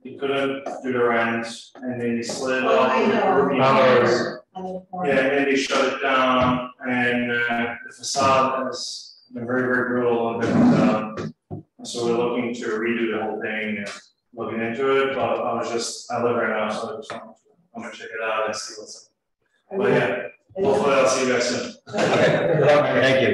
you couldn't do the rent, and then they split it up. I know. Yeah, and then they shut it down, and the facade has been very, very brutal and so we're looking to redo the whole thing and looking into it. But I live right now, so I'm gonna check it out and see what's up. But yeah, hopefully I'll see you guys soon. Okay, thank you.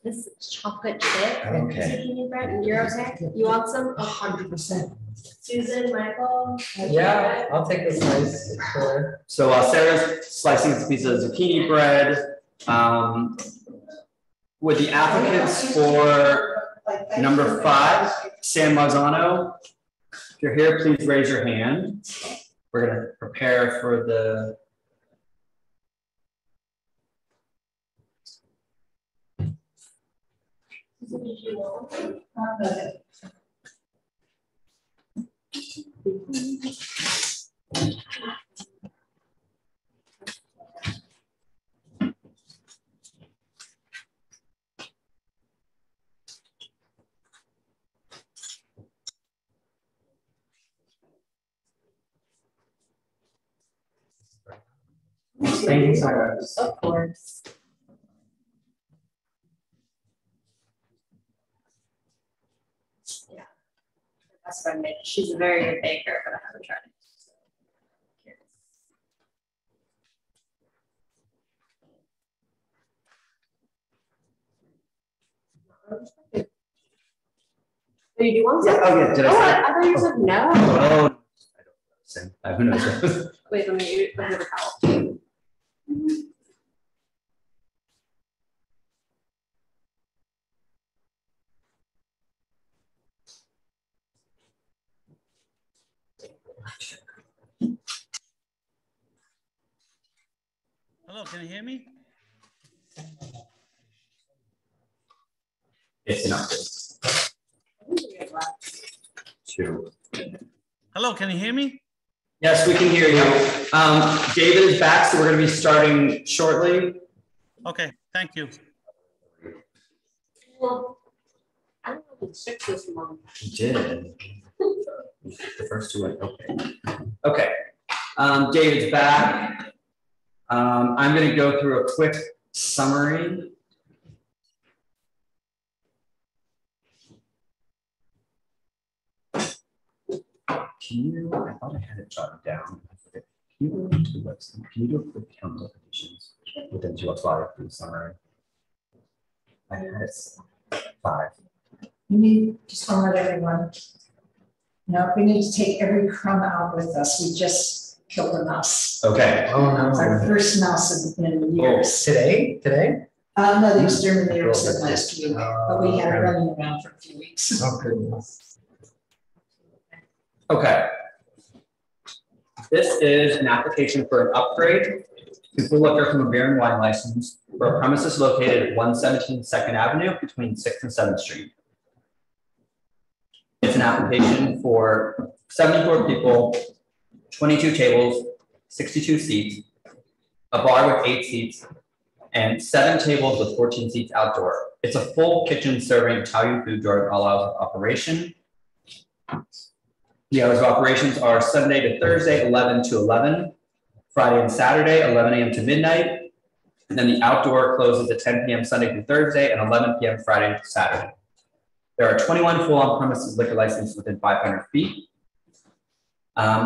This is chocolate chip. Okay. Zucchini bread. You're okay? You want some? 100%. Susan, Michael? Yeah, I'll take a slice. Sure. So Sarah's slicing a piece of zucchini bread. Would the applicants for number 5, San Marzano, if you're here, please raise your hand. We're gonna prepare for the. Thank you so much. Of course. Yeah. That's what I made. She's a very good baker, but I haven't tried it. So you do want some? Yeah, oh yeah, did I say? I thought you said no. Oh, who knows? Wait, let me have a towel. Hello, can you hear me? It's enough. two. Hello, can you hear me? Yes, we can hear you. David is back, so we're going to be starting shortly. Okay, thank you. Well, I don't know if it's 6 this month. You did. The first two went okay. Okay. David's back. I'm going to go through a quick summary. Can you, I thought I had it jotted down. Can you go to the website? Can you do a quick count of petitions within 2 o'clock for the summary? I had it 5. We need, just want to let everyone know, we need to take every crumb out with us. We just killed a mouse. Okay. Oh, no. It's our first mouse in years. Today? Today? No, the exterminator said last week, but we had it running around for a few weeks. Oh, goodness. Okay. This is an application for an upgrade to full liquor from a beer and wine license for a premises located at 117 2nd Avenue between 6th and 7th Street. It's an application for 74 people, 22 tables, 62 seats, a bar with 8 seats, and 7 tables with 14 seats outdoor. It's a full kitchen serving Italian food during all hours of operation. The hours of operations are Sunday to Thursday, 11 to 11, Friday and Saturday, 11 a.m. to midnight, and then the outdoor closes at 10 p.m. Sunday through Thursday and 11 p.m. Friday to Saturday. There are 21 full on-premises liquor licenses within 500 feet.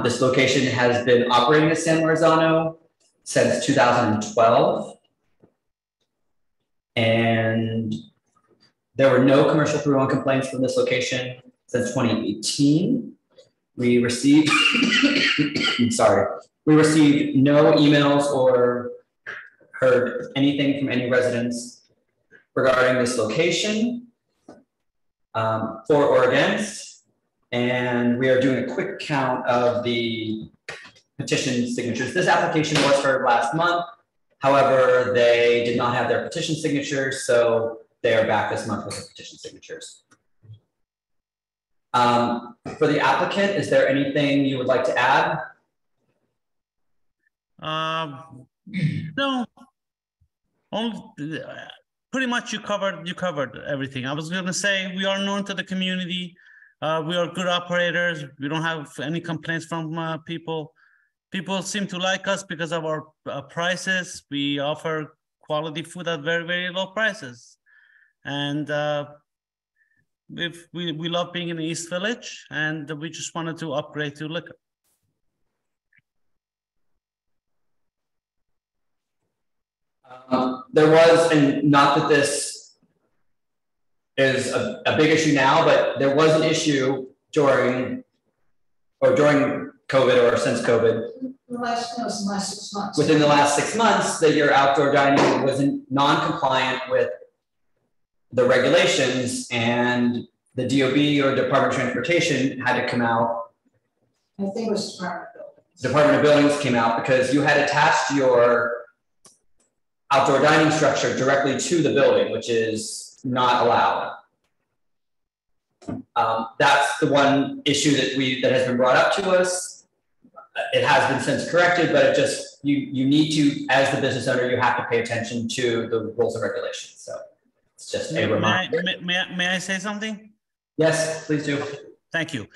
This location has been operating as San Marzano since 2012. And there were no commercial through-on complaints from this location since 2018. We received, we received no emails or heard anything from any residents regarding this location, for or against. And we are doing a quick count of the petition signatures. This application was heard last month. However, they did not have their petition signatures, so they are back this month with the petition signatures. For the applicant, is there anything you would like to add? No. Pretty much you covered everything. I was going to say we are known to the community. We are good operators. We don't have any complaints from people. People seem to like us because of our prices. We offer quality food at very, very low prices. And we love being in the East Village, and we just wanted to upgrade to liquor. There was, and not that this is a big issue now, but there was an issue during COVID or since COVID. Last 6 months. Within the last 6 months, that your outdoor dining was non-compliant with the regulations, and the DOB or Department of Transportation had to come out. I think it was Department of Buildings. Department of Buildings came out because you had attached your outdoor dining structure directly to the building, which is not allowed. That's the one issue that has been brought up to us. It has been since corrected, but it just, you need to, as the business owner, you have to pay attention to the rules and regulations. So it's just a reminder. May I say something? Yes, please do. Thank you.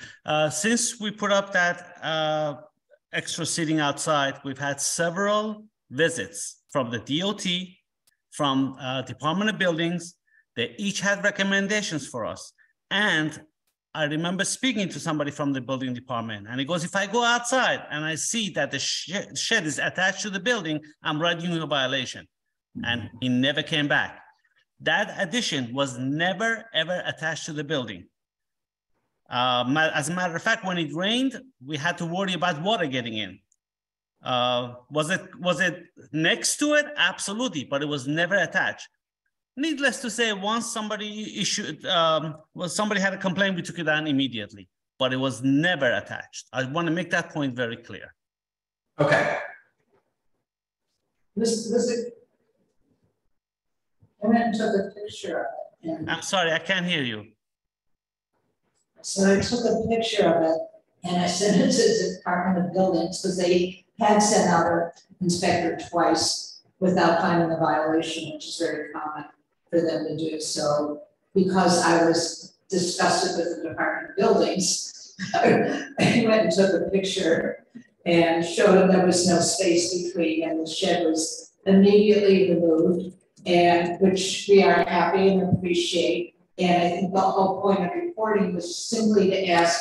Since we put up that extra seating outside, we've had several visits from the DOT, from Department of Buildings. They each had recommendations for us. And I remember speaking to somebody from the building department, and he goes, if I go outside and I see that the shed is attached to the building, I'm writing you a violation. And he never came back. That addition was never, ever attached to the building. As a matter of fact, when it rained, we had to worry about water getting in. Was it next to it? Absolutely, but it was never attached. Needless to say, once somebody somebody had a complaint, we took it down immediately, but it was never attached. I want to make that point very clear. Okay. I went and took a picture of it. I'm sorry, I can't hear you. So I took a picture of it and I sent it to the Department of Buildings because they had sent out an inspector twice without finding a violation, which is very common for them to do. So because I was disgusted with the Department of Buildings, I went and took a picture and showed them there was no space between and the shed was immediately removed, and which we are happy and appreciate. And I think the whole point of reporting was simply to ask,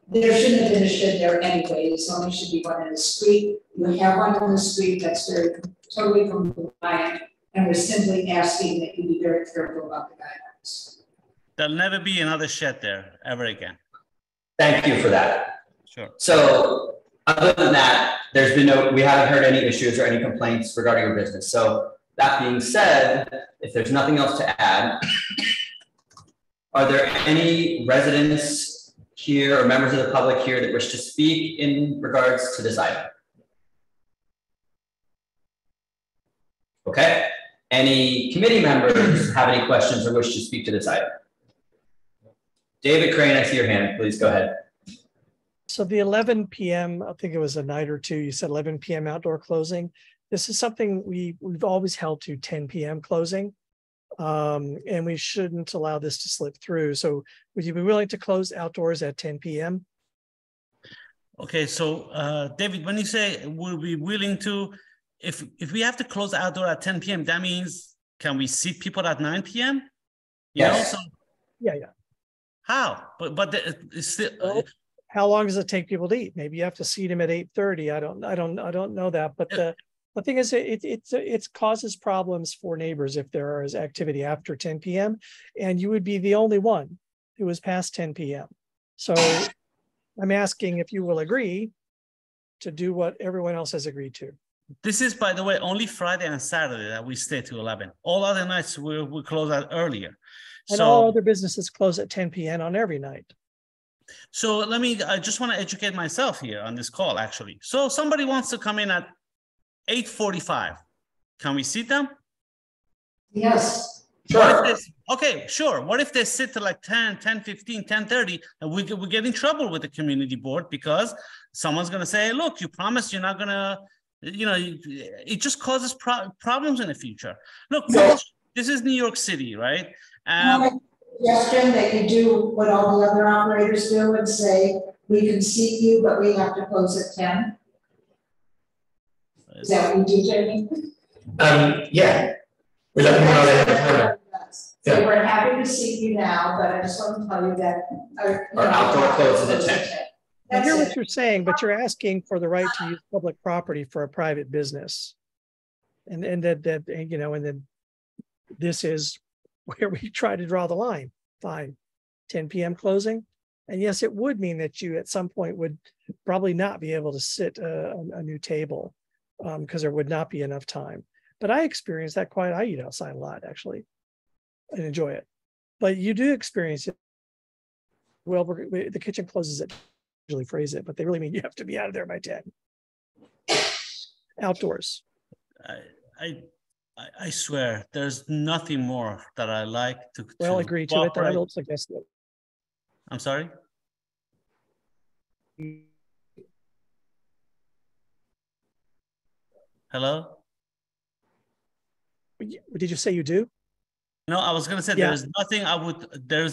there shouldn't have been a shed there anyway, there only should be one in the street. You have one in the street that's very totally compliant, and we're simply asking that you be very careful about the guidelines. There'll never be another shed there ever again. Thank you for that. Sure. So other than that, we haven't heard any issues or any complaints regarding your business. So that being said, if there's nothing else to add, are there any residents here or members of the public here that wish to speak in regards to this item? Okay. Any committee members have any questions or wish to speak to this item? David Crane, I see your hand. Please go ahead. So the 11 p.m., I think it was a night or two, you said 11 p.m. outdoor closing. This is something we've always held to 10 p.m. closing, and we shouldn't allow this to slip through. So would you be willing to close outdoors at 10 p.m.? Okay, so David, when you say we'll be willing to, if we have to close outdoor at 10 p.m., that means can we seat people at 9 p.m.? Yes. Yeah. How? But it's still. Well, how long does it take people to eat? Maybe you have to seat them at 8:30. I don't know that. But the thing is, it causes problems for neighbors if there is activity after 10 p.m. and you would be the only one who is past 10 p.m. So I'm asking if you will agree to do what everyone else has agreed to. This is, by the way, only Friday and Saturday that we stay to 11. All other nights we close out earlier. And all other businesses close at 10 p.m. on every night. So I just want to educate myself here on this call, actually. So somebody wants to come in at 8:45. Can we seat them? Yes. Sure. Okay, sure. What if they sit to like 10, 10:15, 10:30, and we get in trouble with the community board because someone's going to say, hey, look, you promised you're not going to, it just causes problems in the future. Look, this is New York City, right? Suggestion that you do what all the other operators do and say, we can seat you, but we have to close at 10. Is that what you do, Jamie? Yeah. We let them know they have a time. So we're happy to seat you now, but I just want to tell you that our outdoor closes at 10. I hear what you're saying, but you're asking for the right to use public property for a private business. And then this is where we try to draw the line. Fine, 10 p.m. closing. And yes, it would mean that you at some point would probably not be able to sit a new table because there would not be enough time. But I experience that quite, I eat outside a lot actually and enjoy it. But you do experience it. Well, the kitchen closes at, usually phrase it, but they really mean you have to be out of there by 10. Outdoors. I swear, there's nothing more that I like to. Well, agree to it. I don't suggest it. I'm sorry. Hello. Did you say you do? No, I was gonna say there's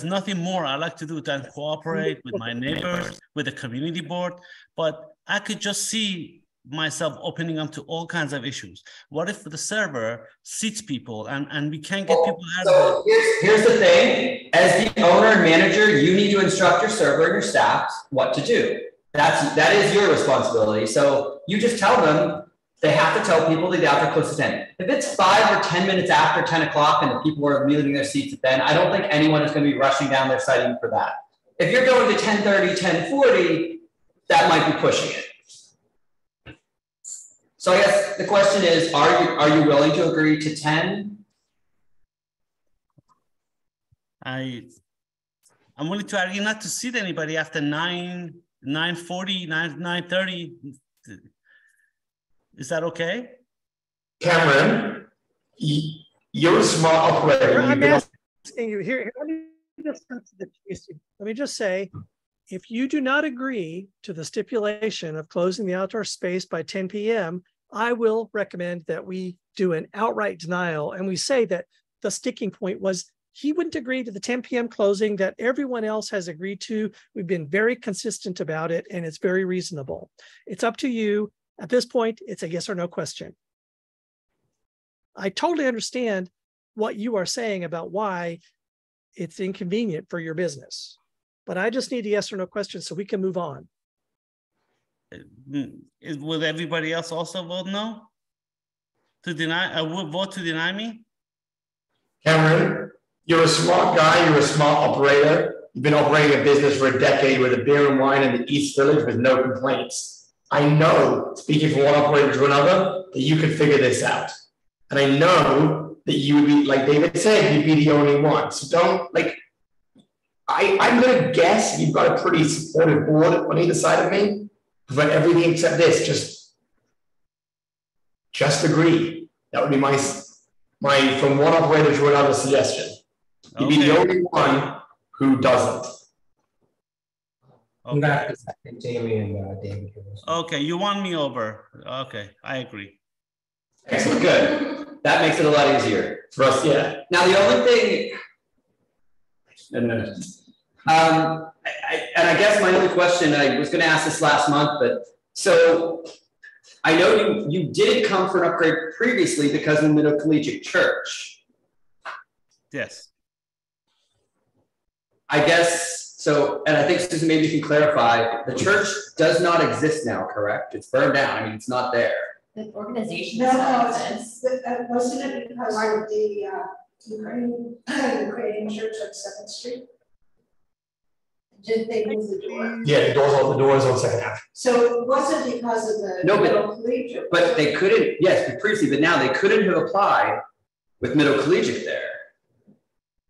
nothing more I like to do than cooperate with my neighbors, with the community board. But I could just see myself opening up to all kinds of issues. What if the server seats people and we can't get people out of it? Here's the thing. As the owner and manager, you need to instruct your server and your staff what to do. That is your responsibility. So you just tell them they have to tell people that the outdoor closes at 10. If it's 5 or 10 minutes after 10 o'clock and the people are leaving their seats at then, I don't think anyone is going to be rushing down their siting for that. If you're going to 10:30, 10:40, that might be pushing it. So I guess the question is, are you willing to agree to 10? I'm willing to agree not to seat anybody after 9:40, 9:30. Is that okay? Cameron, you're a smart operator. I'm asking you here. Let me Let me just say, if you do not agree to the stipulation of closing the outdoor space by 10 p.m., I will recommend that we do an outright denial. And we say that the sticking point was he wouldn't agree to the 10 p.m. closing that everyone else has agreed to. We've been very consistent about it, and it's very reasonable. It's up to you. At this point, it's a yes or no question. I totally understand what you are saying about why it's inconvenient for your business, but I just need a yes or no question so we can move on. Will everybody else also vote no? To deny, would vote to deny me? Cameron, you're a smart guy, you're a smart operator. You've been operating a business for a decade with a beer and wine in the East Village with no complaints. I know, speaking from one operator to another, that you could figure this out. And I know that you would be, like David said, you'd be the only one. So don't, like, I'm going to guess you've got a pretty supportive board on either side of me. But everything except this, just agree. That would be my from one operator to another suggestion. You'd be the only one who doesn't. Okay. Jamie and David. Okay, you won me over. Okay, I agree. Excellent, good. That makes it a lot easier for us. Yeah. Now the only thing, and I guess my only question, I was going to ask this last month, but so I know you did come for an upgrade previously because of the Middle Collegiate Church. Yes. I guess so, and I think Susan, maybe you can clarify. The church does not exist now, correct? It's burned down. I mean, it's not there. The organization No, wasn't it because of the Ukrainian church on 7th Street? Did they move the door? Yeah, the doors on second half. So it wasn't because of the Middle Collegiate. But they couldn't, yes, previously, but now they couldn't have applied with Middle Collegiate there.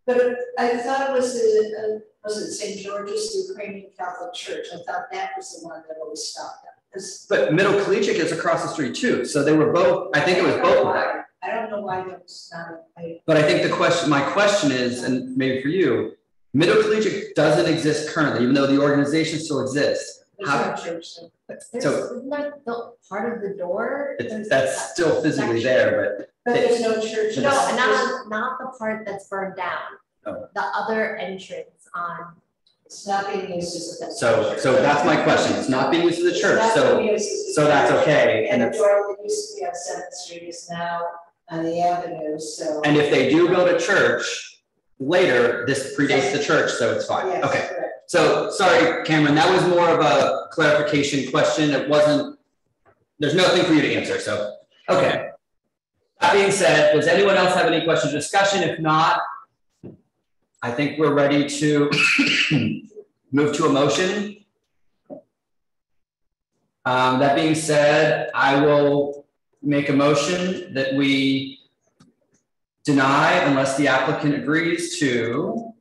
But I thought it was it St. George's, the Ukrainian Catholic Church? I thought that was the one that always stopped them. But Middle Collegiate is across the street too, so they were both. I think it was both of them. I don't know why that was not. But I think my question is, and maybe for you, Middle Collegiate doesn't exist currently, even though the organization still exists. There's no church. Isn't that the part of the door? That's still physically there, but there's no church. No, not the part that's burned down. Oh. The other entrance on. It's not being used as a so that's my question. It's not being used as a church, so that's okay. And the door that used to be on 7th Street is now on the avenue. So. And if they do build a church later, this predates the church, so it's fine. Yes, okay. Correct. So sorry, Cameron, that was more of a clarification question. It wasn't. There's nothing for you to answer. So okay. That being said, does anyone else have any questions or discussion? If not, I think we're ready to move to a motion. That being said, I will make a motion that we deny unless the applicant agrees to.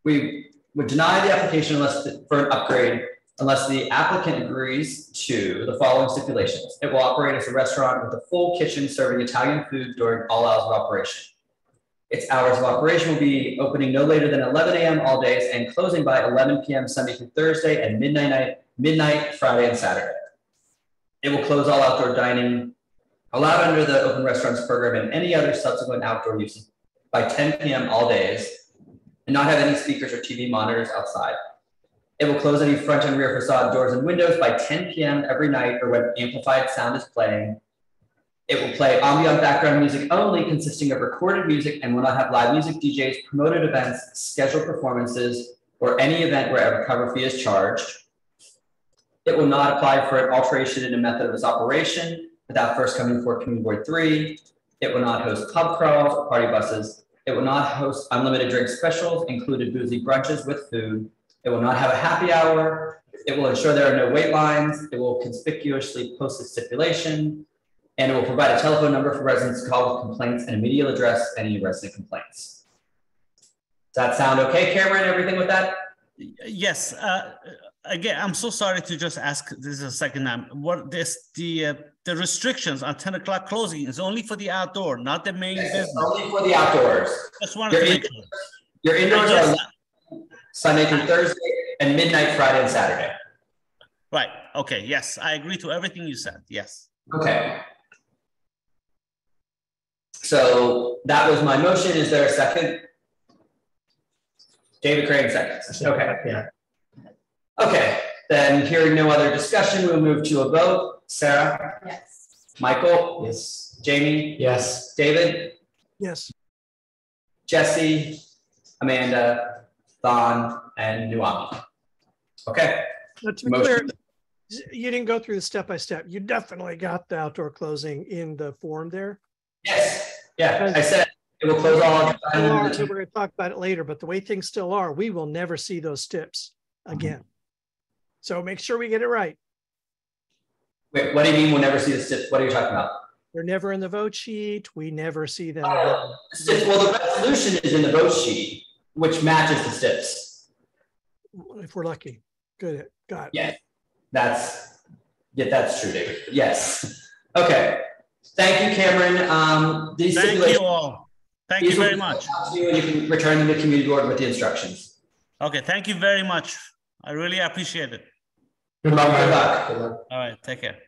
We would deny the application for an upgrade unless the applicant agrees to the following stipulations. It will operate as a restaurant with a full kitchen serving Italian food during all hours of operation. Its hours of operation will be opening no later than 11 a.m. all days and closing by 11 p.m. Sunday through Thursday and midnight Friday and Saturday. It will close all outdoor dining allowed under the open restaurants program and any other subsequent outdoor uses by 10 p.m. all days and not have any speakers or TV monitors outside. It will close any front and rear facade doors and windows by 10 p.m. every night or when amplified sound is playing. It will play ambient background music only, consisting of recorded music, and will not have live music DJs, promoted events, scheduled performances, or any event where a cover fee is charged. It will not apply for an alteration in a method of its operation without first coming before Community Board 3. It will not host pub crawls or party buses. It will not host unlimited drink specials, included boozy brunches with food. It will not have a happy hour. It will ensure there are no wait lines. It will conspicuously post a stipulation. And it will provide a telephone number for residents to call with complaints and immediately address any resident complaints. Does that sound okay, Cameron? Everything with that? Yes. Again, I'm so sorry to just ask this is a second time. What the restrictions on 10 o'clock closing is only for the outdoor, not the main business. Only for the outdoors. Just wanted to make sure. Your indoors are Sunday through Thursday, and midnight Friday and Saturday. Right. Okay. Yes, I agree to everything you said. Yes. Okay. So that was my motion. Is there a second? David Crane seconds. Okay. Yeah. Okay. Then hearing no other discussion, we'll move to a vote. Sarah? Yes. Michael? Yes. Jamie? Yes. David? Yes. Jesse? Amanda? Thon? And Nuami? Okay. Now, to be clear, you didn't go through the step-by-step. You definitely got the outdoor closing in the form there. Yes. Yeah, I said it will close all on time. We're going to talk about it later, but the way things still are, we will never see those steps again. So make sure we get it right. Wait, what do you mean we'll never see the steps? What are you talking about? They're never in the vote sheet. We never see them Well, again. the resolution is in the vote sheet, which matches the steps. If we're lucky. Good. Got it. Yeah, that's true, David. Yes. Okay. Thank you, Cameron. Thank you all. Thank you very much. And you can return them to community board with the instructions. Okay. Thank you very much. I really appreciate it. Good luck. Good luck. Good luck. All right. Take care.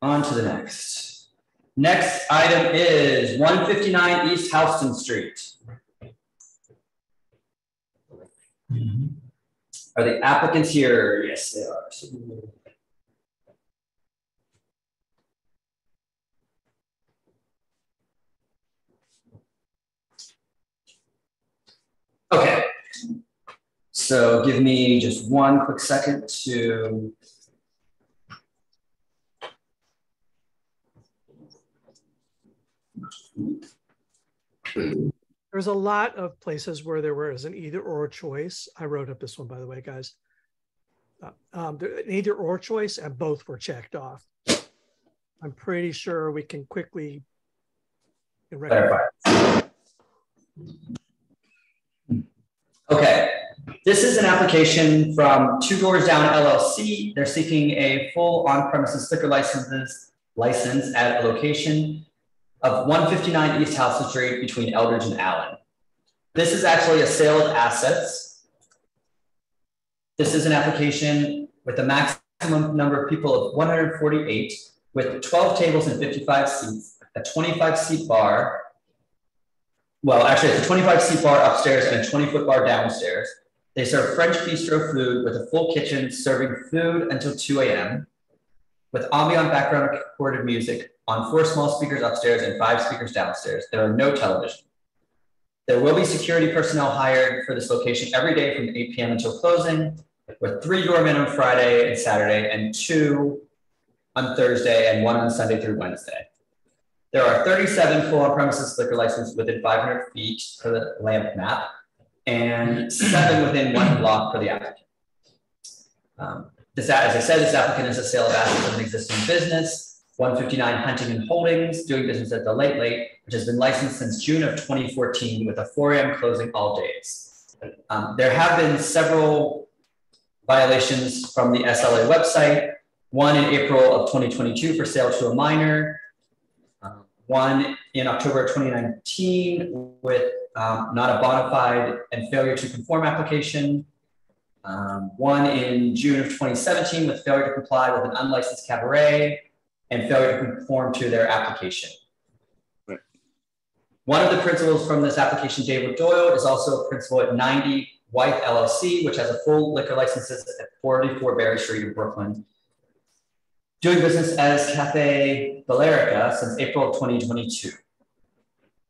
On to the next. Next item is 159 East Houston Street. Are the applicants here? Yes, they are. Okay. So give me just one quick second to There's a lot of places where there was an either or choice. I wrote up this one, by the way, guys. An either or choice, and both were checked off. I'm pretty sure we can quickly clarify. Okay, this is an application from Two Doors Down LLC. They're seeking a full on-premises liquor license at a location of 159 East Houston Street between Eldridge and Allen. This is actually a sale of assets. This is an application with a maximum number of people of 148 with 12 tables and 55 seats, a 25-seat bar. Well, actually it's a 25-seat bar upstairs and a 20-foot bar downstairs. They serve French bistro food with a full kitchen serving food until 2 a.m. with ambient background recorded music on 4 small speakers upstairs and 5 speakers downstairs. There are no television. There will be security personnel hired for this location every day from 8 p.m. until closing, with 3 doormen on Friday and Saturday and 2 on Thursday and 1 on Sunday through Wednesday. There are 37 full on-premises liquor licenses within 500 feet per the lamp map and 7 within 1 block per the applicant. As I said, this applicant is a sale of assets of an existing business, 159 Huntington Holdings, doing business at the Late Late, which has been licensed since June of 2014 with a 4 a.m. closing all days. There have been several violations from the SLA website, one in April of 2022 for sale to a minor, one in October of 2019 with not a bona fide and failure to conform application, one in June of 2017 with failure to comply with an unlicensed cabaret and failure to conform to their application. Right. One of the principals from this application, David Doyle, is also a principal at 90 White LLC, which has a full liquor licenses at 44 Berry Street in Brooklyn, doing business as Cafe Balearica since April of 2022.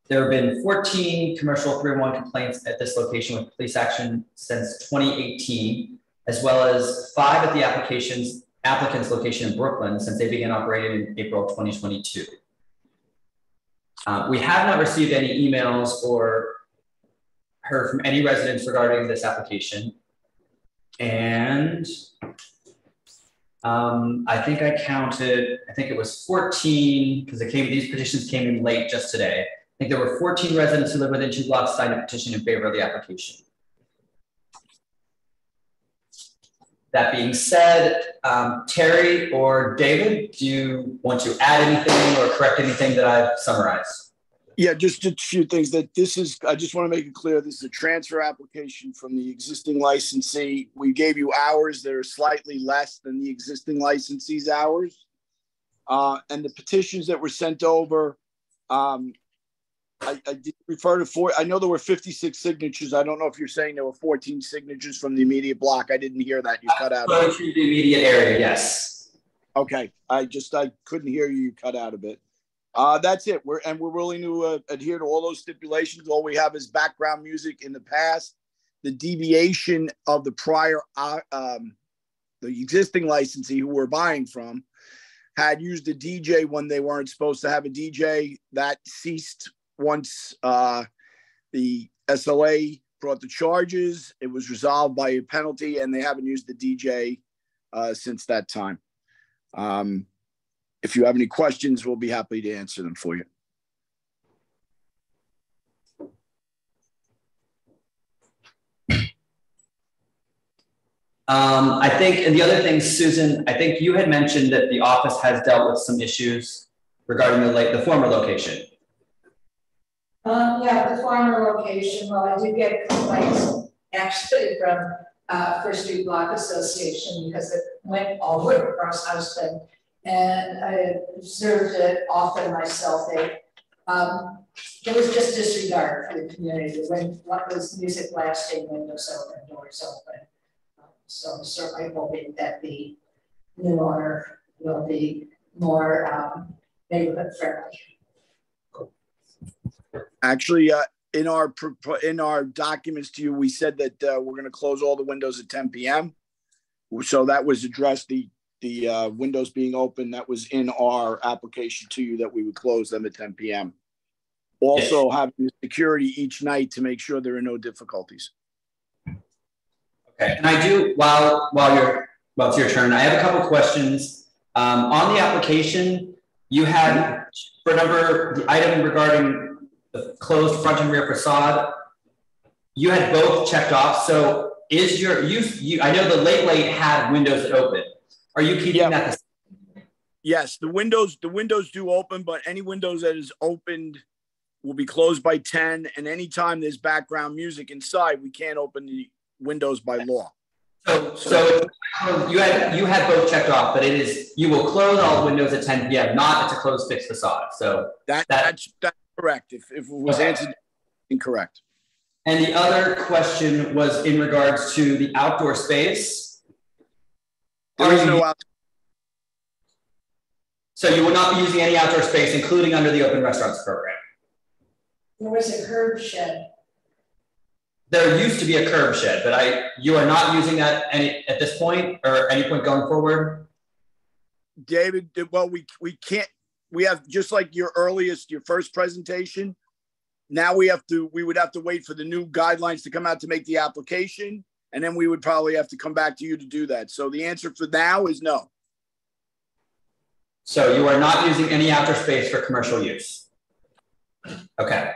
There have been 14 commercial 301 complaints at this location with police action since 2018, as well as 5 at the applicant's location in Brooklyn since they began operating in April of 2022. We have not received any emails or heard from any residents regarding this application. And I think I counted, I think it was 14, because these petitions came in late just today. I think there were 14 residents who live within 2 blocks signed a petition in favor of the application. That being said, Terry or David, do you want to add anything or correct anything that I've summarized? Yeah, just a few things that this is, I just want to make it clear, this is a transfer application from the existing licensee. We gave you hours that are slightly less than the existing licensee's hours. And the petitions that were sent over, I did refer to I know there were 56 signatures. I don't know if you're saying there were 14 signatures from the immediate block. I didn't hear that. You cut out. Going through the immediate area, yes. Okay, I couldn't hear you. You cut out a bit. That's it. We're willing to adhere to all those stipulations. All we have is background music. In the past, the deviation of the prior, the existing licensee who we're buying from had used a DJ when they weren't supposed to have a DJ. That ceased once the SLA brought the charges. It was resolved by a penalty, and they haven't used the DJ since that time. If you have any questions, we'll be happy to answer them for you. I think, and the other thing, Susan, I think you had mentioned that the office has dealt with some issues regarding the former location. Yeah, the former location. Well, I did get complaints actually from First Street Block Association because it went all the way across Houston. And I observed it often myself. There was just disregard for the community. When what was music blasting, windows open, doors open. So I'm certainly hoping that the new owner will be more neighborhood friendly. Actually, in our documents to you, we said that we're going to close all the windows at 10 p.m. So that was addressed. The windows being open, that was in our application to you, that we would close them at 10 p.m. Also having security each night to make sure there are no difficulties. Okay, and I do, while it's your turn, I have a couple questions. On the application, you had, for the item regarding the closed front and rear facade, you had both checked off. So is I know the late had windows that open. Are you keeping that? Yes, the windows do open, but any windows that is opened will be closed by 10. And anytime there's background music inside, we can't open the windows by law. So you had both checked off, but you will close all windows at 10 p.m. Not to close fixed facade. So that's correct. If it was answered incorrect. And the other question was in regards to the outdoor space. There is no outdoor. So you will not be using any outdoor space, including under the open restaurants program. There was a curb shed. There used to be a curb shed, but you are not using that at this point or any point going forward? David, well, we can't, we have, just like your first presentation, now we would have to wait for the new guidelines to come out to make the application. And then we would probably have to come back to you to do that. So the answer for now is no. So you are not using any outdoor space for commercial use. Okay.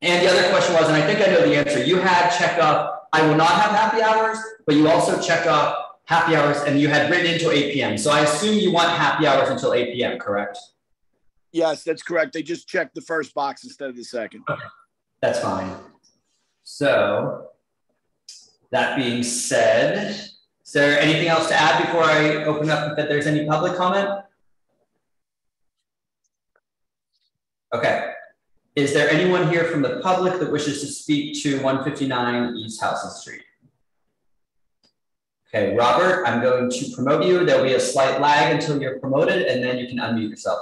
And the other question was, and I think I know the answer, you had checked off, I will not have happy hours, but you also checked off happy hours and you had written into 8 p.m. So I assume you want happy hours until 8 p.m., correct? Yes, that's correct. They just checked the first box instead of the second. Okay. That's fine. So that being said, is there anything else to add before I open up that there's any public comment? Okay. Is there anyone here from the public that wishes to speak to 159 East Houston Street? Okay, Robert, I'm going to promote you. There'll be a slight lag until you're promoted, and then you can unmute yourself.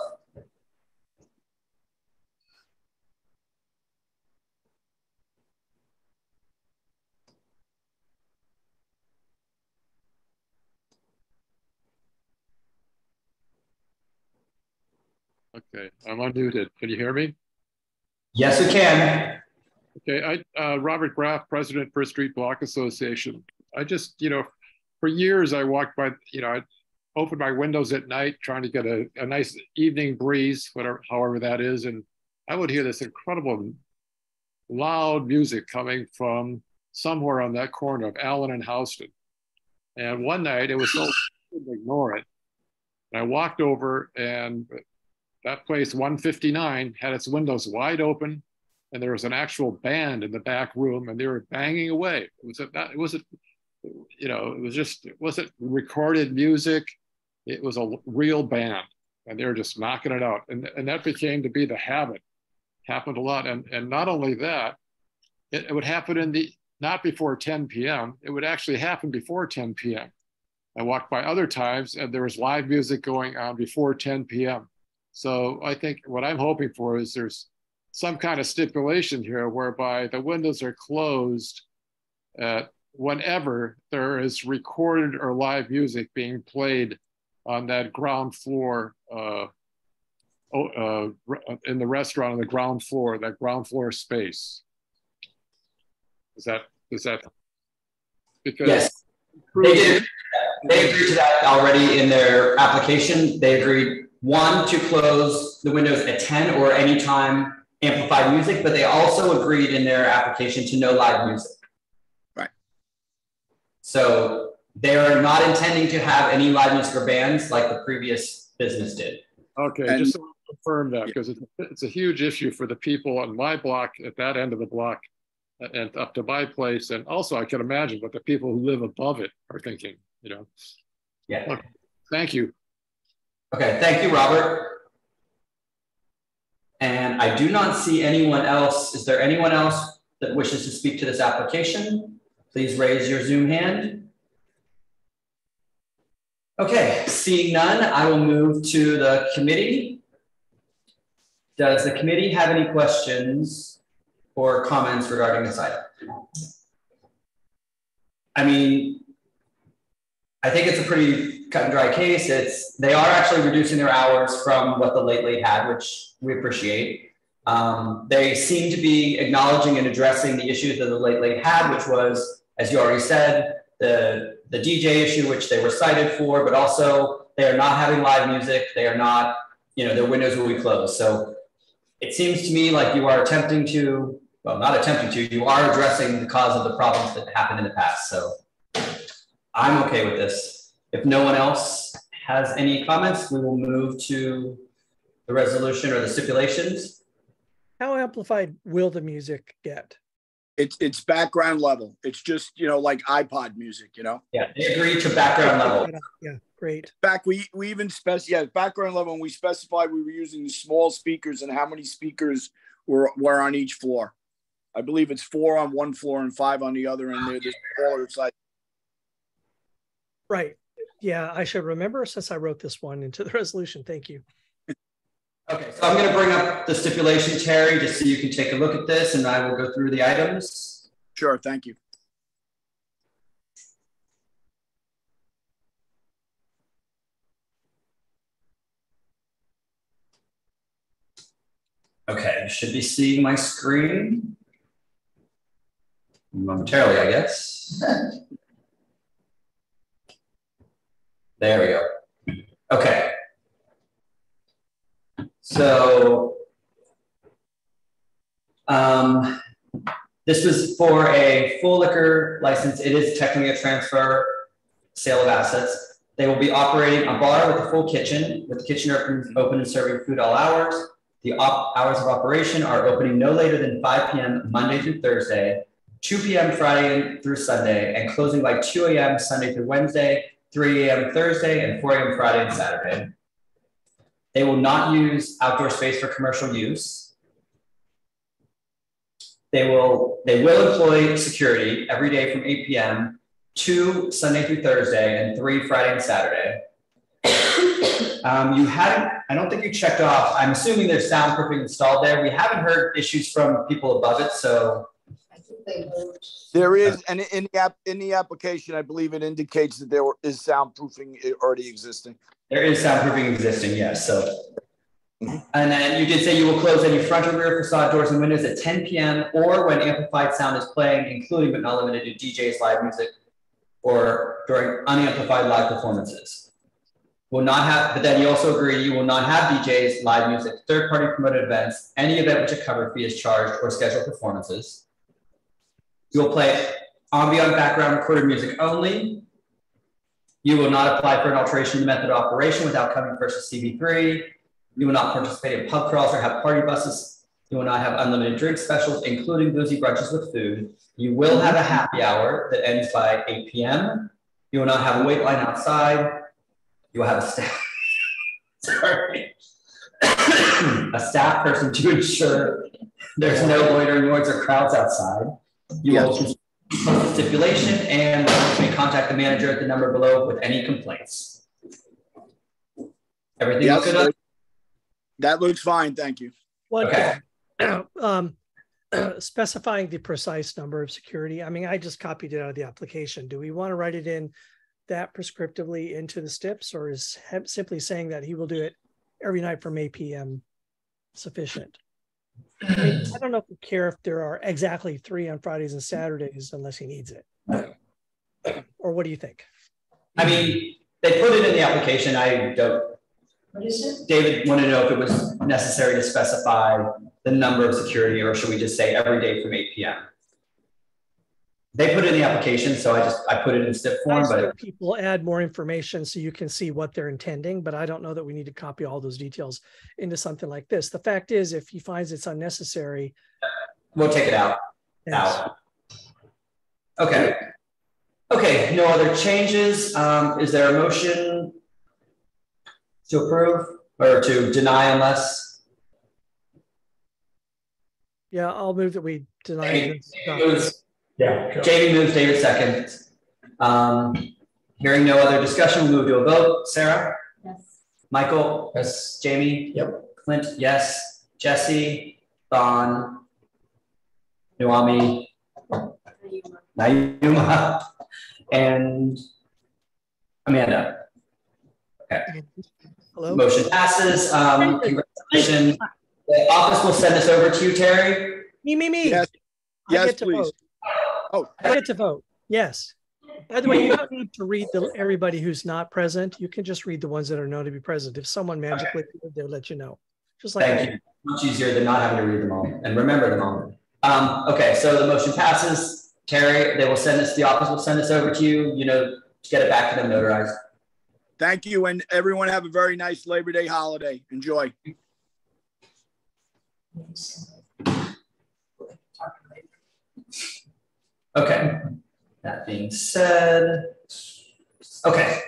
Okay, I'm unmuted. Can you hear me? Yes, we can. Okay, Robert Graff, President, First Street Block Association. I just, for years I walked by, I opened my windows at night trying to get a nice evening breeze, however that is. And I would hear this incredible loud music coming from somewhere on that corner of Allen and Houston. And one night it was so I couldn't ignore it. And I walked over and that place 159 had its windows wide open, and there was an actual band in the back room, and they were banging away. It wasn't recorded music. It was a real band, and they were just knocking it out. And that became to be the habit. Happened a lot. And not only that, it would happen not before 10 p.m. It would actually happen before 10 p.m. I walked by other times and there was live music going on before 10 p.m. So I think what I'm hoping for is there's some kind of stipulation here whereby the windows are closed whenever there is recorded or live music being played on that ground floor, in the restaurant on the ground floor, that ground floor space. Is that because yes, they agreed to that already in their application. They agreed, one, to close the windows at 10 or anytime amplified music, but they also agreed in their application to no live music. Right. So they are not intending to have any live music or bands like the previous business did. Okay, just to confirm that, because it's a huge issue for the people on my block, at that end of the block, and up to my place. And also I can imagine what the people who live above it are thinking, you know. Yeah. Okay. Thank you. Okay, thank you, Robert. And I do not see anyone else. Is there anyone else that wishes to speak to this application? Please raise your Zoom hand. Okay, seeing none, I will move to the committee. Does the committee have any questions or comments regarding this item? I mean, I think it's a pretty cut and dry case. They are actually reducing their hours from what the late had, which we appreciate. They seem to be acknowledging and addressing the issues that the late had, which was, as you already said, the DJ issue, which they were cited for, but also they are not having live music. They are not, their windows will be closed. So it seems to me like you are attempting to, well, not attempting to, you are addressing the cause of the problems that happened in the past. So I'm okay with this. If no one else has any comments, we will move to the resolution or the stipulations. How amplified will the music get? It's background level. It's just, like iPod music, Yeah, they agree to background level. Yeah, great. In fact, we even background level, and we specified we were using the small speakers and how many speakers were on each floor. I believe it's 4 on one floor and 5 on the other, and there's smaller side. Right. Yeah, I should remember since I wrote this one into the resolution. Thank you. Okay, so I'm going to bring up the stipulation, Terry, just so you can take a look at this, and I will go through the items. Sure, thank you. Okay, you should be seeing my screen momentarily, I guess. There we go. Okay. So this was for a full liquor license. It is technically a transfer sale of assets. They will be operating a bar with a full kitchen, with the kitchen open and serving food all hours. The hours of operation are opening no later than 5 p.m. Monday through Thursday, 2 p.m. Friday through Sunday, and closing by 2 a.m. Sunday through Wednesday, 3 a.m. Thursday, and 4 a.m. Friday and Saturday. They will not use outdoor space for commercial use. They will employ security every day from 8 p.m. 2 Sunday through Thursday, and 3 Friday and Saturday. I don't think you checked off. I'm assuming there's soundproofing installed there. We haven't heard issues from people above it, so. There is, and in the application, I believe it indicates that there is soundproofing already existing. There is soundproofing existing, yes. So, and then you did say you will close any front or rear facade doors and windows at 10 p.m. or when amplified sound is playing, including but not limited to DJs, live music, or during unamplified live performances. Will not have, but then you also agree you will not have DJs, live music, third-party promoted events, any event which a cover fee is charged, or scheduled performances. You will play ambient background recorded music only. You will not apply for an alteration in the method of operation without coming first to CB3. You will not participate in pub crawls or have party buses. You will not have unlimited drink specials, including boozy brunches with food. You will have a happy hour that ends by 8 p.m. You will not have a wait line outside. You will have a staff, a staff person to ensure there's no loitering noise or crowds outside. You will post the stipulation and may contact the manager at the number below with any complaints. Everything looks good? That looks fine, thank you. Okay. Specifying the precise number of security. I mean, I just copied it out of the application. Do we want to write it in that prescriptively into the STIPs, or is simply saying that he will do it every night from 8 p.m. sufficient? I mean, I don't know if we care if there are exactly 3 on Fridays and Saturdays unless he needs it. Or what do you think? I mean, they put it in the application. I don't. What is it? David wanted to know if it was necessary to specify the number of security, or should we just say every day from 8 p.m.? They put it in the application, so I put it in STIP form. But people add more information so you can see what they're intending, but I don't know that we need to copy all those details into something like this. The fact is, if he finds it's unnecessary, we'll take it out. Yes. Okay. Okay, no other changes. Is there a motion to approve or to deny unless? Yeah, I'll move that we deny. Jamie moves, David seconds. Hearing no other discussion, we'll move to a vote. Sarah? Yes. Michael? Yes. Jamie? Yep. Clint? Yes. Jesse? Don? Nuami? Naima? And Amanda? Okay. Hello. Motion passes. Congratulations. The office will send this over to you, Terry. Me. Yes, I get to please. vote. Oh, I get to vote. Yes. By the way, you don't need to read everybody who's not present. You can just read the ones that are known to be present. If someone magically they'll let you know. Just like Thank you. Much easier than not having to read them all and remember them all. Okay, so the motion passes. Terry, they will send this. The office will send this over to you. You know, to get it back to them notarized. Thank you, and everyone have a very nice Labor Day holiday. Enjoy. Okay, that being said, okay.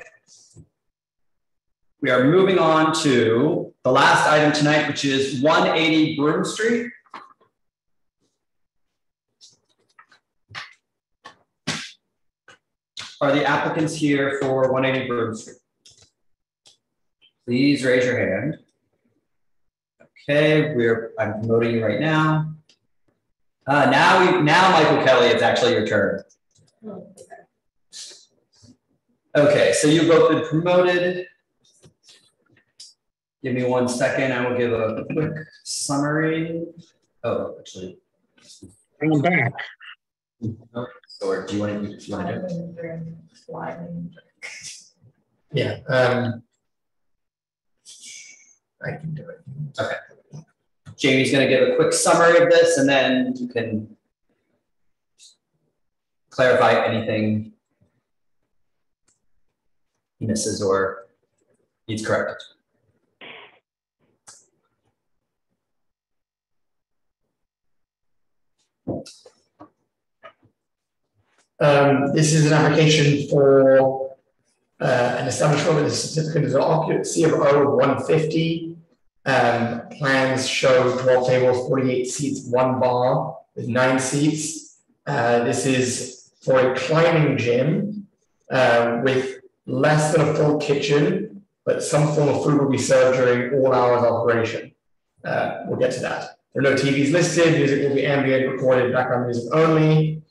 We are moving on to the last item tonight, which is 180 Broome Street. Are the applicants here for 180 Broome Street? Please raise your hand. Okay, I'm promoting you right now. Now Michael Kelly, it's actually your turn. Okay, so you've both been promoted. Give me 1 second. I will give a quick summary. Oh, actually. Bring them back. Or do you want to do it? Yeah. I can do it. Okay. Jamie's going to give a quick summary of this, and then you can clarify anything he misses or needs corrected. This is an application for an establishment with a certificate of occupancy of over 150. Plans show 12 tables, 48 seats, 1 bar with 9 seats. This is for a climbing gym with less than a full kitchen, but some form of food will be served during all hours of operation. We'll get to that. There are no TVs listed. Music will be ambient, recorded, background music only.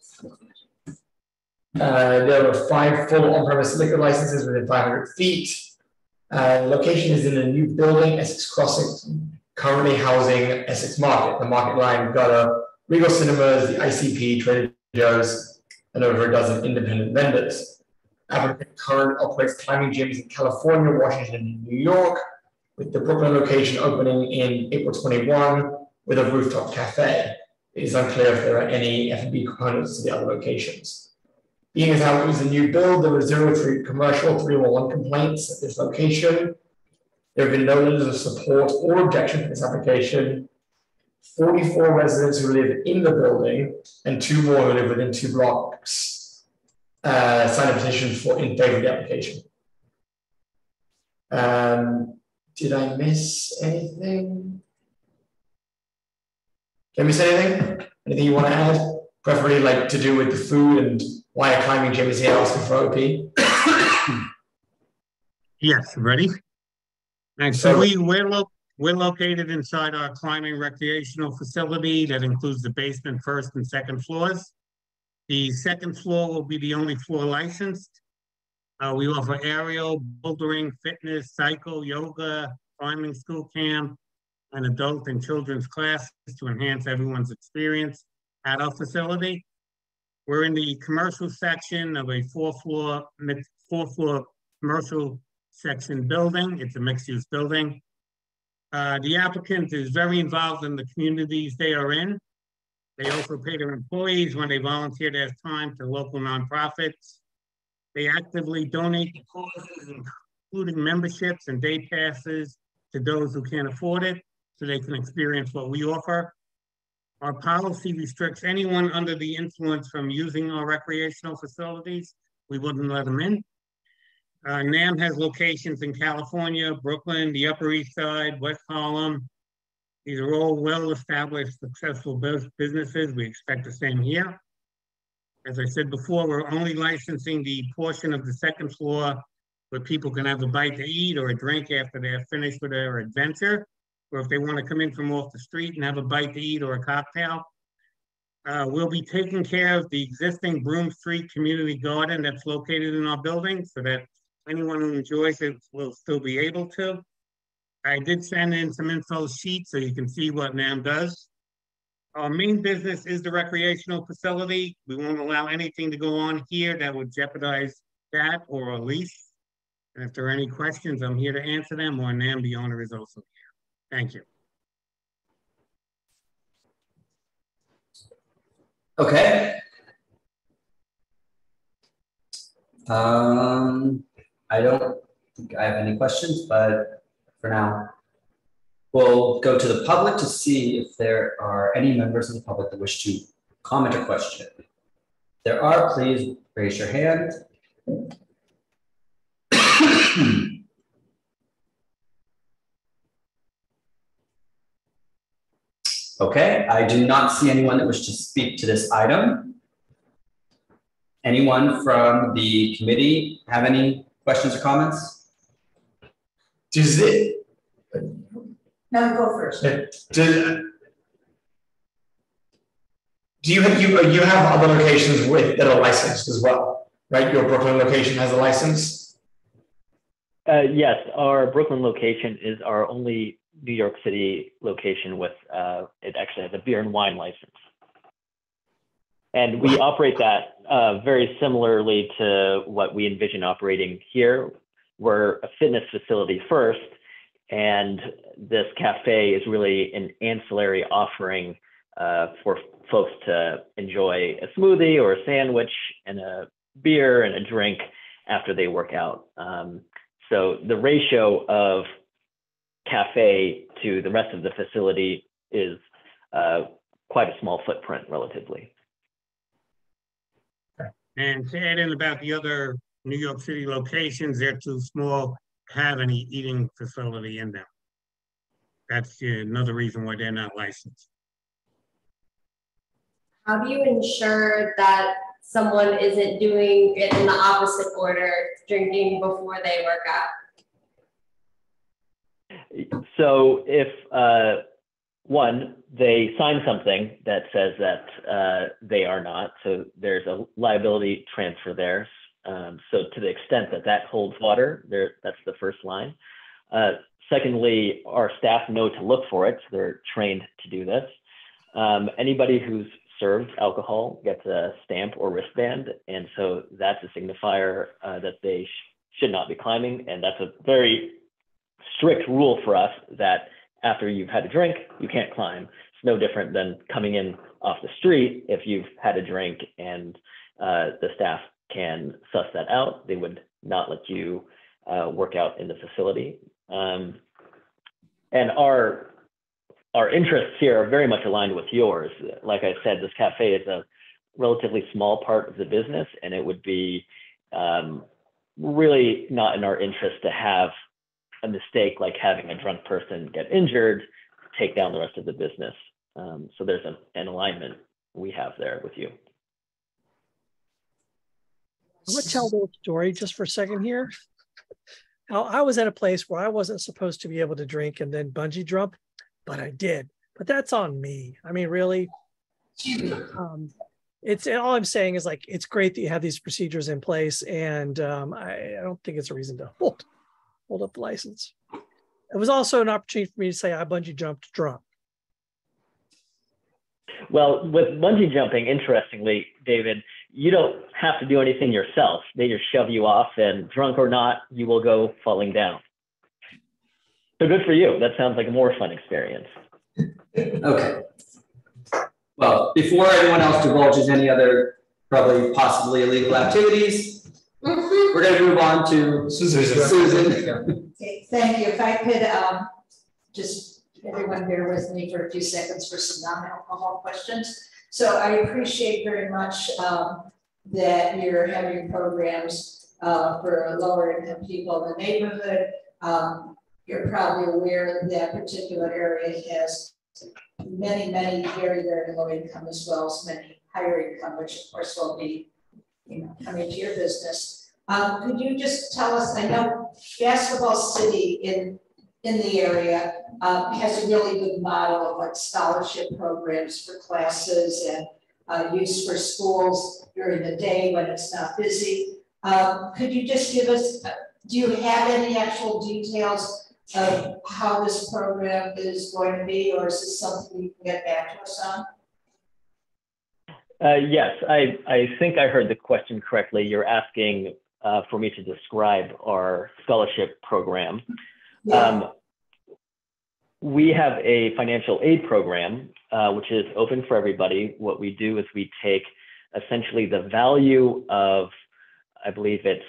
There are 5 full on-premise liquor licenses within 500 feet. Location is in a new building, Essex Crossing, currently housing Essex Market. The Market Line got a Regal Cinemas, the ICP, Trader Joe's, and over a dozen independent vendors. Applicant currently operates climbing gyms in California, Washington, and New York, with the Brooklyn location opening in April 21 with a rooftop cafe. It is unclear if there are any F&B components to the other locations. Being as how it was a new build, there were 0 commercial 311 complaints at this location. There have been no letters of support or objection to this application. 44 residents who live in the building and 2 more who live within 2 blocks signed a petition in favor of the application. Did I miss anything? Did I miss anything? Anything you want to add? Preferably like to do with the food and why a climbing gym is here asking for OP? Yes, ready? And so we're located inside our climbing recreational facility that includes the basement, 1st and 2nd floors. The 2nd floor will be the only floor licensed. We offer aerial, bouldering, fitness, cycle, yoga, climbing school camp, and adult and children's classes to enhance everyone's experience at our facility. We're in the commercial section of a 4-floor commercial section building. It's a mixed-use building. The applicant is very involved in the communities they are in. They also pay their employees when they volunteer their time to local nonprofits. They actively donate to causes, including memberships and day passes to those who can't afford it, so they can experience what we offer. Our policy restricts anyone under the influence from using our recreational facilities. We wouldn't let them in. NAM has locations in California, Brooklyn, the Upper East Side, West Harlem. These are all well-established, successful businesses. We expect the same here. As I said before, we're only licensing the portion of the 2nd floor where people can have a bite to eat or a drink after they're finished with their adventure, or if they want to come in from off the street and have a bite to eat or a cocktail. We'll be taking care of the existing Broome Street Community Garden that's located in our building so that anyone who enjoys it will still be able to. I did send in some info sheets so you can see what NAM does. Our main business is the recreational facility. We won't allow anything to go on here that would jeopardize that or a lease. And if there are any questions, I'm here to answer them, or NAM, the owner, is also here. Thank you. Okay. I don't think I have any questions, but for now, we'll go to the public to see if there are any members of the public that wish to comment or question. If there are, please raise your hand. Okay, I do not see anyone that wishes to speak to this item. Anyone from the committee have any questions or comments? Does it? No, go first. Do you have other locations that are licensed as well, right? Your Brooklyn location has a license? Yes, our Brooklyn location is our only New York City location with, it actually has a beer and wine license. And we operate that very similarly to what we envision operating here. We're a fitness facility first, and this cafe is really an ancillary offering for folks to enjoy a smoothie or a sandwich and a beer and a drink after they work out. So the ratio of cafe to the rest of the facility is quite a small footprint relatively. And to add in about the other New York City locations, they're too small to have any eating facility in them. That's another reason why they're not licensed. How do you ensure that someone isn't doing it in the opposite order, drinking before they work out? So if one, they sign something that says that they are not, so there's a liability transfer there. So to the extent that that holds water, that's the first line. Secondly, our staff know to look for it, so they're trained to do this. Anybody who's served alcohol gets a stamp or wristband, and so that's a signifier that they should not be climbing, and that's a very strict rule for us that after you've had a drink, you can't climb. It's no different than coming in off the street. If you've had a drink and the staff can suss that out, they would not let you work out in the facility. And our interests here are very much aligned with yours. Like I said, this cafe is a relatively small part of the business, and it would be really not in our interest to have a mistake like having a drunk person get injured, take down the rest of the business. So there's an alignment we have there with you. I'm gonna tell a little story just for a second here. Now, I was at a place where I wasn't supposed to be able to drink and then bungee jump, but I did. But that's on me. I mean, really, it's all I'm saying is like, it's great that you have these procedures in place, and I don't think it's a reason to hold up the license. It was also an opportunity for me to say I bungee jumped drunk. Well, with bungee jumping, interestingly, David, you don't have to do anything yourself. They just shove you off, and drunk or not, you will go falling down. So good for you. That sounds like a more fun experience. Okay. Well, before anyone else divulges any other probably possibly illegal activities, we're going to move on to Susan. Okay, thank you. If I could just, everyone bear with me for a few seconds for some non-alcohol questions. So I appreciate very much that you're having programs for lower income people in the neighborhood. You're probably aware that that particular area has many, many very, very low income, as well as many higher income, which of course will be, coming to your business. Could you just tell us, I know Basketball City in the area has a really good model of like scholarship programs for classes and use for schools during the day when it's not busy. Could you just give us, do you have any actual details of how this program is going to be, or is this something you can get back to us on? Yes, I think I heard the question correctly. You're asking for me to describe our scholarship program. Yeah. We have a financial aid program, which is open for everybody. What we do is we take essentially the value of, I believe it's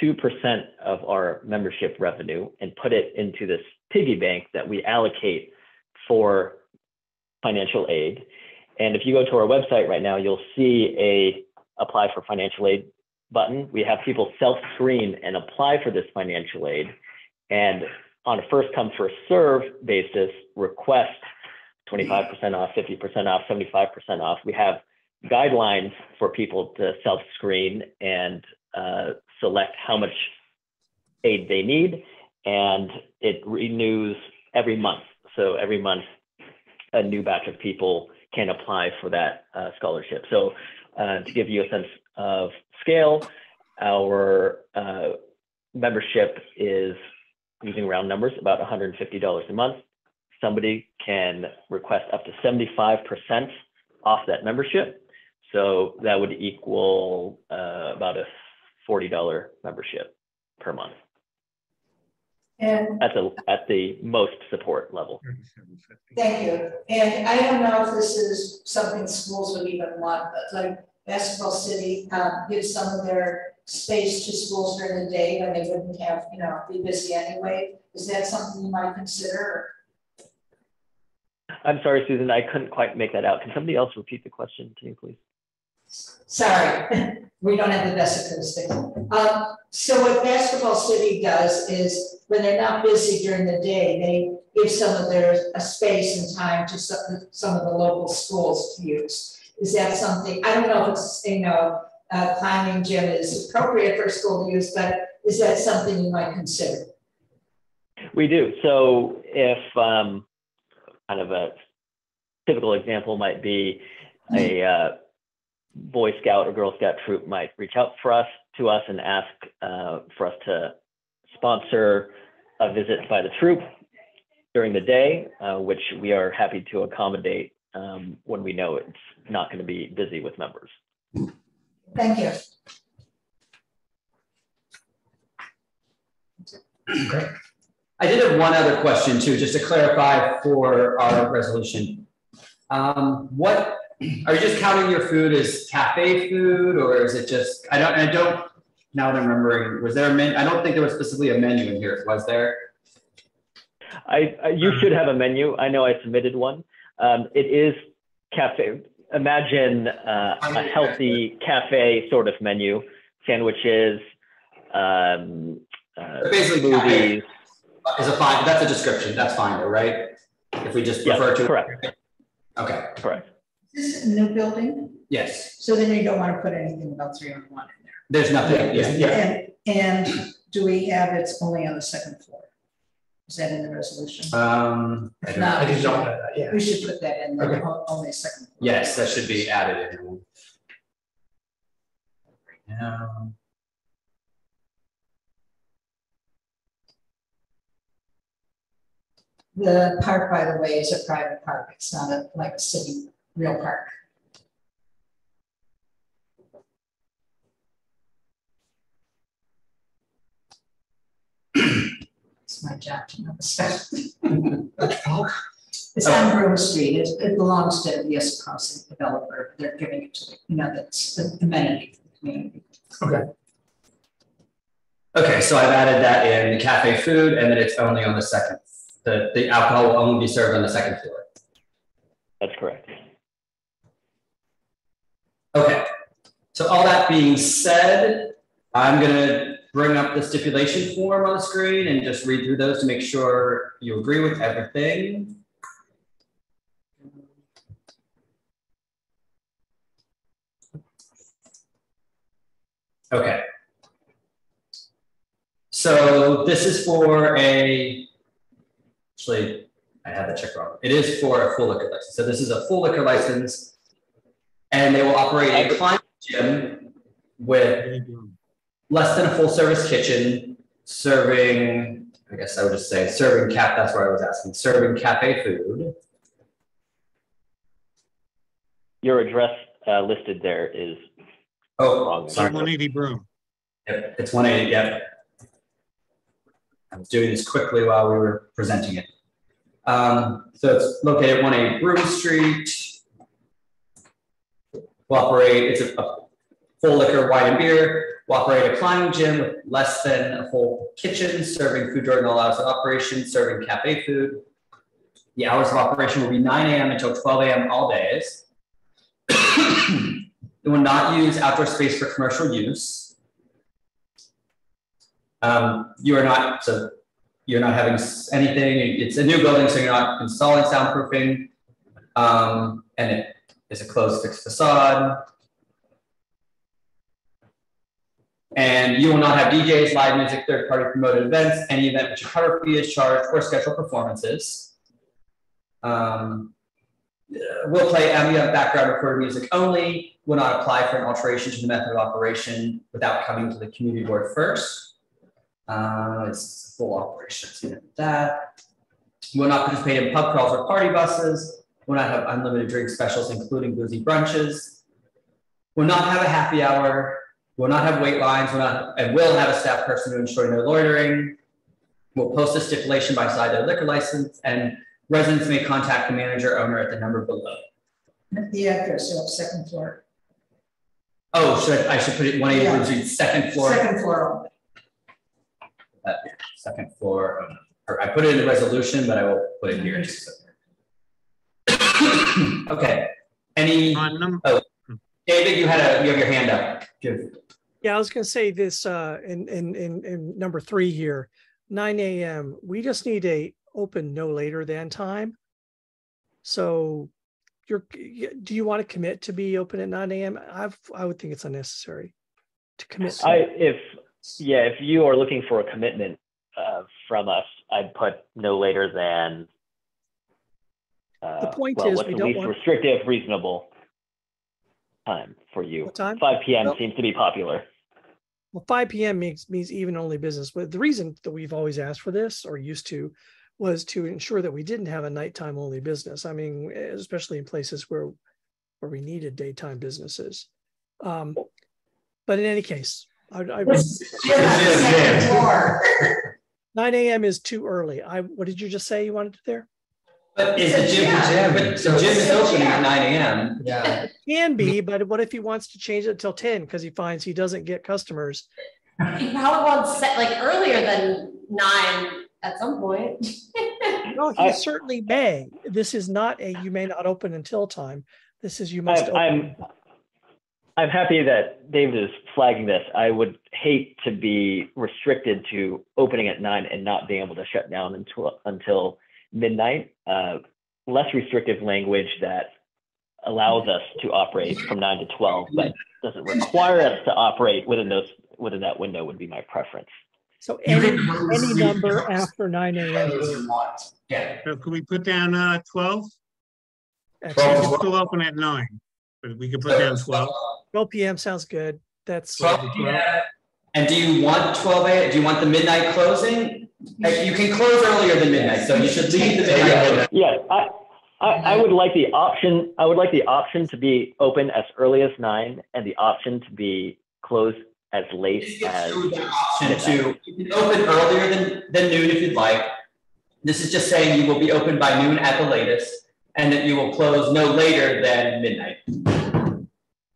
2% of our membership revenue, and put it into this piggy bank that we allocate for financial aid. And if you go to our website right now, you'll see a apply for financial aid button. We have people self-screen and apply for this financial aid, and on a first come, first serve basis, request 25% off, 50% off, 75% off. We have guidelines for people to self-screen and select how much aid they need, and it renews every month. So every month, a new batch of people can apply for that scholarship. So to give you a sense of scale, our membership is, using round numbers, about $150 a month. Somebody can request up to 75% off that membership. So that would equal about a $40 membership per month. And at the most support level. Thank you. And I don't know if this is something schools would even want, but like Basketball City gives some of their space to schools during the day when they wouldn't have, be busy anyway. Is that something you might consider? I'm sorry, Susan, I couldn't quite make that out. Can somebody else repeat the question to me, please? Sorry, we don't have the best acoustics. So what Basketball City does is when they're not busy during the day, they give some of their space and time to some of the local schools to use. Is that something, I don't know if it's, climbing gym is appropriate for a school to use, but is that something you might consider? We do. So if kind of a typical example might be a Boy Scout or Girl Scout troop might reach out to us and ask for us to sponsor a visit by the troop during the day, which we are happy to accommodate when we know it's not going to be busy with members. Thank you. Okay. I did have one other question too, just to clarify for our resolution. What are you just counting your food as cafe food, or is it just, I don't, now that I'm remembering, was there a menu? I don't think there was specifically a menu in here, was there? You should have a menu. I know I submitted one. It is cafe. Imagine a healthy cafe sort of menu, sandwiches, basically smoothies. Is a fine. That's a description. That's fine, though, right? If we just refer to correct. Okay. Correct. Is this a new building? Yes. So then you don't want to put anything about 3-on-1 in there. There's nothing. And do we have it's only on the second floor? Is that in the resolution? I If not, just don't know that. Yeah. we should put that in there, Okay. only second floor. Yes, that should be added in. Now. The park, by the way, is a private park. It's not like a city real park. It's my job to know the stuff. It's on Grove Street. It belongs to the S Crossing developer. They're giving it to that's an amenity for the community. Okay. Okay, so I've added that in the cafe food, and then it's only on the second. The alcohol will only be served on the second floor. That's correct. Okay. So all that being said, I'm gonna bring up the stipulation form on the screen and just read through those to make sure you agree with everything. Okay. So this is for actually, I had that checked wrong. It is for a full liquor license. So this is a full liquor license, and they will operate a climate gym with less than a full service kitchen, serving, I guess I would just say serving that's where I was asking, serving cafe food. Your address listed there is wrong. Sorry. 180 Broome. Yep, it's 180, yep. I was doing this quickly while we were presenting it. So it's located at 180 Broome Street. We'll operate, it's a full liquor, wine and beer. We'll operate a climbing gym with less than a full kitchen, serving food during all hours of operation, serving cafe food. The hours of operation will be 9 a.m. until 12 a.m. all days. It will not use outdoor space for commercial use. You're not having anything. It's a new building, so you're not installing soundproofing, and it is a closed fixed facade. And you will not have DJs, live music, third-party promoted events, any event which a cover fee is charged or scheduled performances. We'll play ambient background recorded music only. Will not apply for an alteration to the method of operation without coming to the community board first. It's full operation, so that. Will not participate in pub crawls or party buses. Will not have unlimited drink specials, including boozy brunches. Will not have a happy hour. Will not have wait lines. And will have a staff person to ensure no loitering. Will post a stipulation by side their liquor license, and residents may contact the manager owner at the number below. The address, second floor. Oh, I should put it 180 Broome Street, second floor. Second floor only. Second floor, or I put it in the resolution, but I will put it here. Okay. David, you have your hand up. Yeah, I was going to say this in number 3 here, 9 a.m. We just need a open no later than time. So do you want to commit to be open at 9 a.m.? I would think it's unnecessary to commit. If you are looking for a commitment from us, I'd put no later than the point is what's we the don't least want restrictive reasonable time for you. What time? 5 p.m. seems to be popular. Well, 5 p.m. means even only business. But the reason that we've always asked for this, or used to, was to ensure that we didn't have a nighttime only business. I mean, especially in places where we needed daytime businesses. But in any case, 9 a.m. is too early. What did you just say you wanted there? But is the gym? But the gym is opening at 9 a.m. Yeah, it can be. But what if he wants to change it till 10 because he finds he doesn't get customers? He probably wants set like earlier than 9 at some point. No, he certainly may. This is not a you may not open until time. This is you must open. I'm happy that David is flagging this. I would hate to be restricted to opening at 9 and not being able to shut down until midnight. Less restrictive language that allows us to operate from 9 to 12, but doesn't require us to operate within that window would be my preference. So any number after 9 a.m. Yeah. So could we put down 12? It's still open at 9, but we could put down 12. 12 p.m. sounds good. That's 12 p.m. And do you want 12 a.m.? Do you want the midnight closing? You can close earlier than midnight, so you should leave the midnight. Yes, I would like the option. I would like the option to be open as early as 9, and the option to be closed as late as. You can open earlier than noon if you'd like. This is just saying you will be open by noon at the latest, and that you will close no later than midnight.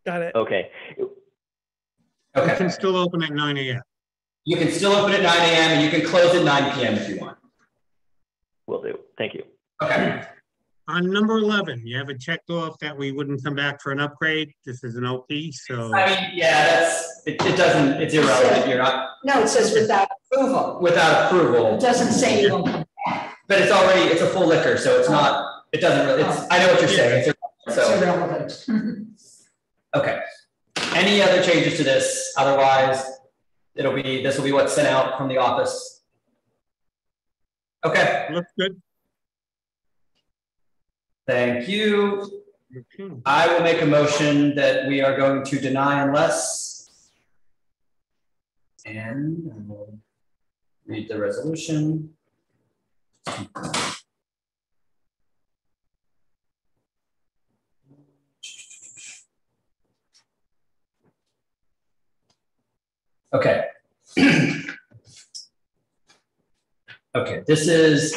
Got it. Okay. Okay. You can still open at 9 a.m. You can still open at 9 a.m. and you can close at 9 p.m. if you want. Will do. Thank you. Okay. On number 11, you have it checked off that we wouldn't come back for an upgrade. This is an OP, so. I mean, yeah, it doesn't, it's irrelevant. You're not. No, it says without approval. Without approval. It doesn't say you won't come back. But it's a full liquor, so it's not, it doesn't really, I know what you're saying. It's irrelevant. Okay. Any other changes to this? Otherwise, this will be what's sent out from the office. Okay. Looks good. Thank you. I will make a motion that we are going to deny unless, and I will read the resolution. Okay. Okay, this is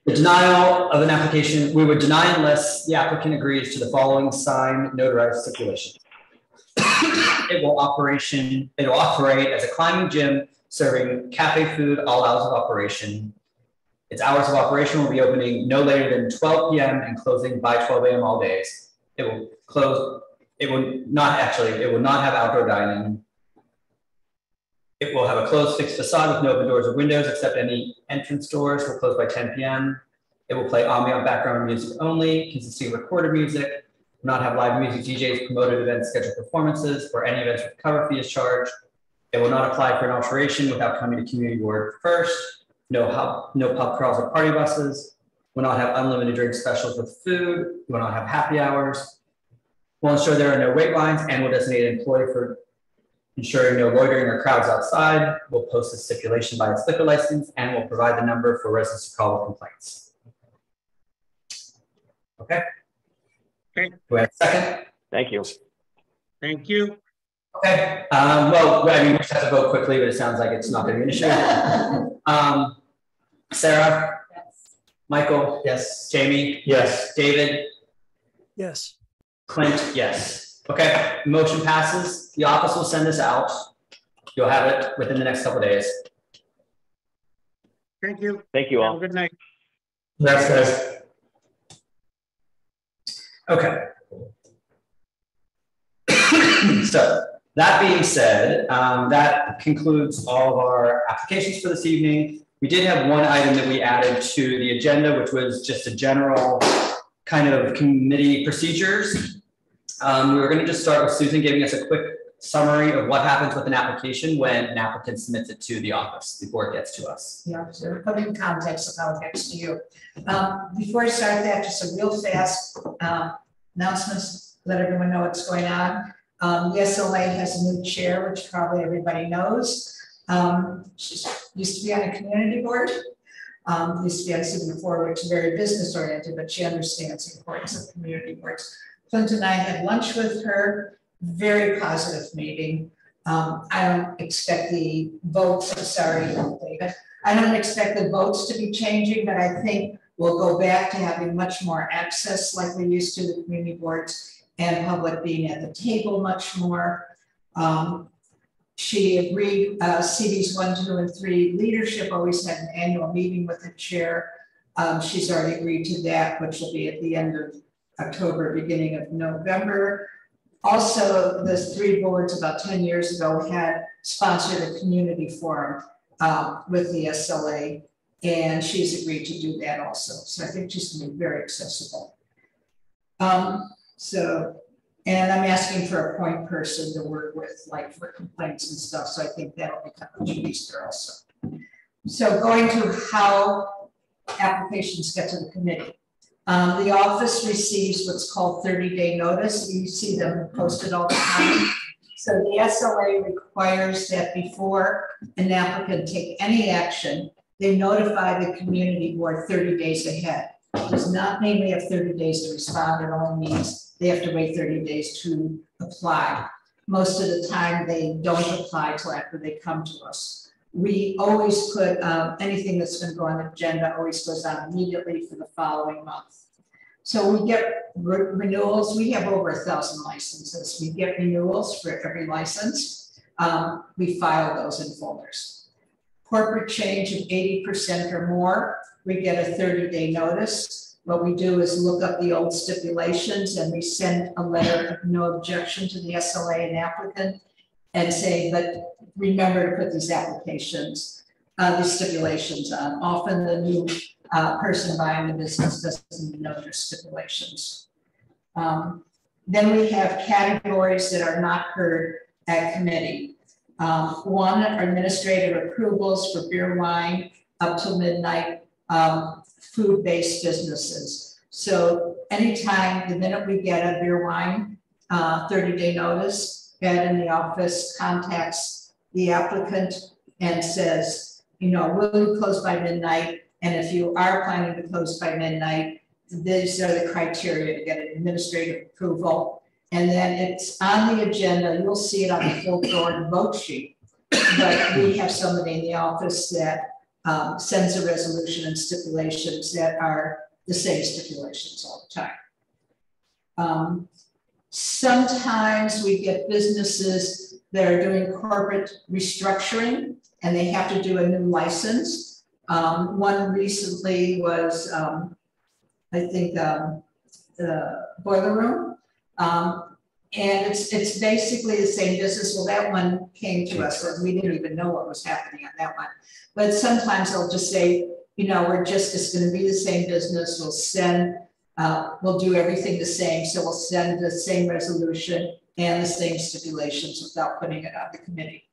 the denial of an application. We would deny unless the applicant agrees to the following signed notarized stipulation. It will operate as a climbing gym serving cafe food all hours of operation. Its hours of operation will be opening no later than 12 p.m. and closing by 12 a.m. all days. It will close. It will not have outdoor dining. It will have a closed fixed facade with no open doors or windows except any entrance doors. Will close by 10 p.m. It will play ambient background music only, consisting of recorded music. Will not have live music, DJs, promoted events, scheduled performances, or any events with cover fee is charged. It will not apply for an alteration without coming to community board first. No pub crawls or party buses. Will not have unlimited drink specials with food. Will not have happy hours. Will ensure there are no wait lines and will designate an employee for ensuring no loitering or crowds outside. Will post a stipulation by its liquor license and will provide the number for residents to call with complaints. Okay. Okay. Do we have a second? Thank you. Thank you. Okay. Well, I mean, we just have to vote quickly, but it sounds like it's not going to be an issue. Sarah? Yes. Michael? Yes. Jamie? Yes. David? Yes. Clint? Yes. Okay. Motion passes. The office will send this out. You'll have it within the next couple of days. Thank you. Thank you all. Have a good night. Thanks, guys. Okay. So that being said, that concludes all of our applications for this evening. We did have one item that we added to the agenda, which was just a general kind of committee procedures. We were going to just start with Susan giving us a quick summary of what happens with an application when an applicant submits it to the office before it gets to us. Yeah, so putting context of how it gets to you. Before I start that, just a real fast announcements, let everyone know what's going on. The SLA has a new chair, which probably everybody knows. She used to be on a community board, used to be on city before, which is very business oriented, but she understands the importance of community boards. Clint and I had lunch with her, very positive meeting. I don't expect the votes, I'm sorry, David. I don't expect the votes to be changing, but I think we'll go back to having much more access like we used to the community boards and public being at the table much more. She agreed, CDs 1, 2, and 3 leadership always had an annual meeting with the chair. She's already agreed to that, which will be at the end of October, beginning of November. Also, the 3 boards about 10 years ago had sponsored a community forum with the SLA, and she's agreed to do that also. So I think she's going to be very accessible. And I'm asking for a point person to work with, like for complaints and stuff. So I think that'll become a Easter also. So going to how applications get to the committee. The office receives what's called 30-day notice. You see them posted all the time. So the SLA requires that before an applicant take any action, they notify the community board 30 days ahead. It does not mean we have 30 days to respond. It only means they have to wait 30 days to apply. Most of the time, they don't apply till after they come to us. We always put anything that's going to go on the agenda always goes on immediately for the following month. So we get renewals. We have over 1,000 licenses. We get renewals for every license. We file those in folders. Corporate change of 80% or more, we get a 30-day notice. What we do is look up the old stipulations and we send a letter of no objection to the SLA and applicant and say, but remember to put these applications, these stipulations on. Often the new person buying the business doesn't even know their stipulations. Then we have categories that are not heard at committee. One are administrative approvals for beer, wine, up till midnight, food-based businesses. So anytime, the minute we get a beer, wine, 30-day notice, head in the office contacts the applicant and says, will you close by midnight? And if you are planning to close by midnight, these are the criteria to get an administrative approval. And then it's on the agenda. You'll see it on the full board vote sheet. But we have somebody in the office that sends a resolution and stipulations that are the same stipulations all the time. Sometimes we get businesses that are doing corporate restructuring and they have to do a new license. One recently was, I think, the boiler room. And it's basically the same business. Well, that one came to us, and we didn't even know what was happening on that one. But sometimes they'll just say, it's going to be the same business. We'll send, we'll do everything the same. So we'll send the same resolution and the same stipulations without putting it on the committee.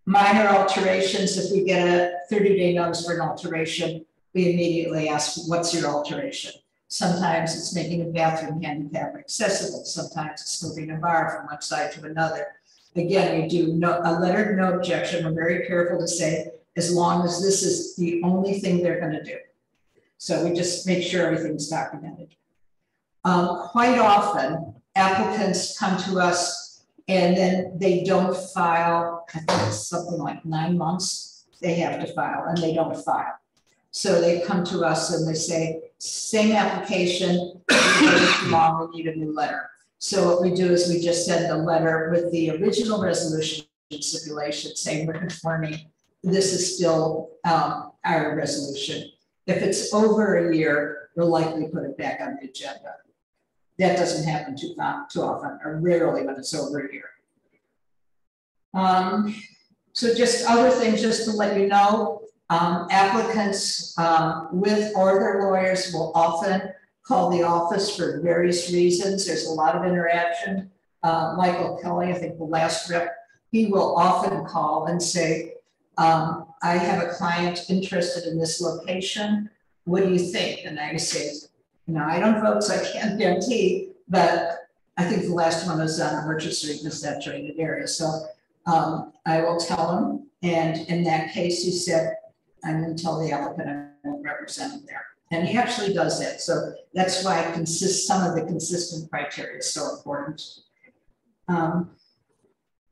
Minor alterations, if we get a 30-day notice for an alteration, we immediately ask, what's your alteration? Sometimes it's making a bathroom handicap accessible. Sometimes it's moving a bar from one side to another. Again, we do a letter of no objection. We're very careful to say, as long as this is the only thing they're going to do. So we just make sure everything's documented. Quite often, applicants come to us and then they don't file, I think it's something like 9 months they have to file, and they don't file. So they come to us and they say, same application, too long, we need a new letter. So what we do is we just send a letter with the original resolution stipulation saying we're confirming this is still our resolution. If it's over a year, we'll likely put it back on the agenda. That doesn't happen too often, or rarely when it's over a year. So just other things, just to let you know, applicants with or their lawyers will often call the office for various reasons. There's a lot of interaction. Michael Kelly, I think the last rep, he will often call and say, I have a client interested in this location. What do you think? And I say, I don't vote, so I can't guarantee, but I think the last one was on a Merchant Street in a saturated area. So I will tell him. And in that case, he said, I'm going to tell the applicant I won't represent him there. And he actually does that. So that's why some of the consistent criteria is so important.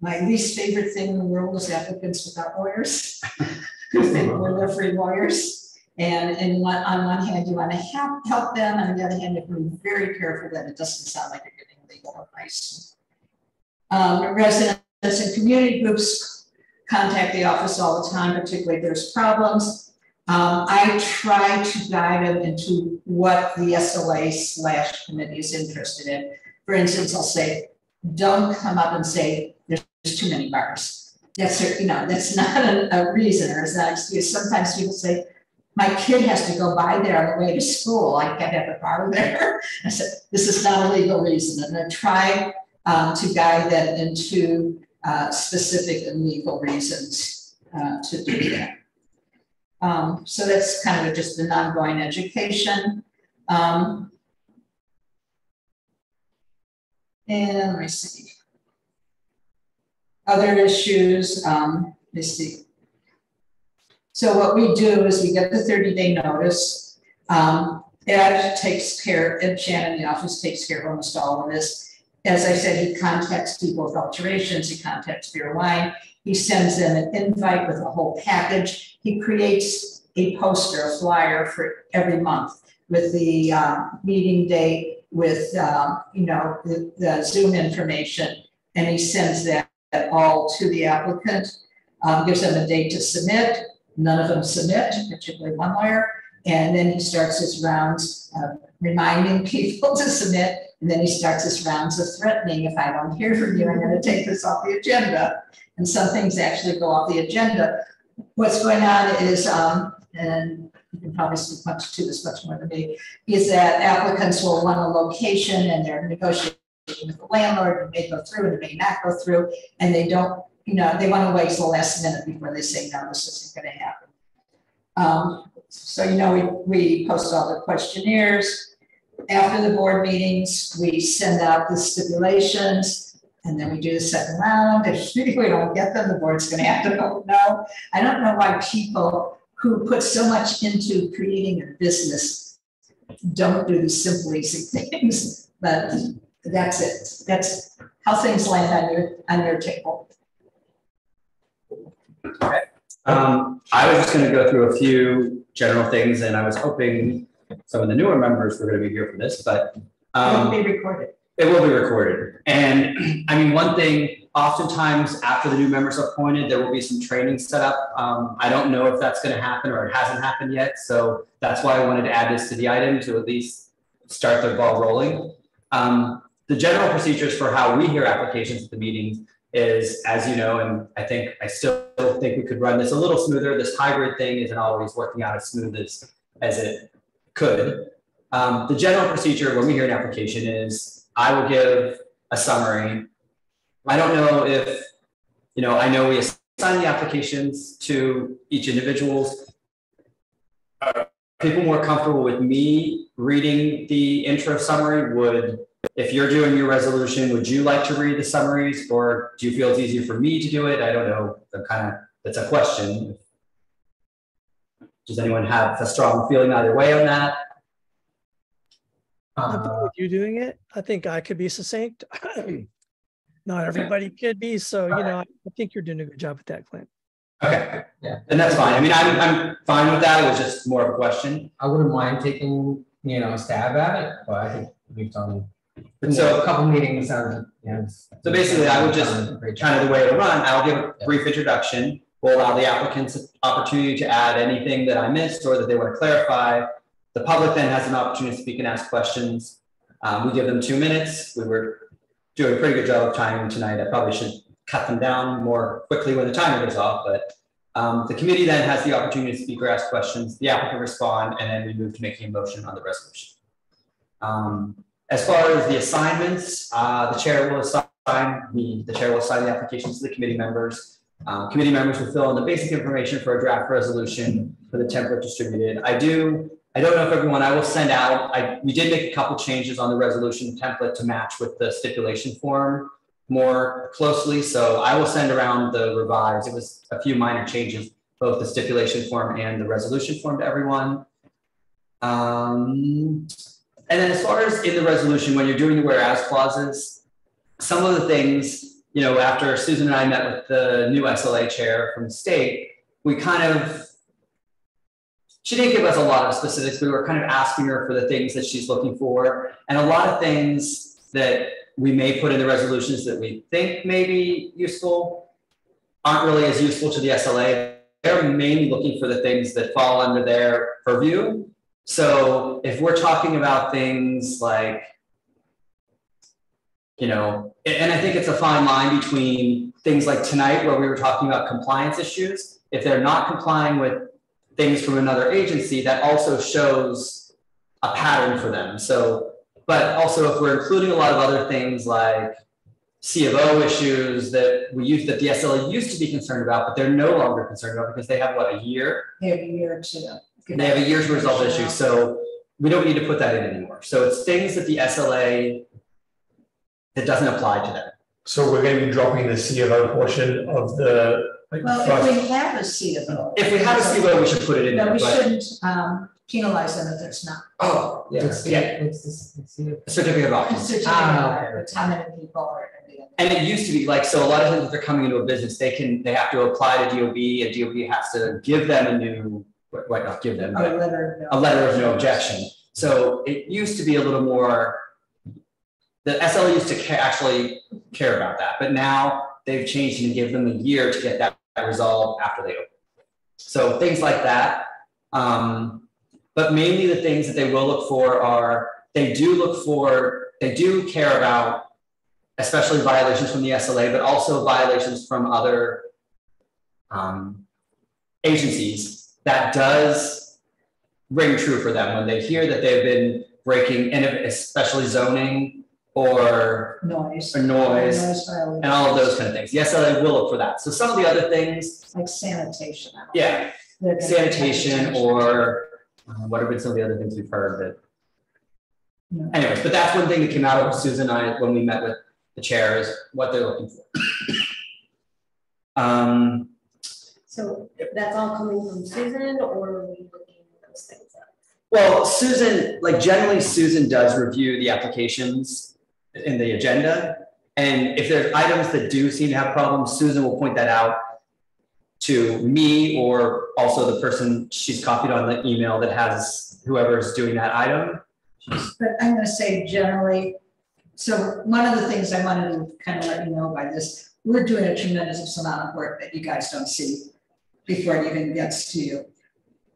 My least favorite thing in the world is applicants without lawyers. They're free lawyers. And on one hand, you want to help them. And on the other hand, you have to be very careful that it doesn't sound like you're getting legal advice. Residents and community groups contact the office all the time, particularly if there's problems. I try to guide them into what the SLA/committee is interested in. For instance, I'll say, don't come up and say, there's too many bars. That's, that's not a reason or it's not an excuse. Sometimes people say, my kid has to go by there on the way to school. I can't have a bar there. I said, this is not a legal reason. And I try to guide them into specific and legal reasons to do that. So that's kind of just an ongoing education. And let me see. Other issues, let me see. So what we do is we get the 30-day notice. Ed takes care, Ed Shannon in the office takes care of almost all of this. As I said, he contacts people with alterations, he contacts beer wine, he sends them an invite with a whole package. He creates a poster, a flyer for every month with the meeting date, with the Zoom information, and he sends that all to the applicant, gives them a date to submit. None of them submit, particularly one lawyer, and then he starts his rounds reminding people to submit, and then he starts his rounds of threatening, if I don't hear from you, I'm going to take this off the agenda. And some things actually go off the agenda. What's going on is, and you can probably speak much to this much more than me, is that applicants will want a location and they're negotiating with the landlord, and may go through and it may not go through, and they don't, they want to wait till the last minute before they say, no, this isn't going to happen. So, we post all the questionnaires. After the board meetings, we send out the stipulations, and then we do the second round. If we don't get them, the board's going to have to vote no. I don't know why people who put so much into creating a business don't do these simple, easy things, but that's it. That's how things land on your table. Okay. I was just going to go through a few general things, and I was hoping some of the newer members were going to be here for this, but it will be recorded. It will be recorded. And I mean, one thing, oftentimes after the new members are appointed, there will be some training set up. I don't know if that's going to happen or it hasn't happened yet. So that's why I wanted to add this to the item to at least start the ball rolling. The general procedures for how we hear applications at the meetings is, as you know, and I still think we could run this a little smoother. This hybrid thing isn't always working out as smooth as it could. The general procedure when we hear an application is I will give a summary. I don't know if, I know we assign the applications to each individual's. Are people more comfortable with me reading the intro summary? If you're doing your resolution, would you like to read the summaries, or do you feel it's easier for me to do it? I don't know. That's a question. Does anyone have a strong feeling either way on that? I'm fine with you doing it. I think I could be succinct. Not everybody could be. So, I think you're doing a good job with that, Clint. Okay. Yeah. And that's fine. I mean, I'm fine with that. It was just more of a question. I wouldn't mind taking, a stab at it, but I think we've done so a couple meetings. So basically, I would just kind of the way to run. I'll give a brief introduction. We'll allow the applicants an opportunity to add anything that I missed or that they want to clarify. The public then has an opportunity to speak and ask questions. We give them 2 minutes. We were doing a pretty good job of timing tonight. I probably should cut them down more quickly when the timer goes off, but the committee then has the opportunity to speak or ask questions. The applicant respond, and then we move to making a motion on the resolution. As far as the assignments, the chair will assign the applications to the committee members. Committee members will fill in the basic information for a draft resolution for the template distributed. I don't know if everyone, I will send out, we did make a couple changes on the resolution template to match with the stipulation form more closely. So I will send around the revised, it was a few minor changes, both the stipulation form and the resolution form to everyone. And then as far as in the resolution, when you're doing the whereas clauses, some of the things, after Susan and I met with the new SLA chair from the state, she didn't give us a lot of specifics. We were kind of asking her for the things that she's looking for. And a lot of things that we may put in the resolutions that we think may be useful aren't really as useful to the SLA they're mainly looking for the things that fall under their purview. So if we're talking about things like, you know, and I think it's a fine line between things like tonight where we were talking about compliance issues. If they're not complying with things from another agency, that also shows a pattern for them. So, but also if we're including a lot of other things like C of O issues that the SLA used to be concerned about, but they're no longer concerned about because they have what, a year? They have a year to. They have a year to resolve issues. So we don't need to put that in anymore. So it's things that the SLA that doesn't apply to them. So we're going to be dropping the C of O portion of the. Well, if we have a C of O. If we have a C of O, we should put it in there. No, we shouldn't penalize them if there's not. Oh, yeah. Certificate of occupancy. Certificate of occupancy, how many people are. And it used to be like, so a lot of times if they're coming into a business, they have to apply to DOB, and DOB has to give them a new, not give them, but a letter of no objection. So it used to be a little more, the SLA used to actually care about that, but now they've changed and give them a year to get that resolved after they open. So things like that. But mainly the things that they will look for are, they do care about especially violations from the SLA, but also violations from other agencies. That does ring true for them when they hear that they've been breaking, and especially zoning or noise and all of those kind of things. The SLA will look for that. So some of the other things, like sanitation. Yeah, sanitation, or what have been some of the other things we've heard that. No. Anyways, but that's one thing that came out of Susan and I when we met with the chair, is what they're looking for. So that's all coming from Susan, or are we looking those things up? Well, Susan, like generally Susan does review the applications in the agenda. And if there's items that do seem to have problems, Susan will point that out to me, or also the person she's copied on the email that has whoever's doing that item. But I'm going to say generally, so one of the things I wanted to kind of let you know by this, we're doing a tremendous amount of work that you guys don't see before it even gets to you.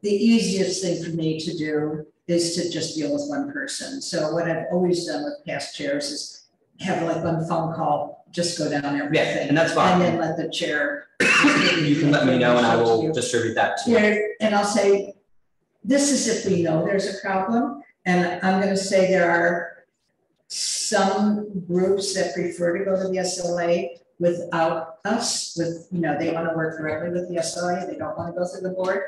The easiest thing for me to do is to just deal with one person. So what I've always done with past chairs is have like one phone call, just go down everything. Yeah, and that's fine. And then let the chair. You can let me know and I will distribute that to you. And I'll say, this is if we know there's a problem. And I'm going to say there are some groups that prefer to go to the SLA without us, they want to work directly with the SLA, they don't want to go through the board.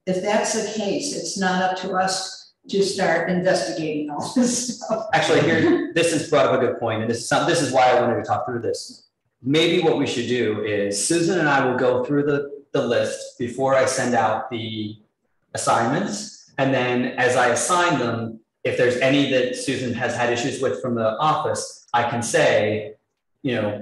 If that's the case, it's not up to us to start investigating all this stuff. Actually, this has brought up a good point, and this is why I wanted to talk through this. Maybe what we should do is Susan and I will go through the list before I send out the assignments, and then as I assign them, if there's any that Susan has had issues with from the office, I can say,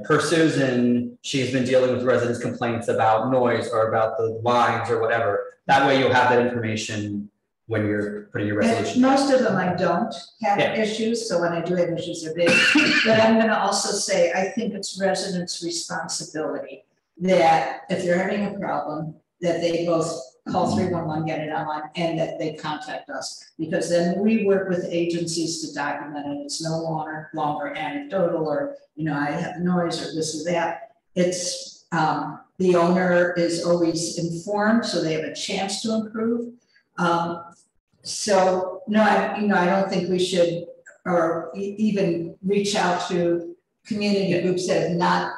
per Susan, she's been dealing with residents' complaints about noise or about the lines or whatever. That way you'll have that information when you're putting your resolution. And most of them I don't have issues, so when I do have issues, they're big. But I'm going to also say, I think it's residents' responsibility that if they're having a problem, that they both call 311, get it online, and that they contact us, because then we work with agencies to document it. It's no longer anecdotal, or I have noise or this or that. It's the owner is always informed, so they have a chance to improve. So no, I don't think we should, or even reach out to community groups that have not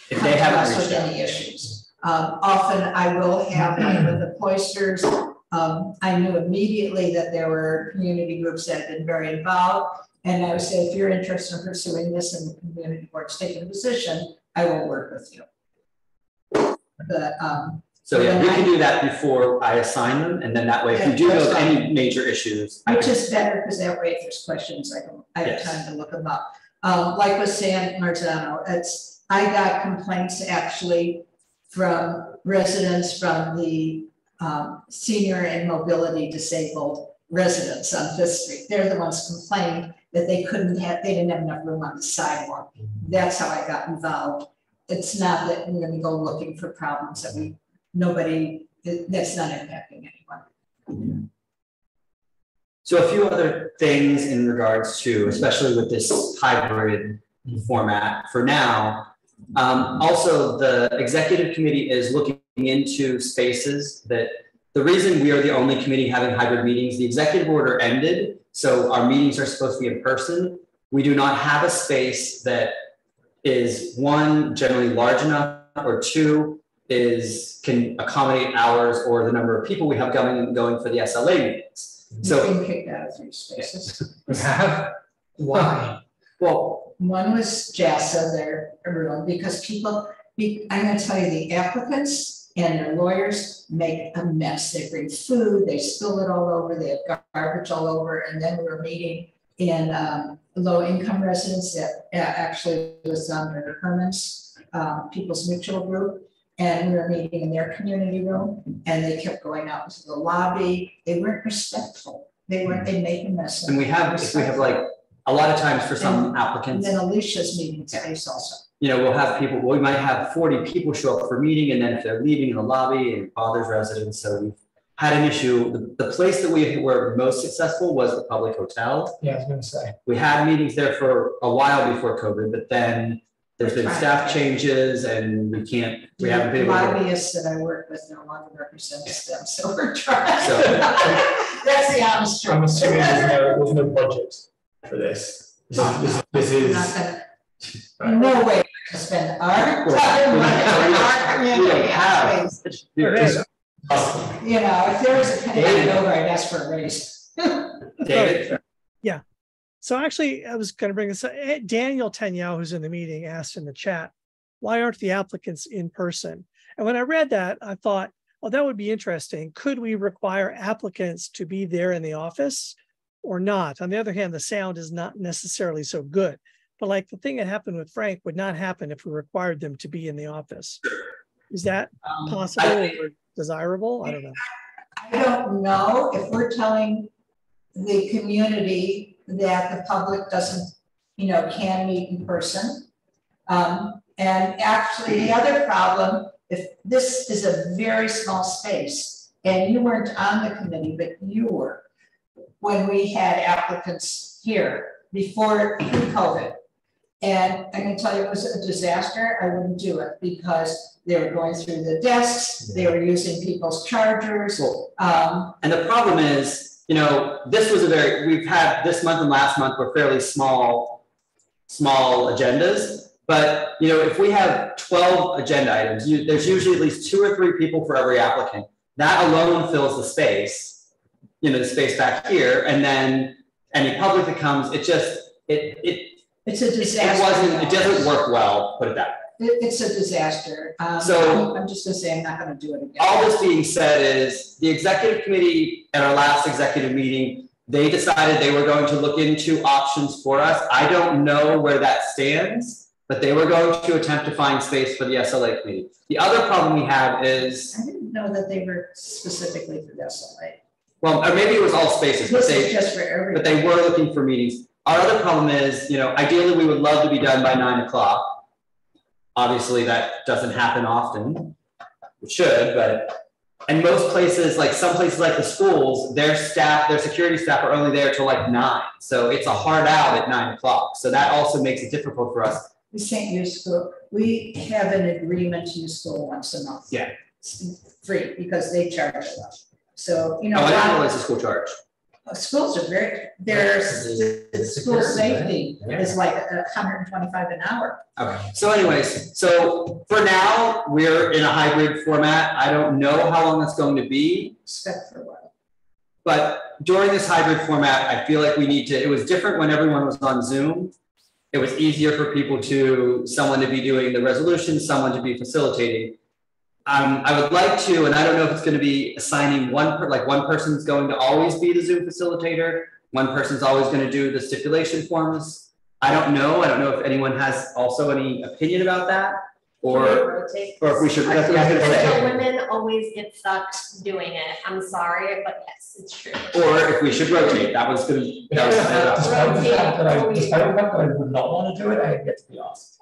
come to us with any issues. Often I will have, like with the Cloisters, I knew immediately that there were community groups that had been very involved. And I would say, if you're interested in pursuing this and the community board's taking a position, I will work with you. But, so yeah, we can do that before I assign them. And then that way, if you do know any major issues. Which is better, because that way if there's questions, I have time to look them up. Like with San Marzano, I got complaints actually from residents from the senior and mobility disabled residents on Fifth Street. They're the ones complaining that they didn't have enough room on the sidewalk. That's how I got involved. It's not that we're going to go looking for problems that nobody that's not impacting anyone. So a few other things in regards to, especially with this hybrid format for now. Also, the executive committee is looking into spaces that the reason we are the only committee having hybrid meetings, the executive order ended, so our meetings are supposed to be in person. We do not have a space that is, one, generally large enough, or two, can accommodate hours or the number of people we have going for the SLA meetings. So we've been kicked out of 3 spaces. We have? Why? Well, one was JASA, their room, because people, I'm going to tell you, the applicants and their lawyers make a mess. They bring food, they spill it all over, they have garbage all over, and then we were meeting in low-income residents that actually was under Herman's People's Mutual Group, and we were meeting in their community room, and they kept going out into the lobby. They weren't respectful. They made a mess. And we have like a lot of times for some applicants. And then Alicia's meeting space also. You know, we'll have people, we might have 40 people show up for a meeting, and then if they're leaving in the lobby, and it bothers residents. So we've had an issue. The place that we were most successful was the public hotel. Yeah, I was gonna say. We had meetings there for a while before COVID, but then there's been staff changes and we haven't been able to. Lobbyists that I work with no longer represents them, so we're trying. So that's the honest truth. I'm assuming there's no budget for this. This is not gonna, no way to spend our time on our community. You know, if there was a penny over, I'd ask for a raise. David? Yeah. So actually, I was going to bring this up. Daniel Tenyao, who's in the meeting, asked in the chat, why aren't the applicants in person? And when I read that, I thought, oh, that would be interesting. Could we require applicants to be there in the office or not? On the other hand, the sound is not necessarily so good. But like the thing that happened with Frank would not happen if we required them to be in the office. Is that possible or desirable? I don't know. I don't know if we're telling the community that the public doesn't, you know, can meet in person. And actually the other problem, if this is a very small space and you weren't on the committee, but you were, when we had applicants here before pre-COVID. And I'm going to tell you, it was a disaster. I wouldn't do it because they were going through the desks, they were using people's chargers. And the problem is, you know, this was we've had this month and last month were fairly small agendas. But, you know, if we have 12 agenda items, there's usually at least 2 or 3 people for every applicant. That alone fills the space, you know, the space back here. And then any public that comes, it's a disaster. It doesn't work well, put it that way. It's a disaster. So I'm just gonna say I'm not gonna do it again. All this being said is the executive committee at our last executive meeting, they decided they were going to look into options for us. I don't know where that stands, but they were going to attempt to find space for the SLA committee. The other problem we have is— I didn't know that they were specifically for the SLA. Well, or maybe it was all spaces, this is just for everybody. But they were looking for meetings. Our other problem is, you know, ideally we would love to be done by 9 o'clock. Obviously that doesn't happen often. It should, but in most places, like some places like the schools, their staff, their security staff are only there till like 9. So it's a hard out at 9 o'clock. So that also makes it difficult for us. We can't use school. We have an agreement to use school once a month. Yeah. It's free because they charge us. So, you know. Oh, I didn't realize the school charge. Schools are school safety is like $125 an hour. Okay. So anyways, so for now, we're in a hybrid format. I don't know how long that's going to be. Expect for a while. But during this hybrid format, I feel like we need to, it was different when everyone was on Zoom. It was easier for someone to be doing the resolution, someone to be facilitating. I would like to, and I don't know if it's going to be assigning one person's going to always be the Zoom facilitator. One person's always going to do the stipulation forms. I don't know if anyone has also any opinion about that, or if we should. That's what I was going to say. Women always get stuck doing it. I'm sorry, but yes, it's true. Or if we should rotate. That was going to be. Despite the fact that I would not want to do it, I have yet to be asked.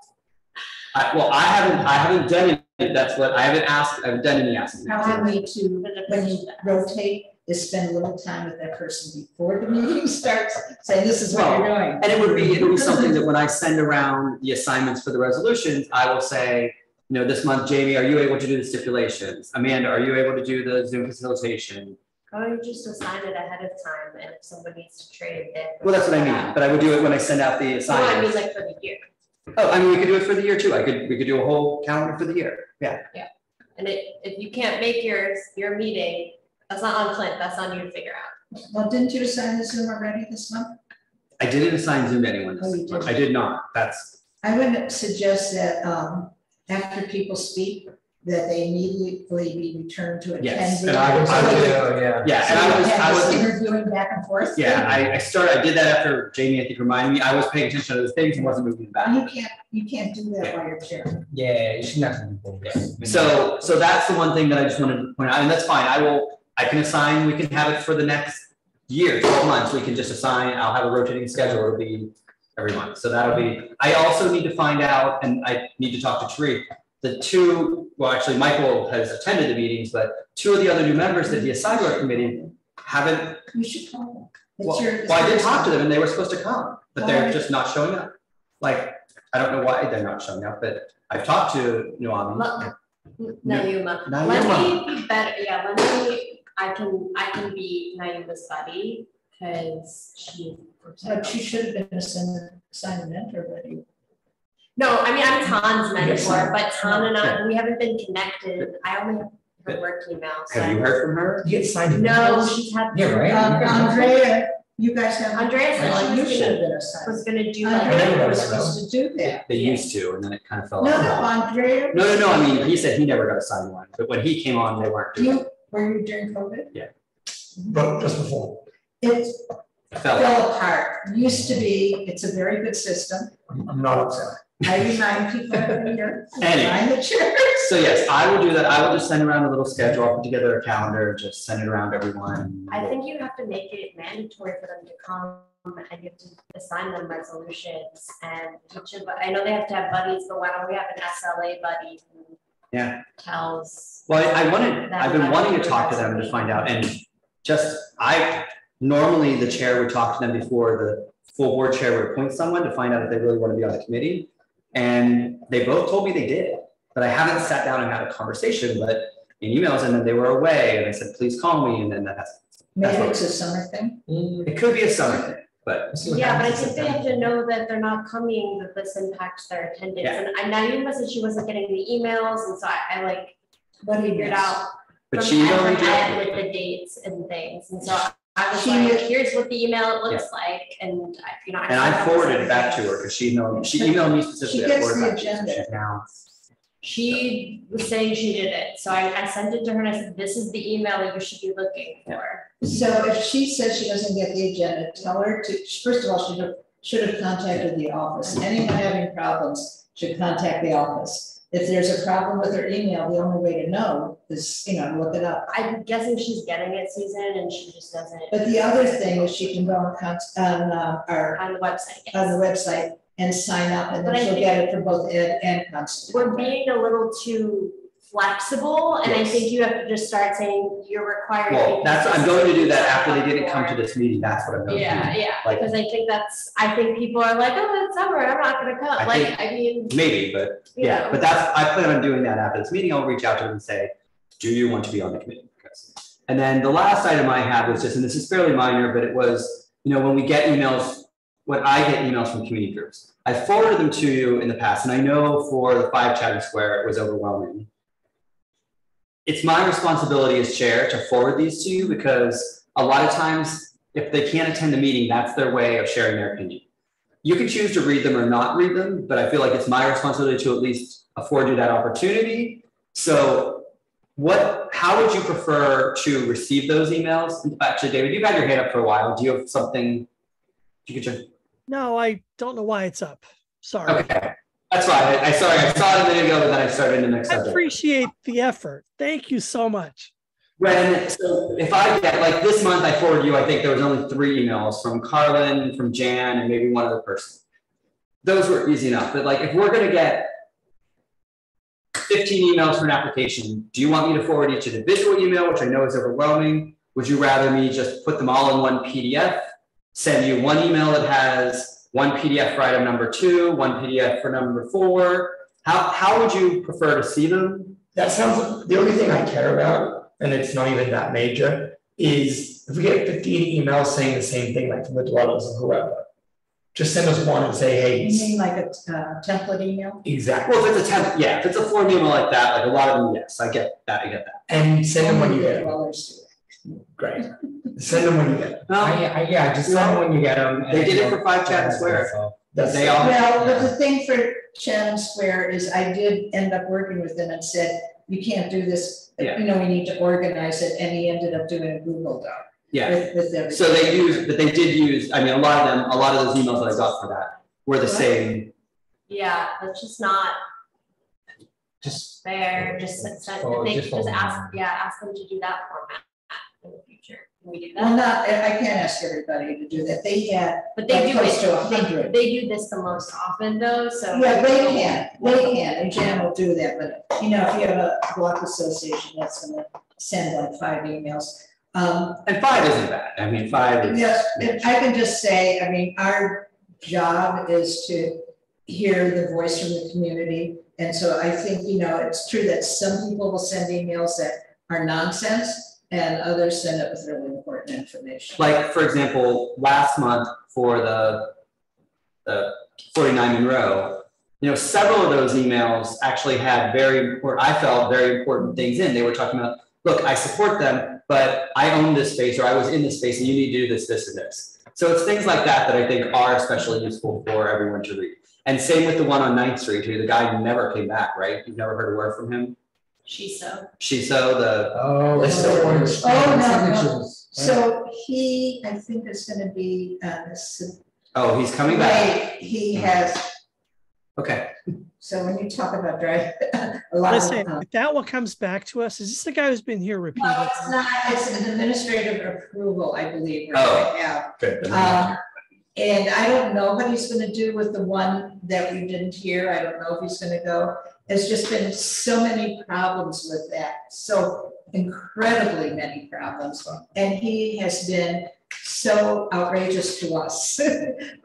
I haven't done that's what I haven't asked. I haven't done any asking. How we to, when you rotate, is spend a little time with that person before the meeting starts, saying this is what you're doing. And it would be something that when I send around the assignments for the resolutions, I will say, you know, this month, Jamie, are you able to do the stipulations? Amanda, are you able to do the Zoom facilitation? Oh, you just assign it ahead of time, and if someone needs to trade it. Well, that's what I mean, but I would do it when I send out the assignments. No, I mean like for the year. Oh, I mean, we could do it for the year too. We could do a whole calendar for the year. Yeah. Yeah, and if you can't make your meeting, that's not on Clint. That's on you to figure out. Well, didn't you assign the Zoom already this month? I didn't assign Zoom to anyone this month. I did not. I would suggest that after people speak, that they immediately be returned to attending. Yes, and I was interviewing back and forth. Yeah, I did that after Jamie, I think, reminded me. I was paying attention to those things and wasn't moving back. You can't do that while you're chair. Yeah, you shouldn't have to do that. So that's the one thing that I just wanted to point out, and that's fine. I can assign, we can have it for the next year, 12 months. We can just assign, I'll have a rotating schedule. It'll be every month. So that'll be, I also need to find out, and I need to talk to Tariq, the two, well, actually Michael has attended the meetings, but two of the other new members that he assigned to our committee haven't. You should call them. Well, I did talk to them and they were supposed to come, but they're just not showing up. Like, I don't know why they're not showing up, but I've talked to Naomi. Naima. Let me be better. Yeah, I can be Naima's buddy because she. But she should have been assigned a mentor already. No, I mean, I'm Tan's mentor, but Tan and I, we haven't been connected. I only have her work email. So have you heard from her? You get signed. No, she's had. Yeah, right. Andrea, you guys have. Andrea said you should have been assigned. Was going to do Andrea was supposed to do that. They used to, and then it kind of fell off. No, Andrea. No. I mean, he said he never got assigned one, but when he came on, they weren't doing it. Were you during COVID? Yeah. But just before. It fell apart. Used to be. It's a very good system. I'm not upset. I remind people every year. Anyway, so yes, I will do that. I will just send around a little schedule. I'll put together a calendar, just send it around to everyone. I think you have to make it mandatory for them to come and you have to assign them resolutions and each of, I know they have to have buddies, but why don't we have an SLA buddy who tells. Well, I've been wanting to talk to them to find out, and normally the chair would talk to them before the full board chair would appoint someone to find out if they really want to be on the committee. And they both told me they did, but I haven't sat down and had a conversation, but in emails, and then they were away and I said, please call me. And then that's maybe it's a summer thing. It could be a summer thing, but. Yeah, but I think they have to know that they're not coming, that this impacts their attendance. Yeah. And Naima said she wasn't getting the emails. And so I figured out but she with the dates and things. And so I was like, here's what the email looks like, and I forwarded it back to her because she emailed me specifically. She gets the agenda. She was saying she did it, so I sent it to her and I said, "This is the email that you should be looking for." So if she says she doesn't get the agenda, tell her to. First of all, she should have contacted the office. Anyone having problems should contact the office. If there's a problem with her email, the only way to know is, look it up. I'm guessing she's getting it, Susan, and she just doesn't. But the other thing is she can go on the website. Yes. On the website and sign up, and then she'll get it for both Ed and Constance. We're being a little too flexible, and I think you have to just start saying you're required. Well, I'm going to do that after they didn't come to this meeting. That's what I'm going to do. Yeah, because I think people are like, oh, it's summer, I'm not going to come. I mean, maybe, but but I plan on doing that after this meeting. I'll reach out to them and say, do you want to be on the committee? And then the last item I had was just, and this is fairly minor, but it was, when we get emails, when I get emails from community groups, I forwarded them to you in the past, and I know for the 5 Chatham Square, it was overwhelming. It's my responsibility as chair to forward these to you because a lot of times, if they can't attend the meeting, that's their way of sharing their opinion. You can choose to read them or not read them, but I feel like it's my responsibility to at least afford you that opportunity. So how would you prefer to receive those emails? Actually, David, you've had your hand up for a while. Do you have something you could just? No, I don't know why it's up. Sorry. Okay. That's fine. I saw it a minute ago, but then I started the next subject. I appreciate the effort. Thank you so much. So if I get, like this month I forwarded you, I think there was only 3 emails from Carlin, from Jan, and maybe one other person. Those were easy enough. But like if we're going to get 15 emails for an application. Do you want me to forward each individual email, which I know is overwhelming? Would you rather me just put them all in one PDF, send you one email that has one PDF for item number 2, one PDF for number 4? How would you prefer to see them? That sounds, the only thing I care about, and it's not even that major, is if we get 15 emails saying the same thing, like from the dwellers or whoever, just send us one and say, hey. You mean like a template email? Exactly. Well, if it's a template, yeah, if it's a form email like that, like a lot of them, yes, I get that. And send them when you get them. Great. Send them when you get them. Yeah, just send them when you get them. They did it for 5 Chatham Square. They all. Well, but the thing for Chatham Square is I did end up working with them and said, you can't do this, Yeah. you know, we need to organize it, and he ended up doing a Google Doc. Yeah. With everything. So they did use, I mean, a lot of those emails that I got for that were the same. Yeah, that's just not fair. Just ask them to do that format in the future. Can we do that? Well, I can't ask everybody to do that. They had, but they do close it. to 100. They do this the most often though. So yeah, they can, and Jan will do that. But you know, if you have a block association that's going to send like 5 emails. And 5 isn't bad. I mean, 5 is. Yes, I can just say, I mean, our job is to hear the voice from the community. And so I think, you know, it's true that some people will send emails that are nonsense and others send it with really important information. Like, for example, last month for the 49 Monroe, you know, several of those emails actually had I felt very important things in. They were talking about, look, I support them, but I own this space or I was in this space and you need to do this, this, and this. So it's things like that that I think are especially useful for everyone to read. And same with the one on 9th Street, who the guy never came back, right? You've never heard a word from him? Shiso, no. So he, I think, is going to be. Oh, he's coming back. He has. Okay. So when you talk about driving, a lot Listen, if that one comes back to us, is this the guy who's been here repeatedly? No, it's not. It's an administrative approval, I believe. Right now. Good. And I don't know what he's going to do with the one that we didn't hear. I don't know if he's going to go. There's just been so many problems with that. So incredibly many problems. And he has been so outrageous to us that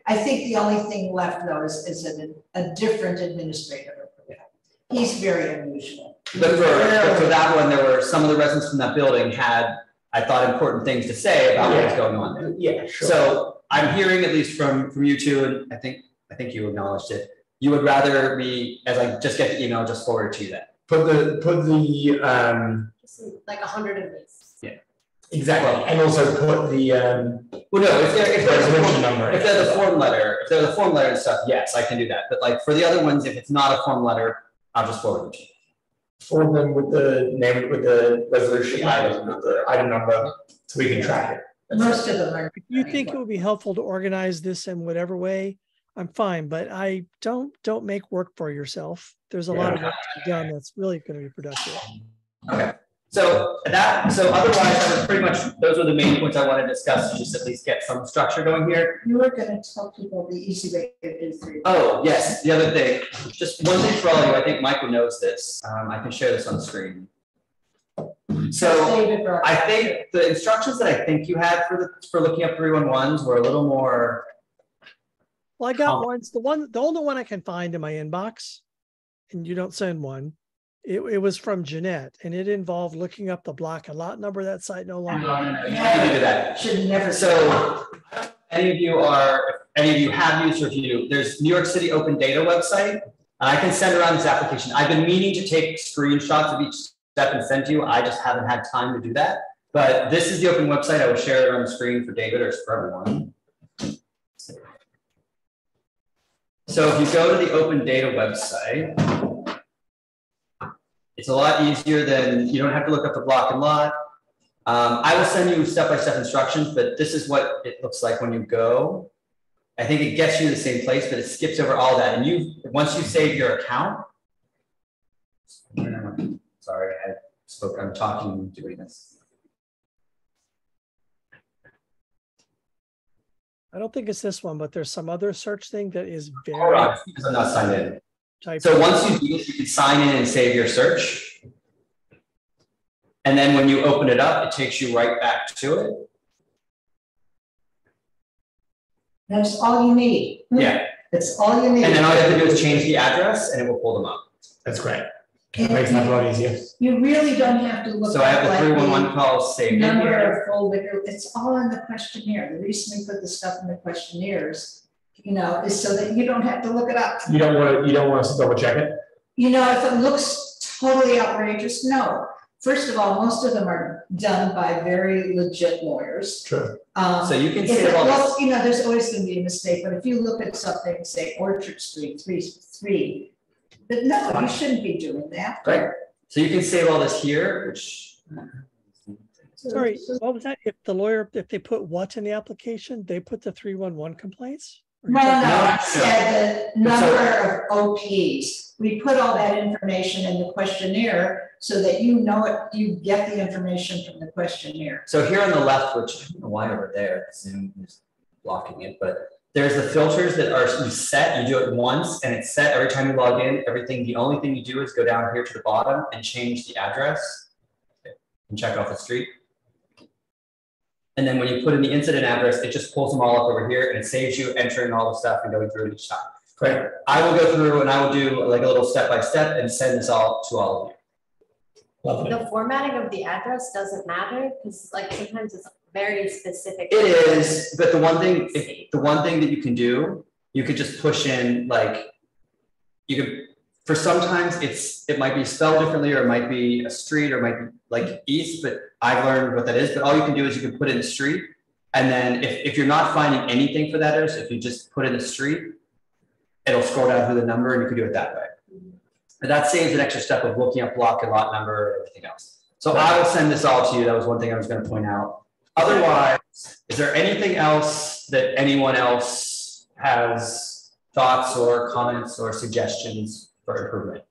I think the only thing left though is a different administrative approval. He's very unusual. But for that one, there were some of the residents from that building had, I thought, important things to say about what was going on there. Yeah, sure. So I'm hearing, at least from you two, and I think you acknowledged it, you would rather me, as I just get the email, just forward it to you then. Put the just like 100 of these. Yeah. Exactly. And also put the well, no, if they're the form letter, if they're the form letter and stuff, yes, I can do that. But like for the other ones, if it's not a form letter, I'll just forward them to you. Forward them with the name, with the resolution item, with the item number, so we can track it. Most of them are. If you think it would be helpful to organize this in whatever way, I'm fine, but I don't make work for yourself. There's a lot of work to be done that's really going to be productive. Okay. So otherwise, that was pretty much, those were the main points I wanted to discuss, to just at least get some structure going here. You were going to tell people the easy way to do 3. Oh, yes. The other thing, just one thing for all of you, I think Michael knows this. I can share this on the screen. So I think the instructions that I think you had for looking up 311s were a little more. Well, I got the only one I can find in my inbox, and you don't send one. It was from Jeanette, and it involved looking up the block and lot number of that site no longer. You can do that. Should never. So, any of you have used review, there's New York City Open Data website, and I can send around this application. I've been meaning to take screenshots of each step and send to you. I just haven't had time to do that. But this is the open website. I will share it on the screen for David or for everyone. So if you go to the Open Data website, it's a lot easier than, you don't have to look up the block and lot. I will send you step-by-step instructions, but this is what it looks like when you go. I think it gets you to the same place, but it skips over all that. And once you save your account, sorry, I'm talking and doing this. I don't think it's this one, but there's some other search thing that is Hold very. on, because I'm not signed in. Type So once you do this, you can sign in and save your search. And then when you open it up, it takes you right back to it. That's all you need. Yeah. That's all you need. And then all you have to do is change the address and it will pull them up. That's great. That makes life a lot easier. You really don't have to look. So I have the at 311 calls saved in number here. of full liquor. It's all in the questionnaire. The reason we put the stuff in the questionnaires, you know, is so that you don't have to look it up. You don't want us to double check it? You know, if it looks totally outrageous, no. First of all, most of them are done by very legit lawyers. True. So you can if save it all looks, this. you know, there's always going to be a mistake, but if you look at something, say Orchard Street 3, but no, you shouldn't be doing that. Right. So you can save all this here, which. Sorry, what was that? If the lawyer, if they put what in the application, they put the 311 complaints? Or No, you're talking no, about- I said the number of OPs. We put all that information in the questionnaire so that you know it, you get the information from the questionnaire. So here on the left, which I don't know why over there, Zoom is blocking it, but there's the filters that are set. You do it once and it's set every time you log in. Everything, the only thing you do is go down here to the bottom and change the address and check off the street. And then when you put in the incident address, it just pulls them all up over here and it saves you entering all the stuff and going through it each time. Great. I will go through and I will do like a little step-by-step and send this all to all of you. Lovely. The formatting of the address doesn't matter because like sometimes it's very specific. It is, but the one thing that you can do, you could just push in like, you could, for sometimes it might be spelled differently or it might be a street or it might be like east, but I've learned what that is. But all you can do is you can put in the street. And then if you're not finding anything for that address, if you just put in the street, it'll scroll down through the number and you can do it that way. And that saves an extra step of looking up block and lot number and everything else. So I will send this all to you. That was one thing I was going to point out. Otherwise, is there anything else that anyone else has thoughts or comments or suggestions for improvement?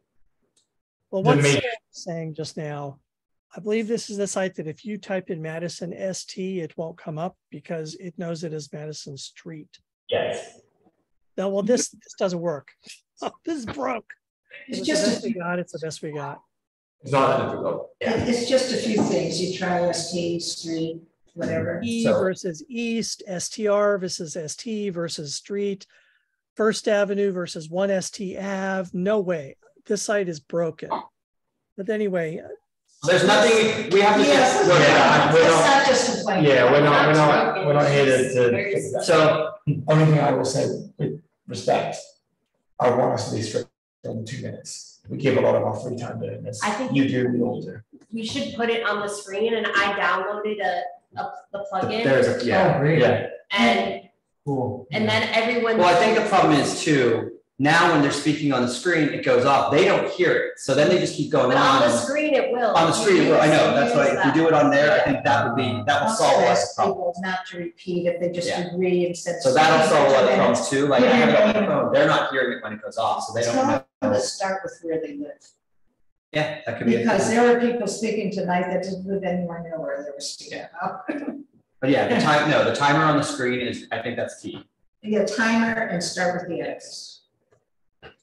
Well, what Sam was saying just now, I believe this is the site that if you type in Madison ST, it won't come up because it knows it is Madison Street. Yes. Now, well, this doesn't work. Oh, this is broke. It's the just best we got. It's the best we got. It's not difficult. It's just a few things. You try ST, street, whatever. E versus east, STR versus ST versus street, First Avenue versus 1 ST Ave. No way. This site is broken. But anyway. There's nothing we have to yes, just it's not just complaint. Yeah, we're not here to so only thing I will say with respect, I want us to be strict on 2 minutes. We give a lot of our free time doing this. I think you do, we all do. We should put it on the screen, and I downloaded the plugin. There's a And cool. And then everyone. Well, I think the problem is too, now when they're speaking on the screen, it goes off. They don't hear it. So then they just keep going But on. on the screen it will. On the screen it will. I know. That's why if you do it on there, I think that will solve a lot of problems. People not to repeat if they just agree instead. So that'll solve a lot of problems too. Like I have it on my phone, they're not hearing it when it goes off, so they don't know. Let's start with where they live. Yeah, that could be. Because there are people speaking tonight that didn't live anywhere near where they were speaking about. But yeah, the timer on the screen is, I think that's key. You get a timer and start with the address.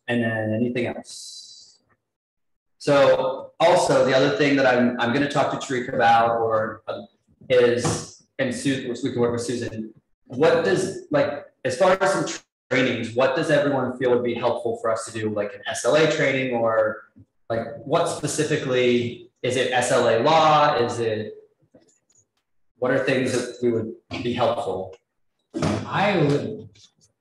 And then anything else? So also the other thing that I'm going to talk to Tariq about is, and Susan, which we can work with Susan, what does, like, as far as some trainings, what does everyone feel would be helpful for us to do, like an SLA training, or like what specifically, is it SLA law? Is it, what are things that we would be helpful?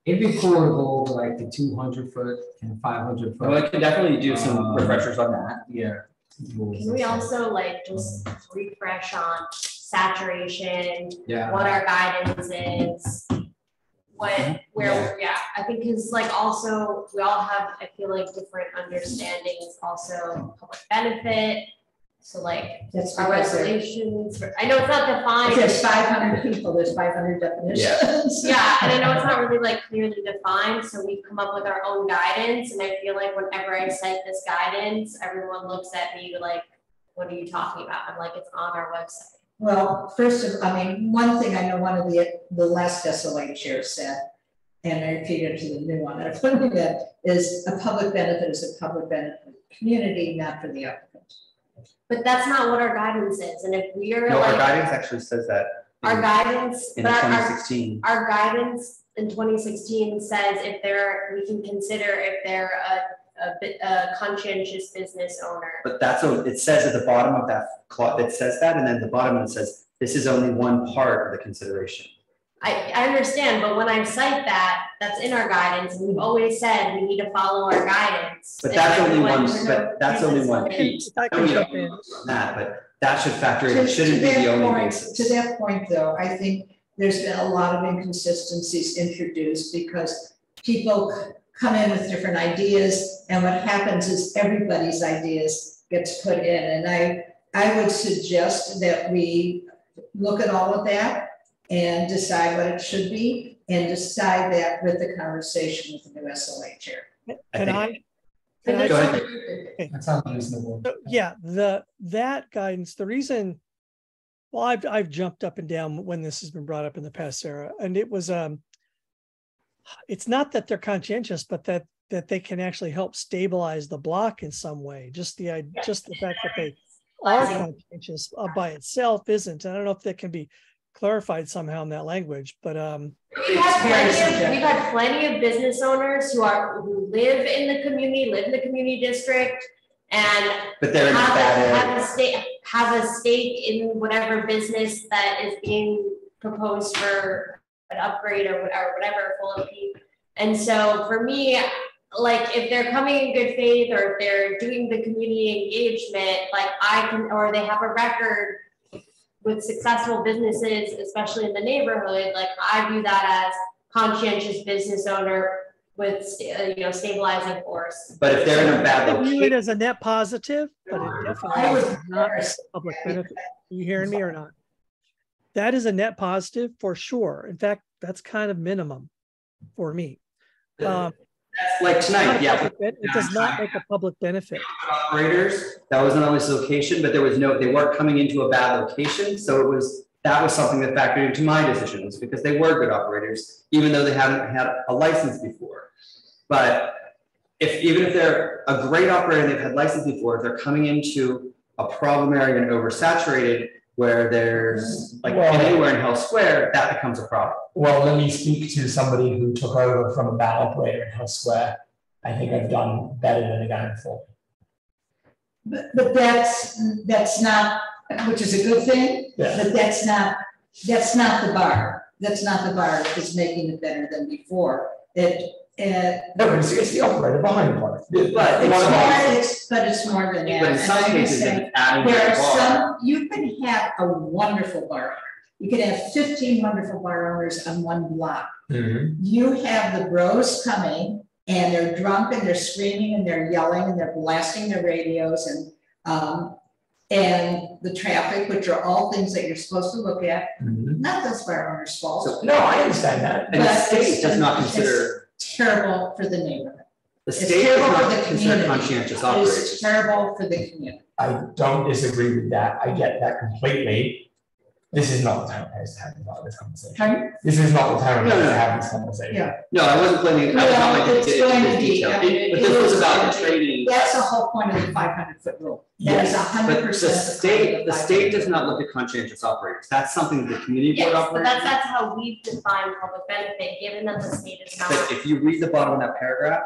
It'd be cool to go over like the 200 foot and 500 foot. Well, I can definitely do some refreshers on that. Yeah. Can we also like just refresh on saturation, Yeah. what our guidance is, I think because like also we all have, I feel like different understandings, also public benefit. So like That's our because regulations, I know it's not defined. If there's 500 people, there's 500 definitions. Yeah, and I know it's not really like clearly defined, so we've come up with our own guidance, and I feel like whenever I cite this guidance, everyone looks at me like, what are you talking about? I'm like, it's on our website. Well, one thing I know one of the last SLA chairs said, and I repeat it to the new one, is a public benefit is a public benefit for the community, not for the applicant. But that's not what our guidance is. And if we are No, like, our guidance actually says that. Our guidance in 2016. Our guidance in 2016 says we can consider if they're a conscientious business owner. But it says at the bottom of that clause, it says that, and then the bottom it says this is only one part of the consideration. I understand, but when I cite that, that's in our guidance, and we've always said we need to follow our guidance. But that's only one. But that's only one piece. I know you don't know that, but that should factor in. It shouldn't be the only basis. To that point, though, I think there's been a lot of inconsistencies introduced because people come in with different ideas, and what happens is everybody's ideas gets put in. And I would suggest that we look at all of that and decide what it should be, and decide that with the conversation with the new SLA chair. Can I Go ahead. Okay. That sounds reasonable. So, yeah, that guidance, the reason, well, I've jumped up and down when this has been brought up in the past, Sarah, and it was it's not that they're conscientious, but that they can actually help stabilize the block in some way. Just the fact that they are conscientious by itself isn't. I don't know if that can be clarified somehow in that language, but we've had plenty of business owners who live in the community district, and but they're have a stake in whatever business that is being proposed for an upgrade or whatever full OP. And so for me, like if they're coming in good faith, or if they're doing the community engagement, or they have a record with successful businesses, especially in the neighborhood, like I view that as conscientious business owner with stabilizing force. But if they're in a bad I view it as a net positive, but it definitely is not a public benefit. Are you hearing me or not? That is a net positive for sure. In fact, that's kind of minimum for me. Like tonight, yeah. It does not make a public benefit. Operators, that wasn't on this location, but they weren't coming into a bad location. So that was something that factored into my decisions, because they were good operators, even though they hadn't had a license before. But even if they're a great operator and they've had license before, if they're coming into a problem area and oversaturated, where there's anywhere in Hell Square, that becomes a problem. Well, let me speak to somebody who took over from a bad operator in Hell Square. I think I've done better than the guy before. But that's not, which is a good thing, yeah. But that's not the bar. That's not the bar that's making it better than before. No, but it's the operator behind the bar. But it's more than that. But in some cases, you can have a wonderful bar owner. You can have 15 wonderful bar owners on one block. Mm-hmm. You have the bros coming, and they're drunk, and they're screaming, and they're yelling, and they're blasting their radios, and the traffic, which are all things that you're supposed to look at. Mm-hmm. Not those bar owners' fault. So, no, I understand that. And the state does not consider. Terrible for the neighborhood. The state does not consider conscientious operators. It's terrible for the community. I don't disagree with that. I get that completely. This is not the time to have this conversation. Pardon? This is not the time to have this conversation. Yeah. No, I wasn't planning. It's going to be. But this was about the training. That's the whole point of the 500-foot rule. That is 100%. The state does not look at conscientious operators. That's something that the community board operates. But that's how we've defined public benefit, given that the state is not. But if you read the bottom of that paragraph,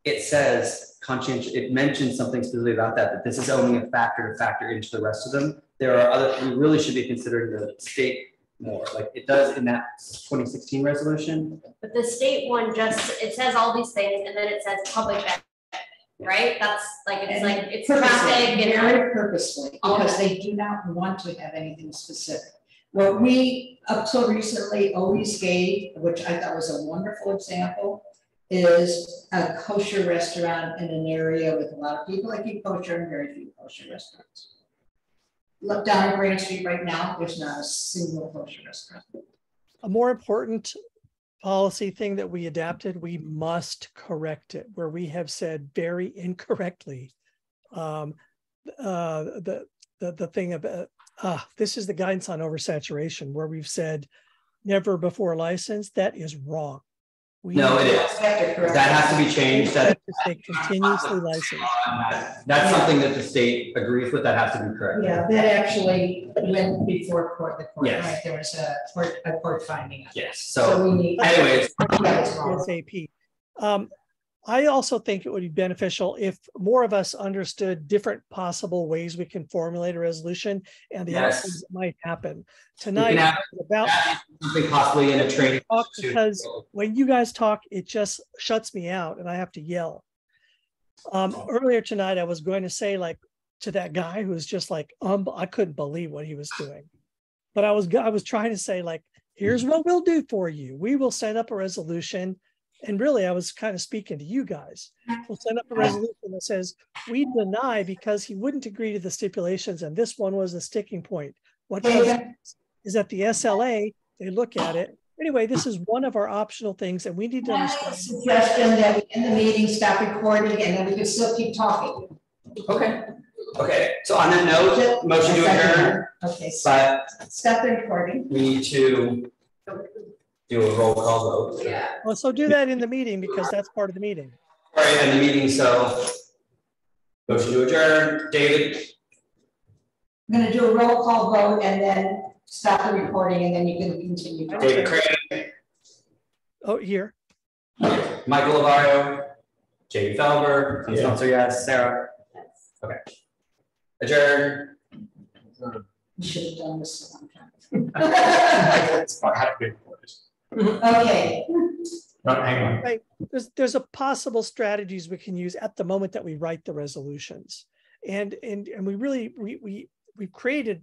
it says conscientious. It mentions something specifically about that this is only a factor to factor into the rest of them. There are other. We really should be considering the state more, like it does in that 2016 resolution. But the state one it says all these things, and then it says public benefit, right? That's it's traffic and very purposefully, because they do not want to have anything specific. What we up till recently always gave, which I thought was a wonderful example, is a kosher restaurant in an area with a lot of people that eat kosher and very few kosher restaurants. Look down at Grand Street right now, there's not a single kosher restaurant. A more important policy thing that we adapted, we must correct it, where we have said very incorrectly the thing about this is the guidance on oversaturation where we've said never before license. That is wrong. No, it is. That has to be changed. That they continuously licensed. That's something that the state agrees with. That has to be correct. Yeah, that actually went before court. The court, yes. Right? There was a court finding. Yes. So we need. Anyways, SAP. I also think it would be beneficial if more of us understood different possible ways we can formulate a resolution and the outcomes that might happen. Tonight about something possibly in a training because when you guys talk, it just shuts me out and I have to yell. Earlier tonight, I was going to say like to that guy who was just like, I couldn't believe what he was doing. But I was trying to say like, here's what we'll do for you. We will set up a resolution. And really, I was kind of speaking to you guys. We'll send up a resolution that says we deny because he wouldn't agree to the stipulations, and this one was a sticking point. What is that the SLA? They look at it. Anyway, this is one of our optional things, and we need to understand. Suggestion that we end the meeting, stop recording, and then we can still keep talking. Okay. Okay. So on that note, motion to adjourn. Okay. But stop the recording. We need to do a roll call vote. Yeah. Well, so do that in the meeting because that's part of the meeting. All right, in the meeting. So motion to adjourn. David. I'm going to do a roll call vote and then stop the recording, and then you can continue. David Craig. Oh, here. Michael Lavario. Jamie Felber. Please answer yes. Sarah. Yes. Okay. Adjourn. You should have done this a long time. It's fine. Have to be recorded. Okay. No, hang on. Right. There's a possible strategies we can use at the moment that we write the resolutions, and we really we've created